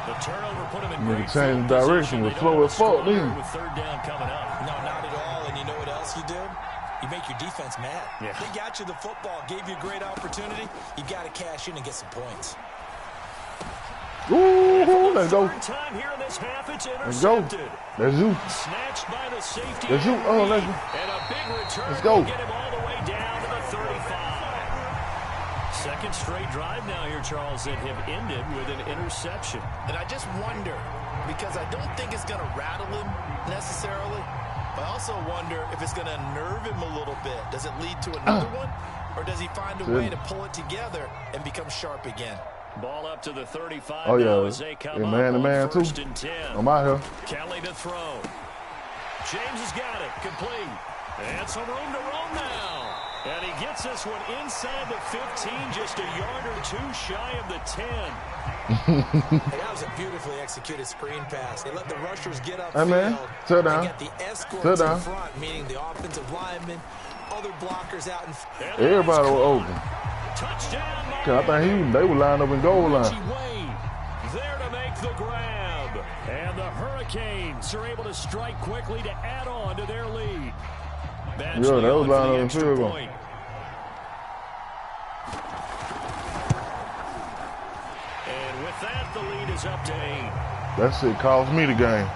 The turnover put him in Nigga great changed field direction position. with They slow don't as fuck, score didn't he? with 3rd down coming up. No, not at all. And you know what else you do? You make your defense mad. Yeah. They got you the football, gave you a great opportunity. You got to cash in and get some points. Ooh, let's go. Time here in this half, it's Let's go. intercepted. That's you. Snatched by the safety. That's you. Oh, let's go. And a big return. Let's go. Will get him all the way down to the 35. Second straight drive now here, Charles, that have ended with an interception. And I just wonder, because I don't think it's going to rattle him necessarily, but I also wonder if it's going to unnerve him a little bit. Does it lead to another one? Or does he find a way to pull it together and become sharp again? Ball up to the 35. Oh, now yeah. as they come Yeah, up man to on man, too. 1st and 10. I'm out here. Kelly to throw. James has got it. Complete. And some room to roam now. And he gets this one inside the 15, just a yard or two shy of the 10. Hey, that was a beautifully executed screen pass. They let the rushers get upfield. Hey, man. Sit down. They got the escorts Sit down. in front, meaning the offensive linemen, other blockers out in front. Everybody was open. Touchdown. I think they were lined up in goal line. There to make the grab. And the Hurricanes are able to strike quickly to add on to their lead. Yeah, that was lined up in field goal. And with that, the lead is up to 8. That shit cost me the game.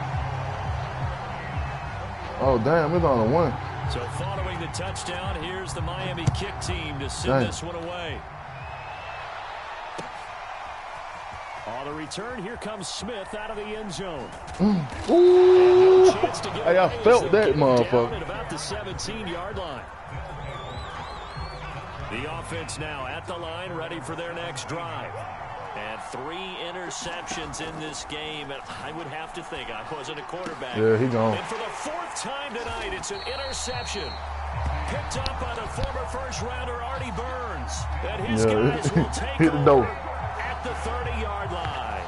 Oh, damn, it's on a 1. So following the touchdown, here's the Miami kick team to send this one away. On the return, here comes Smith out of the end zone. Ooh. Hey, I felt that motherfucker. At about the 17-yard line. The offense now at the line, ready for their next drive. And 3 interceptions in this game, and I would have to think I wasn't a quarterback. Yeah, he gone. And for the 4th time tonight, it's an interception. Picked up by the former first-rounder Artie Burns. And his guys will take hit the door at the 30-yard line.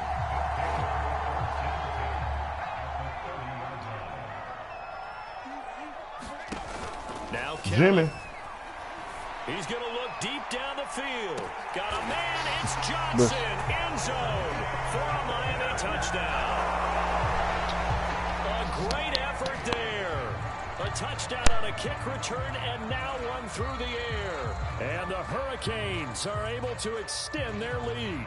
Now Jimmy. He's going to look deep down the field. Got a man. It's Johnson. End zone for a Miami touchdown. A great effort there. A touchdown on a kick return and now one through the air. And the Hurricanes are able to extend their lead.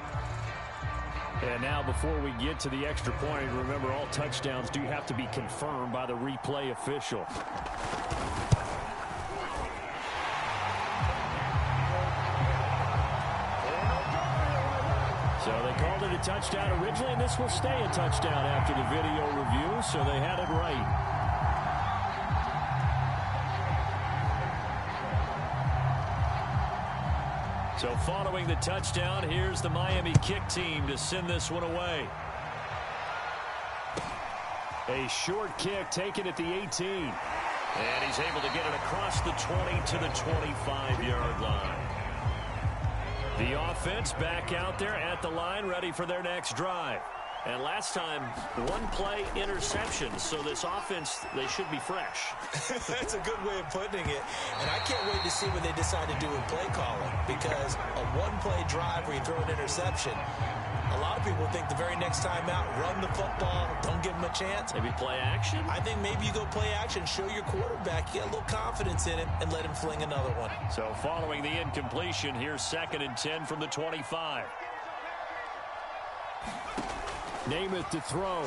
And now before we get to the extra point, remember all touchdowns do have to be confirmed by the replay official. So they called it a touchdown originally, and this will stay a touchdown after the video review, so they had it right. So following the touchdown, here's the Miami kick team to send this one away. A short kick taken at the 18. And he's able to get it across the 20 to the 25-yard line. The offense back out there at the line, ready for their next drive. And last time, 1-play interception. So this offense, they should be fresh. That's a good way of putting it. And I can't wait to see what they decide to do with play calling. Because a 1-play drive where you throw an interception, a lot of people think the very next time out, run the football, don't give them a chance. Maybe play action? I think maybe you go play action, show your quarterback, get a little confidence in him, and let him fling another one. So following the incompletion, here's 2nd and 10 from the 25. Namath to throw.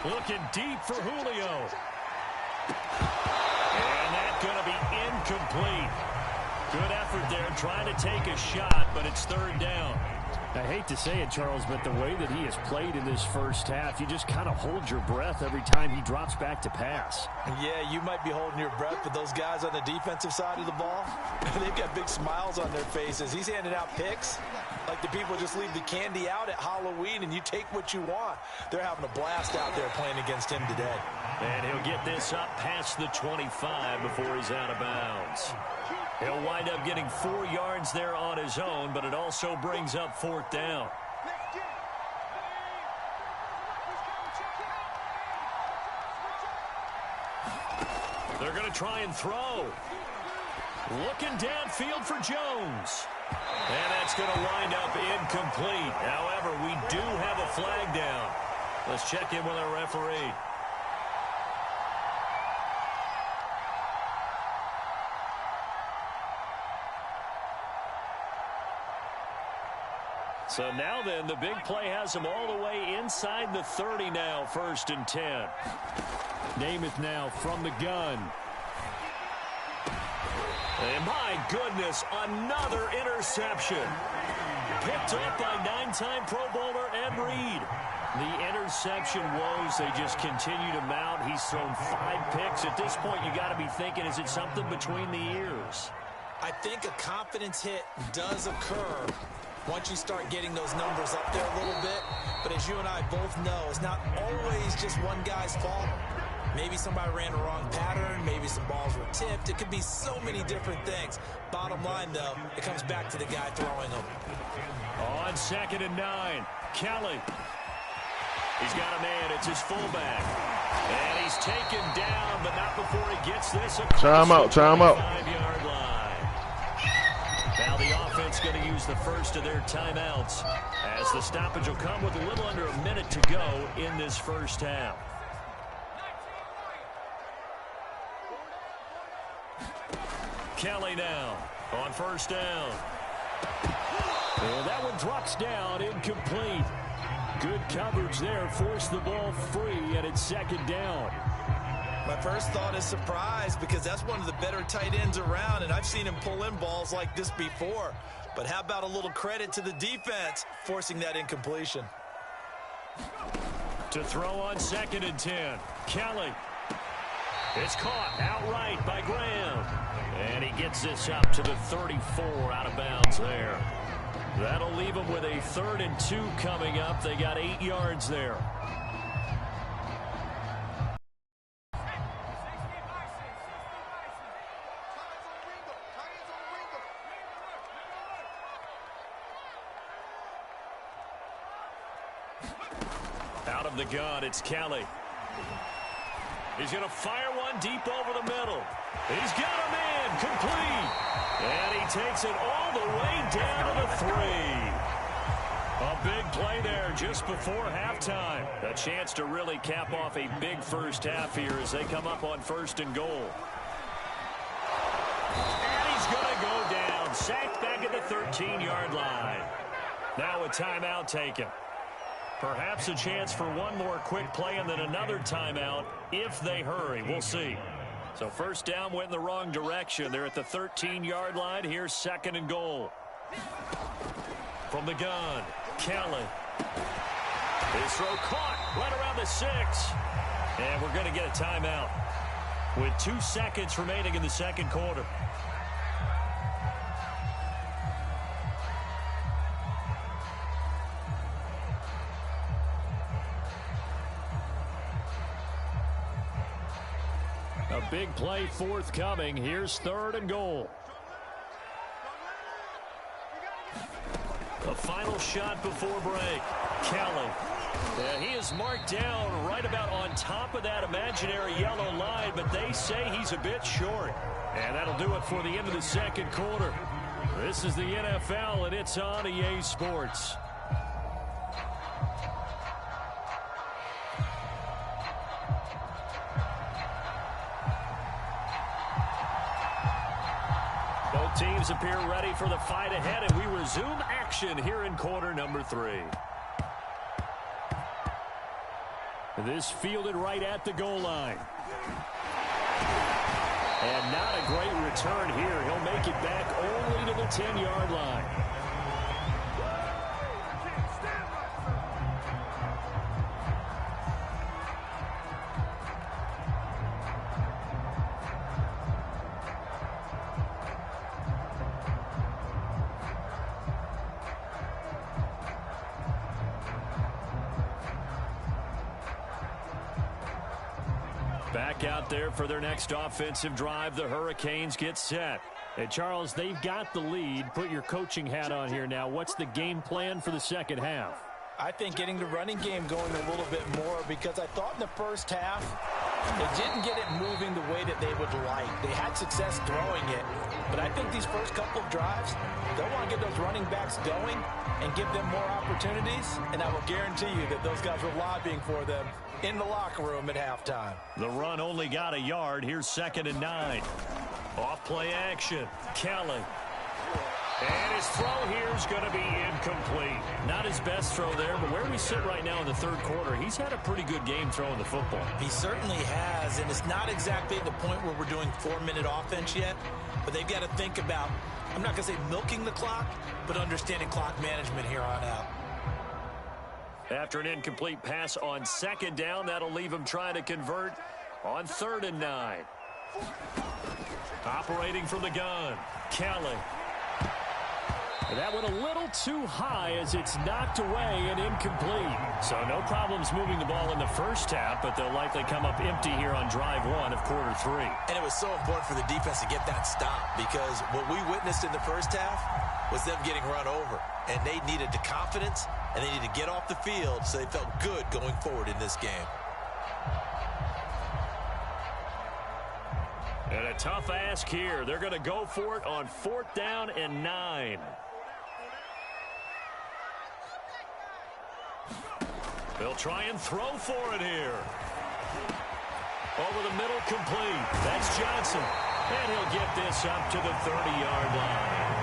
Looking deep for Julio. And that's going to be incomplete. Good effort there, trying to take a shot, but it's 3rd down. I hate to say it, Charles, but the way that he has played in this first half, you just kind of hold your breath every time he drops back to pass. Yeah, you might be holding your breath, but those guys on the defensive side of the ball, they've got big smiles on their faces. He's handing out picks like the people just leave the candy out at Halloween and you take what you want. They're having a blast out there playing against him today. And he'll get this up past the 25 before he's out of bounds. He'll wind up getting 4 yards there on his own, but it also brings up 4th down. They're going to try and throw. Looking downfield for Jones. And that's going to wind up incomplete. However, we do have a flag down. Let's check in with our referee. So now then, the big play has him all the way inside the 30 now, 1st and 10. Namath now from the gun. And my goodness, another interception. Picked up by 9-time Pro Bowler Ed Reed. The interception woes, they just continue to mount. He's thrown 5 picks. At this point, you got to be thinking, is it something between the ears? I think a confidence hit does occur once you start getting those numbers up there a little bit. But as you and I both know, it's not always just one guy's fault. Maybe somebody ran the wrong pattern. Maybe some balls were tipped. It could be so many different things. Bottom line, though, it comes back to the guy throwing them. On 2nd and 9, Kelly. He's got a man. It's his fullback. And he's taken down, but not before he gets this across the 25-yard line. Now the offense going to use the first of their timeouts as the stoppage will come with a little under a minute to go in this first half. Kelly now on 1st down. And that one drops down, incomplete. Good coverage there, forced the ball free, and it's 2nd down. My first thought is surprise because that's one of the better tight ends around, and I've seen him pull in balls like this before. But how about a little credit to the defense forcing that incompletion? To throw on 2nd and 10, Kelly. It's caught outright by Graham. And he gets this up to the 34 out of bounds there. That'll leave him with a 3rd and 2 coming up. They got 8 yards there. Out of the gun, it's Kelly. He's going to fire one deep over the middle. He's got him in, complete. And he takes it all the way down to the 3. A big play there just before halftime. A chance to really cap off a big first half here as they come up on 1st and goal. And he's going to go down. Sacked back at the 13-yard line. Now a timeout taken. Perhaps a chance for one more quick play and then another timeout if they hurry. We'll see. So first down went in the wrong direction. They're at the 13-yard line. Here's 2nd and goal. From the gun, Kelly. His throw caught right around the 6. And we're going to get a timeout with 2 seconds remaining in the 2nd quarter. A big play forthcoming. Here's 3rd and goal. The final shot before break. Kelly. Yeah, he is marked down right about on top of that imaginary yellow line, but they say he's a bit short. And that'll do it for the end of the 2nd quarter. This is the NFL, and it's on EA Sports. Teams appear ready for the fight ahead, and we resume action here in quarter number 3. This fielded right at the goal line. And not a great return here. He'll make it back only to the 10-yard line. Back out there for their next offensive drive. The Hurricanes get set. And Charles, they've got the lead. Put your coaching hat on here now. What's the game plan for the 2nd half? I think getting the running game going a little bit more because I thought in the first half they didn't get it moving the way that they would like. They had success throwing it, but I think these first couple of drives, they'll want to get those running backs going and give them more opportunities, and I will guarantee you that those guys were lobbying for them in the locker room at halftime. The run only got a yard. Here's 2nd and 9. Off play action. Kelly. And his throw here is going to be incomplete. Not his best throw there, but where we sit right now in the 3rd quarter, he's had a pretty good game throwing the football. He certainly has, and it's not exactly at the point where we're doing 4-minute offense yet, but they've got to think about, I'm not going to say milking the clock, but understanding clock management here on out. After an incomplete pass on 2nd down, that'll leave him trying to convert on 3rd and 9. Operating from the gun, Kelly. That went a little too high as it's knocked away and incomplete. So no problems moving the ball in the first half, but they'll likely come up empty here on drive 1 of quarter 3. And it was so important for the defense to get that stop because what we witnessed in the first half was them getting run over. And they needed the confidence, and they needed to get off the field so they felt good going forward in this game. And a tough ask here. They're going to go for it on 4th down and 9. They'll try and throw for it here. Over the middle, complete. That's Johnson. And he'll get this up to the 30-yard line.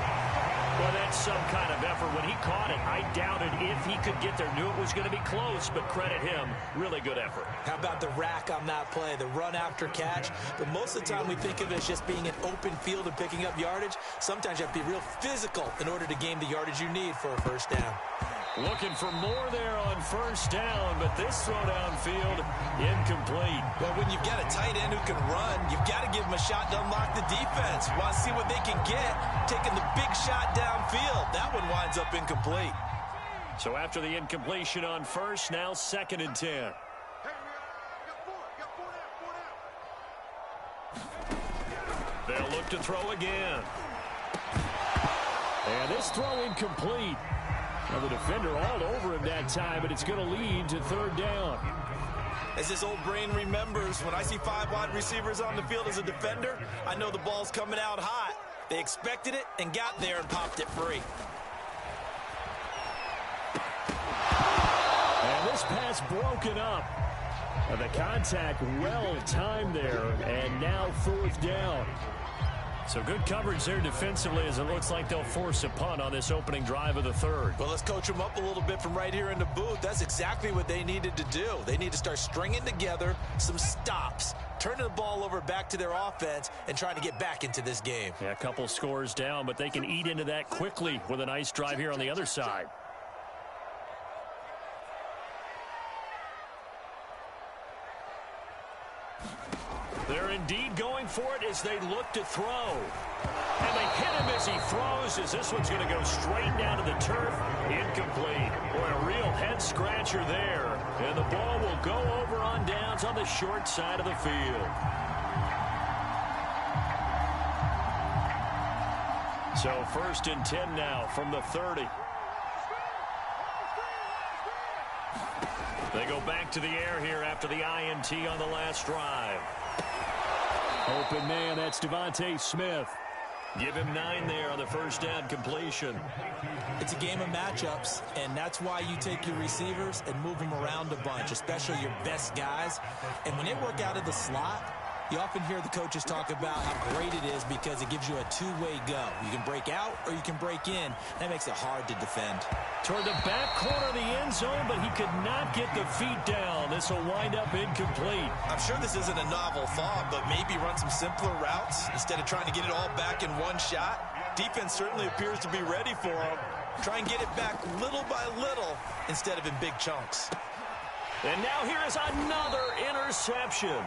Well, that's some kind of effort. When he caught it, I doubted if he could get there. Knew it was going to be close, but credit him. Really good effort. How about the rack on that play, the run after catch? But most of the time we think of it as just being an open field and picking up yardage. Sometimes you have to be real physical in order to gain the yardage you need for a first down. Looking for more there on first down, but this throw downfield incomplete. Well, when you've got a tight end who can run, you've got to give him a shot to unlock the defense. Want to see what they can get, taking the big shot downfield. That one winds up incomplete. So after the incompletion on first, now 2nd and 10. They'll look to throw again. And this throw incomplete. Well, the defender all over him that time, but it's going to lead to 3rd down. As this old brain remembers, when I see 5 wide receivers on the field as a defender, I know the ball's coming out hot. They expected it and got there and popped it free. And this pass broken up. And the contact well timed there, and now 4th down. So good coverage there defensively as it looks like they'll force a punt on this opening drive of the 3rd. Well, let's coach them up a little bit from right here in the booth. That's exactly what they needed to do. They need to start stringing together some stops, turning the ball over back to their offense, and trying to get back into this game. Yeah, a couple scores down, but they can eat into that quickly with a nice drive here on the other side. They're indeed going for it as they look to throw. And they hit him as he throws, as this one's going to go straight down to the turf. Incomplete. Boy, a real head-scratcher there. And the ball will go over on downs on the short side of the field. So 1st and 10 now from the 30. They go back to the air here after the INT on the last drive. Open man, that's Devontae Smith. Give him 9 there on the first down completion. It's a game of matchups, and that's why you take your receivers and move them around a bunch, especially your best guys. And when they work out of the slot, you often hear the coaches talk about how great it is because it gives you a two-way go. You can break out or you can break in. That makes it hard to defend. Toward the back corner of the end zone, but he could not get the feet down. This will wind up incomplete. I'm sure this isn't a novel thought, but maybe run some simpler routes instead of trying to get it all back in one shot. Defense certainly appears to be ready for him. Try and get it back little by little instead of in big chunks. And now here is another interception.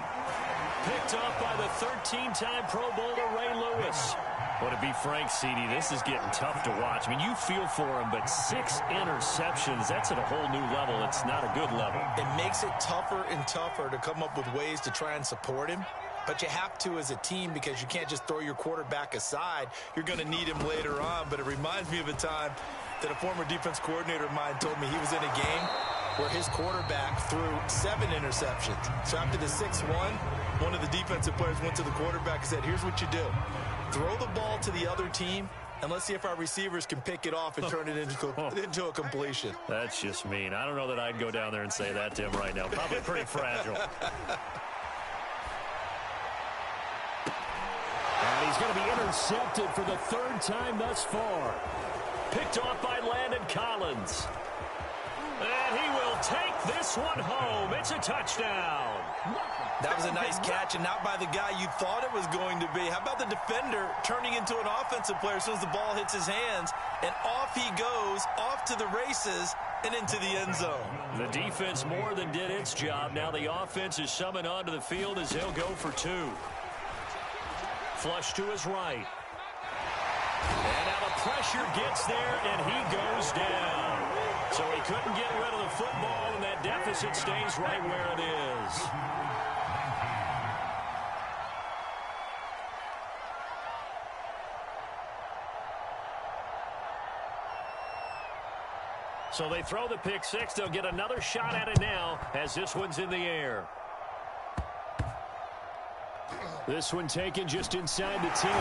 Picked up by the 13-time Pro Bowler Ray Lewis. Well, to be frank, CD, this is getting tough to watch. I mean, you feel for him, but 6 interceptions, that's at a whole new level. It's not a good level. It makes it tougher and tougher to come up with ways to try and support him. But you have to as a team because you can't just throw your quarterback aside. You're going to need him later on. But it reminds me of a time that a former defense coordinator of mine told me he was in a game where his quarterback threw 7 interceptions. So after the 6-1, one of the defensive players went to the quarterback and said, here's what you do. Throw the ball to the other team, and let's see if our receivers can pick it off and turn it into a completion. That's just mean. I don't know that I'd go down there and say that to him right now. Probably pretty fragile. And he's going to be intercepted for the 3rd time thus far. Picked off by Landon Collins. And he will take this one home. It's a touchdown. That was a nice catch, and not by the guy you thought it was going to be. How about the defender turning into an offensive player as soon as the ball hits his hands, and off he goes, off to the races, and into the end zone. The defense more than did its job. Now the offense is summoned onto the field as he'll go for 2. Flush to his right. And now the pressure gets there, and he goes down. So he couldn't get rid of the football, and that deficit stays right where it is. So they throw the pick 6. They'll get another shot at it now as this one's in the air. This one taken just inside the 10.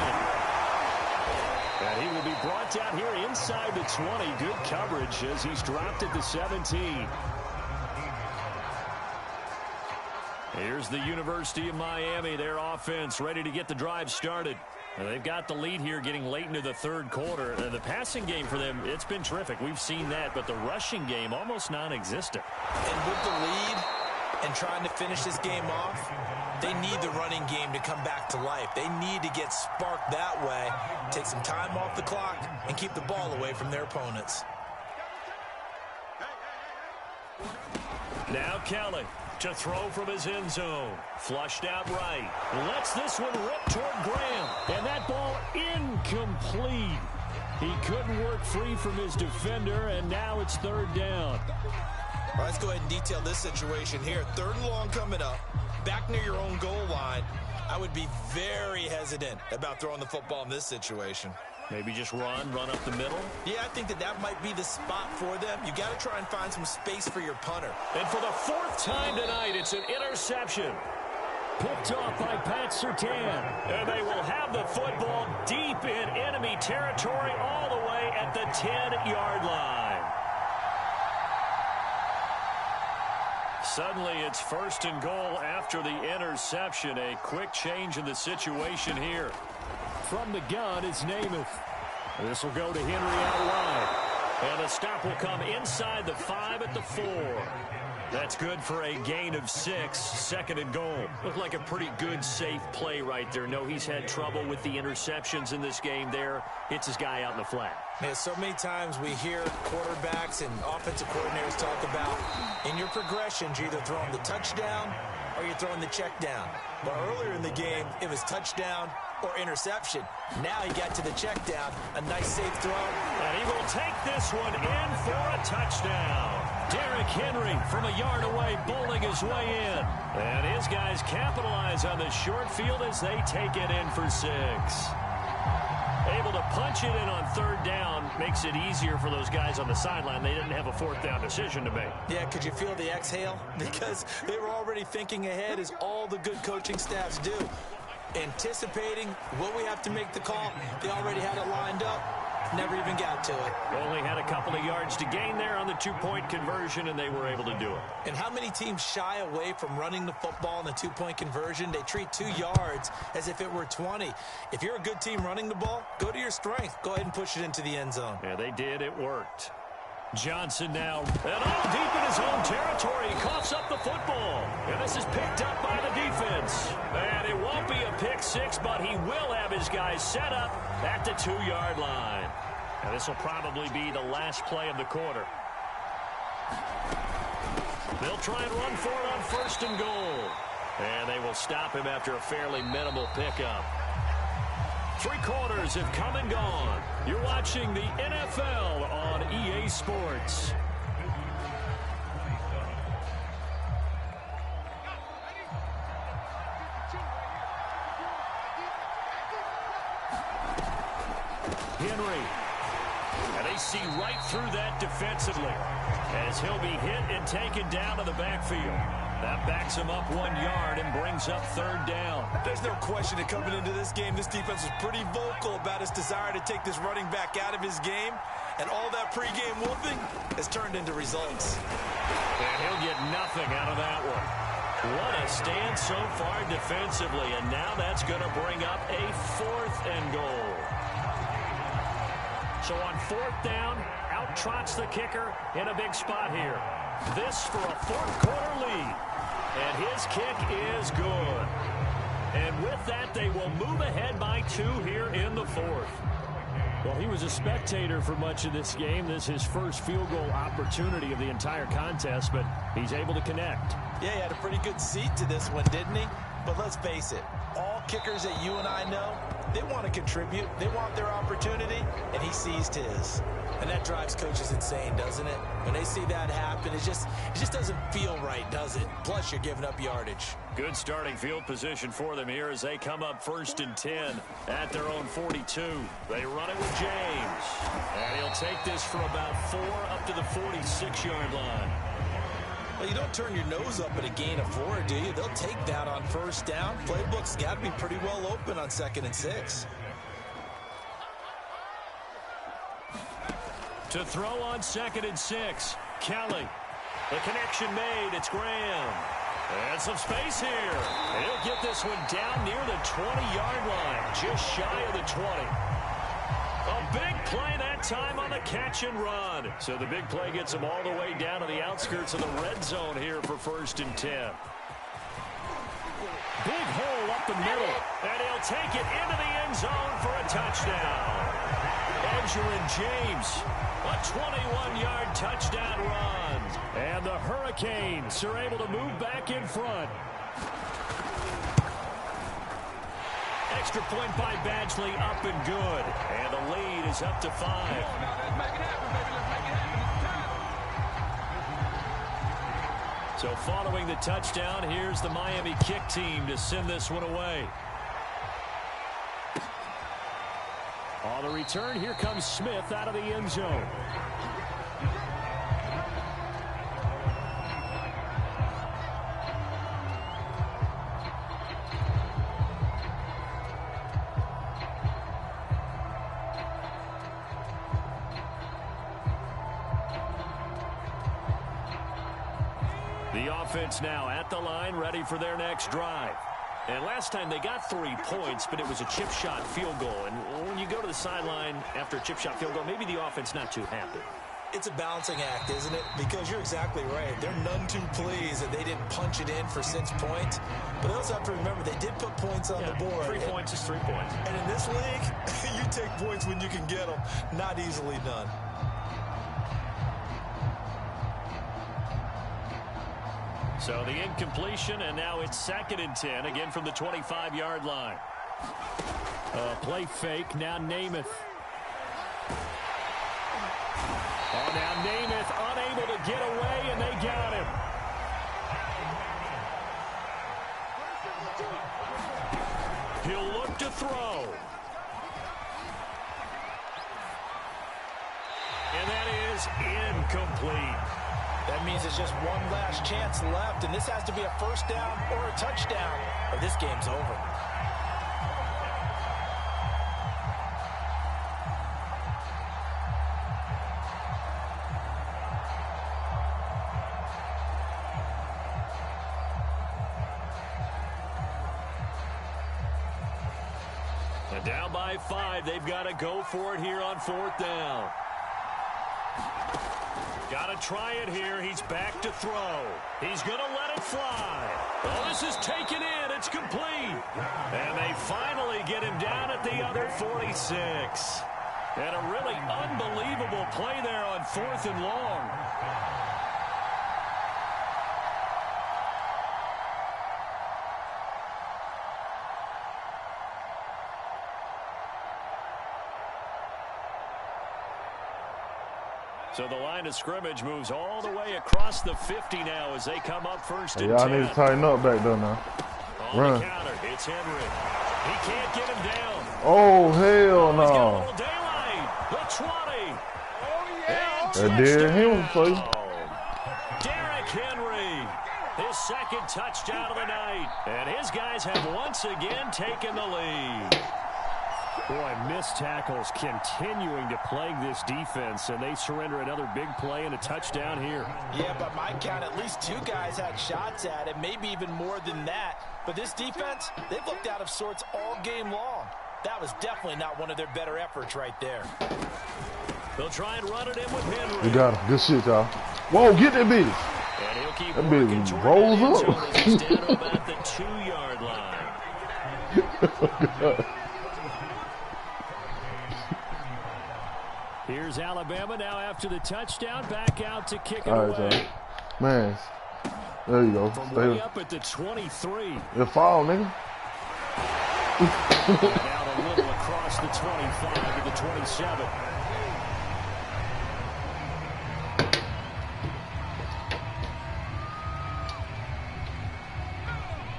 And he will be brought down here inside the 20. Good coverage as he's dropped at the 17. Here's the University of Miami, their offense ready to get the drive started. And they've got the lead here getting late into the third quarter. The passing game for them, it's been terrific. We've seen that, but the rushing game almost non-existent. And with the lead and trying to finish this game off, they need the running game to come back to life. They need to get sparked that way, take some time off the clock, and keep the ball away from their opponents. Now Kelly to throw from his end zone. Flushed out right. Lets this one rip toward Graham. And that ball incomplete. He couldn't work free from his defender, and now it's third down. All right, let's go ahead and detail this situation here. 3rd and long coming up. Back near your own goal line. I would be very hesitant about throwing the football in this situation. Maybe just run up the middle? Yeah, I think that might be the spot for them. You got to try and find some space for your punter. And for the 4th time tonight, it's an interception. Picked off by Pat Surtain. And they will have the football deep in enemy territory all the way at the 10-yard line. Suddenly, it's 1st and goal after the interception. A quick change in the situation here. From the gun is Namath. This will go to Henry out wide. And the stop will come inside the 5 at the 4. That's good for a gain of 6, 2nd and goal. Looked like a pretty good, safe play right there. No, he's had trouble with the interceptions in this game there. Hits his guy out in the flat. Yeah, so many times we hear quarterbacks and offensive coordinators talk about in your progressions, you're either throwing the touchdown or you're throwing the check down. But earlier in the game, it was touchdown or interception. Now he got to the check down. A nice safe throw. And he will take this one in for a touchdown. Derrick Henry from a yard away bowling his way in. And his guys capitalize on the short field as they take it in for 6. Able to punch it in on 3rd down makes it easier for those guys on the sideline. They didn't have a 4th down decision to make. Yeah, could you feel the exhale? Because they were already thinking ahead, as all the good coaching staffs do. Anticipating, will we have to make the call? They already had it lined up. Never even got to it. Only had a couple of yards to gain there on the 2-point conversion, and they were able to do it. And how many teams shy away from running the football in the 2-point conversion? They treat 2 yards as if it were 20. If you're a good team running the ball, go to your strength. Go ahead and push it into the end zone. Yeah, they did. It worked. Johnson now, and all deep in his own territory. He coughs up the football. And this is picked up by the defense. And it won't be a pick 6, but he will have his guys set up at the 2-yard line. And this will probably be the last play of the quarter. They'll try and run for it on 1st and goal. And they will stop him after a fairly minimal pickup. 3 quarters have come and gone. You're watching the NFL on EA Sports. Henry. And they see right through that defensively as he'll be hit and taken down to the backfield. That backs him up 1 yard and brings up 3rd down. There's no question that coming into this game, this defense was pretty vocal about his desire to take this running back out of his game. And all that pregame whooping has turned into results. And he'll get nothing out of that one. What a stand so far defensively. And now that's going to bring up a 4th and goal. So on 4th down, out trots the kicker in a big spot here. This for a 4th quarter lead. And his kick is good. And with that, they will move ahead by 2 here in the 4th. Well, he was a spectator for much of this game. This is his first field goal opportunity of the entire contest, but he's able to connect. Yeah, he had a pretty good seat to this one, didn't he? But let's face it, all kickers that you and I know, they want to contribute. They want their opportunity, and he seized his. And that drives coaches insane, doesn't it? When they see that happen, it just doesn't feel right, does it? Plus, you're giving up yardage. Good starting field position for them here as they come up 1st and 10 at their own 42. They run it with James. And he'll take this for about 4 up to the 46-yard line. Well, you don't turn your nose up at a gain of 4, do you? They'll take that on 1st down. Playbook's got to be pretty well open on 2nd and 6. To throw on 2nd and 6, Kelly. The connection made. It's Graham. And some space here. And he'll get this one down near the 20-yard line, just shy of the 20. A big play that time on the catch and run. So the big play gets him all the way down to the outskirts of the red zone here for 1st and 10. Big hole up the middle, and he'll take it into the end zone for a touchdown. Edgerrin James, a 21-yard touchdown run. And the Hurricanes are able to move back in front. Extra point by Badgley, up and good. And the lead is up to 5. So following the touchdown, here's the Miami kick team to send this one away. On the return, here comes Smith out of the end zone. The offense now at the line, ready for their next drive. And last time they got 3 points, but it was a chip shot field goal. And when you go to the sideline after a chip shot field goal, maybe the offense not too happy. It's a balancing act, isn't it? Because you're exactly right. They're none too pleased that they didn't punch it in for 6 points. But they also have to remember they did put points on the board. 3 points is 3 points. And in this league, you take points when you can get them. Not easily done. So the incompletion, and now it's 2nd and 10, again from the 25-yard line. Play fake, now Namath. Oh, now Namath unable to get away, and they got him. He'll look to throw. And that is incomplete. That means there's just one last chance left, and this has to be a 1st down or a touchdown, or this game's over. And down by 5, they've got to go for it here on 4th down. Got to try it here. He's back to throw. He's going to let it fly. Oh, this is taken in. It's complete. And they finally get him down at the other 46. And a really unbelievable play there on 4th and long. So the line of scrimmage moves all the way across the 50 now as they come up 1st and 10. Y'all need to tighten up back there now. On the counter, it's Henry. He can't get him down. Oh, hell no. He's got a little daylight. The 20. That did him for you. Derrick Henry. His 2nd touchdown of the night. And his guys have once again taken the lead. Boy, missed tackles continuing to plague this defense, and they surrender another big play and a touchdown here. Yeah, by my count, at least 2 guys had shots at it, maybe even more than that. But this defense, they've looked out of sorts all game long. That was definitely not one of their better efforts right there. They'll try and run it in with Henry. You got him. Good shit, y'all. Whoa, get that bitch. And he'll keep that bitch rolls up. He's down to about the 2-yard line. Here's Alabama now after the touchdown, back out to kick it away. Man, there you go. From way up at the 23. You fall, nigga. Down a little across the 25 to the 27.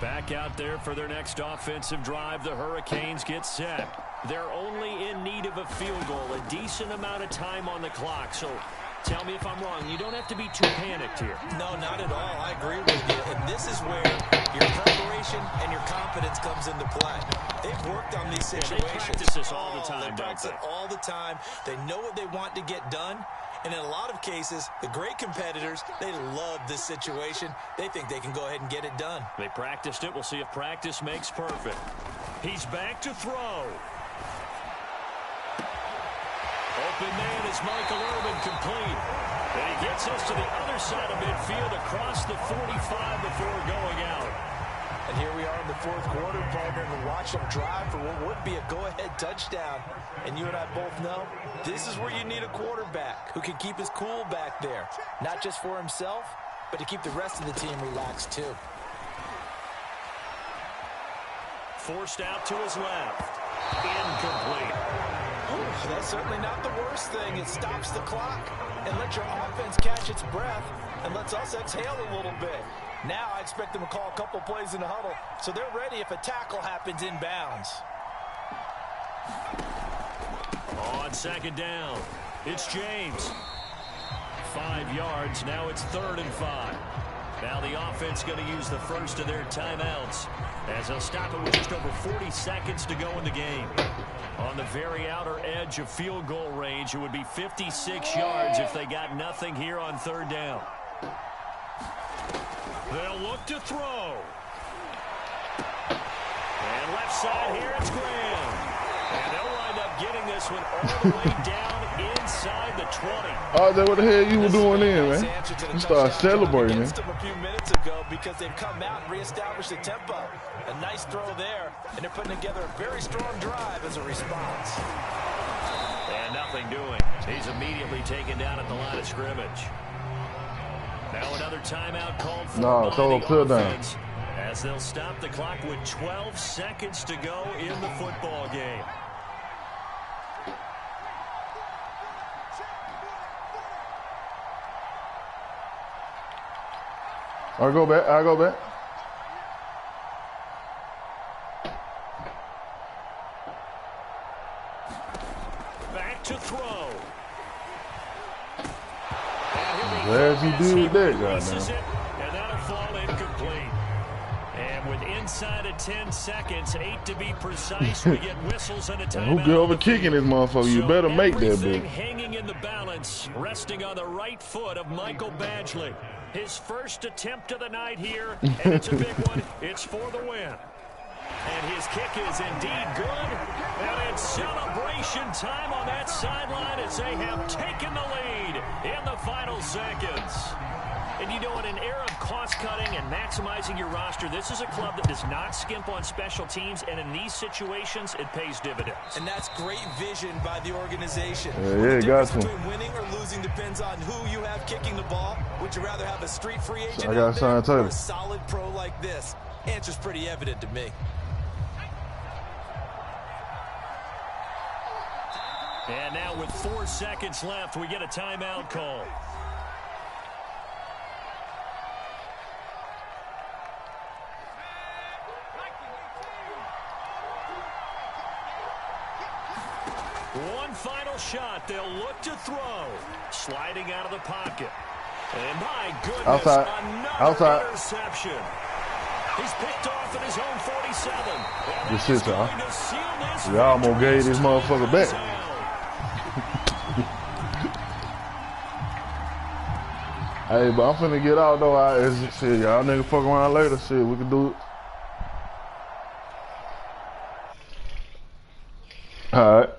Back out there for their next offensive drive. The Hurricanes get set. They're only in need of a field goal, a decent amount of time on the clock. So tell me if I'm wrong. You don't have to be too panicked here. No, not at all. I agree with you. And this is where your preparation and your confidence comes into play. They've worked on these situations. They practice this all the time, They practice it all the time. They know what they want to get done. And in a lot of cases, the great competitors, they love this situation. They think they can go ahead and get it done. They practiced it. We'll see if practice makes perfect. He's back to throw. Open man is Michael Irvin, complete. And he gets us to the other side of midfield across the 45 before going out. And here we are in the fourth quarter, partner, and watch them drive for what would be a go-ahead touchdown. And you and I both know this is where you need a quarterback who can keep his cool back there. Not just for himself, but to keep the rest of the team relaxed too. Forced out to his left. Incomplete. Ooh, that's certainly not the worst thing. It stops the clock and lets your offense catch its breath and lets us exhale a little bit. Now I expect them to call a couple plays in the huddle so they're ready if a tackle happens inbounds. On second down, it's James. 5 yards, now it's 3rd and 5. Now the offense going to use the first of their timeouts as they'll stop it with just over 40 seconds to go in the game. On the very outer edge of field goal range, it would be 56 yards if they got nothing here on 3rd down. They'll look to throw. And left side here, it's Graham. And they'll wind up getting this one all the way down inside the 20. Oh, that what the hell you were doing then, man? You started celebrating, man. A few minutes ago because they've come out and reestablished the tempo. A nice throw there, and they're putting together a very strong drive as a response. And nothing doing. He's immediately taken down at the line of scrimmage. Now another timeout called for throw by clear the down. offense as they'll stop the clock with 12 seconds to go in the football game. I'll go back. Back to throw. Glad you did that, goddamn. And that'll fall incomplete. And with inside of 10 seconds, 8 to be precise, we get whistles and a timeout. Who get over kicking this motherfucker? You better make that bitch. Hanging in the balance, resting on the right foot of Michael Badgley. His first attempt of the night here, and it's a big one. It's for the win. And his kick is indeed good. And it's celebration time on that sideline as they have taken the lead in the final seconds. And you know, in an era of cost-cutting and maximizing your roster, this is a club that does not skimp on special teams, and in these situations, it pays dividends. And that's great vision by the organization. Yeah, the got difference to. between winning or losing depends on who you have kicking the ball. Would you rather have a street free agent I got out there Sean or a solid pro like this? Answer's pretty evident to me. And now with 4 seconds left, we get a timeout call. One final shot. They'll look to throw. Sliding out of the pocket. And my goodness, another interception. He's picked off at his own 47. Good shit, y'all. Y'all almost gave this motherfucker back. Hey, but I'm finna get out though. Shit, y'all niggas fuck around later. Shit, we can do it. All right.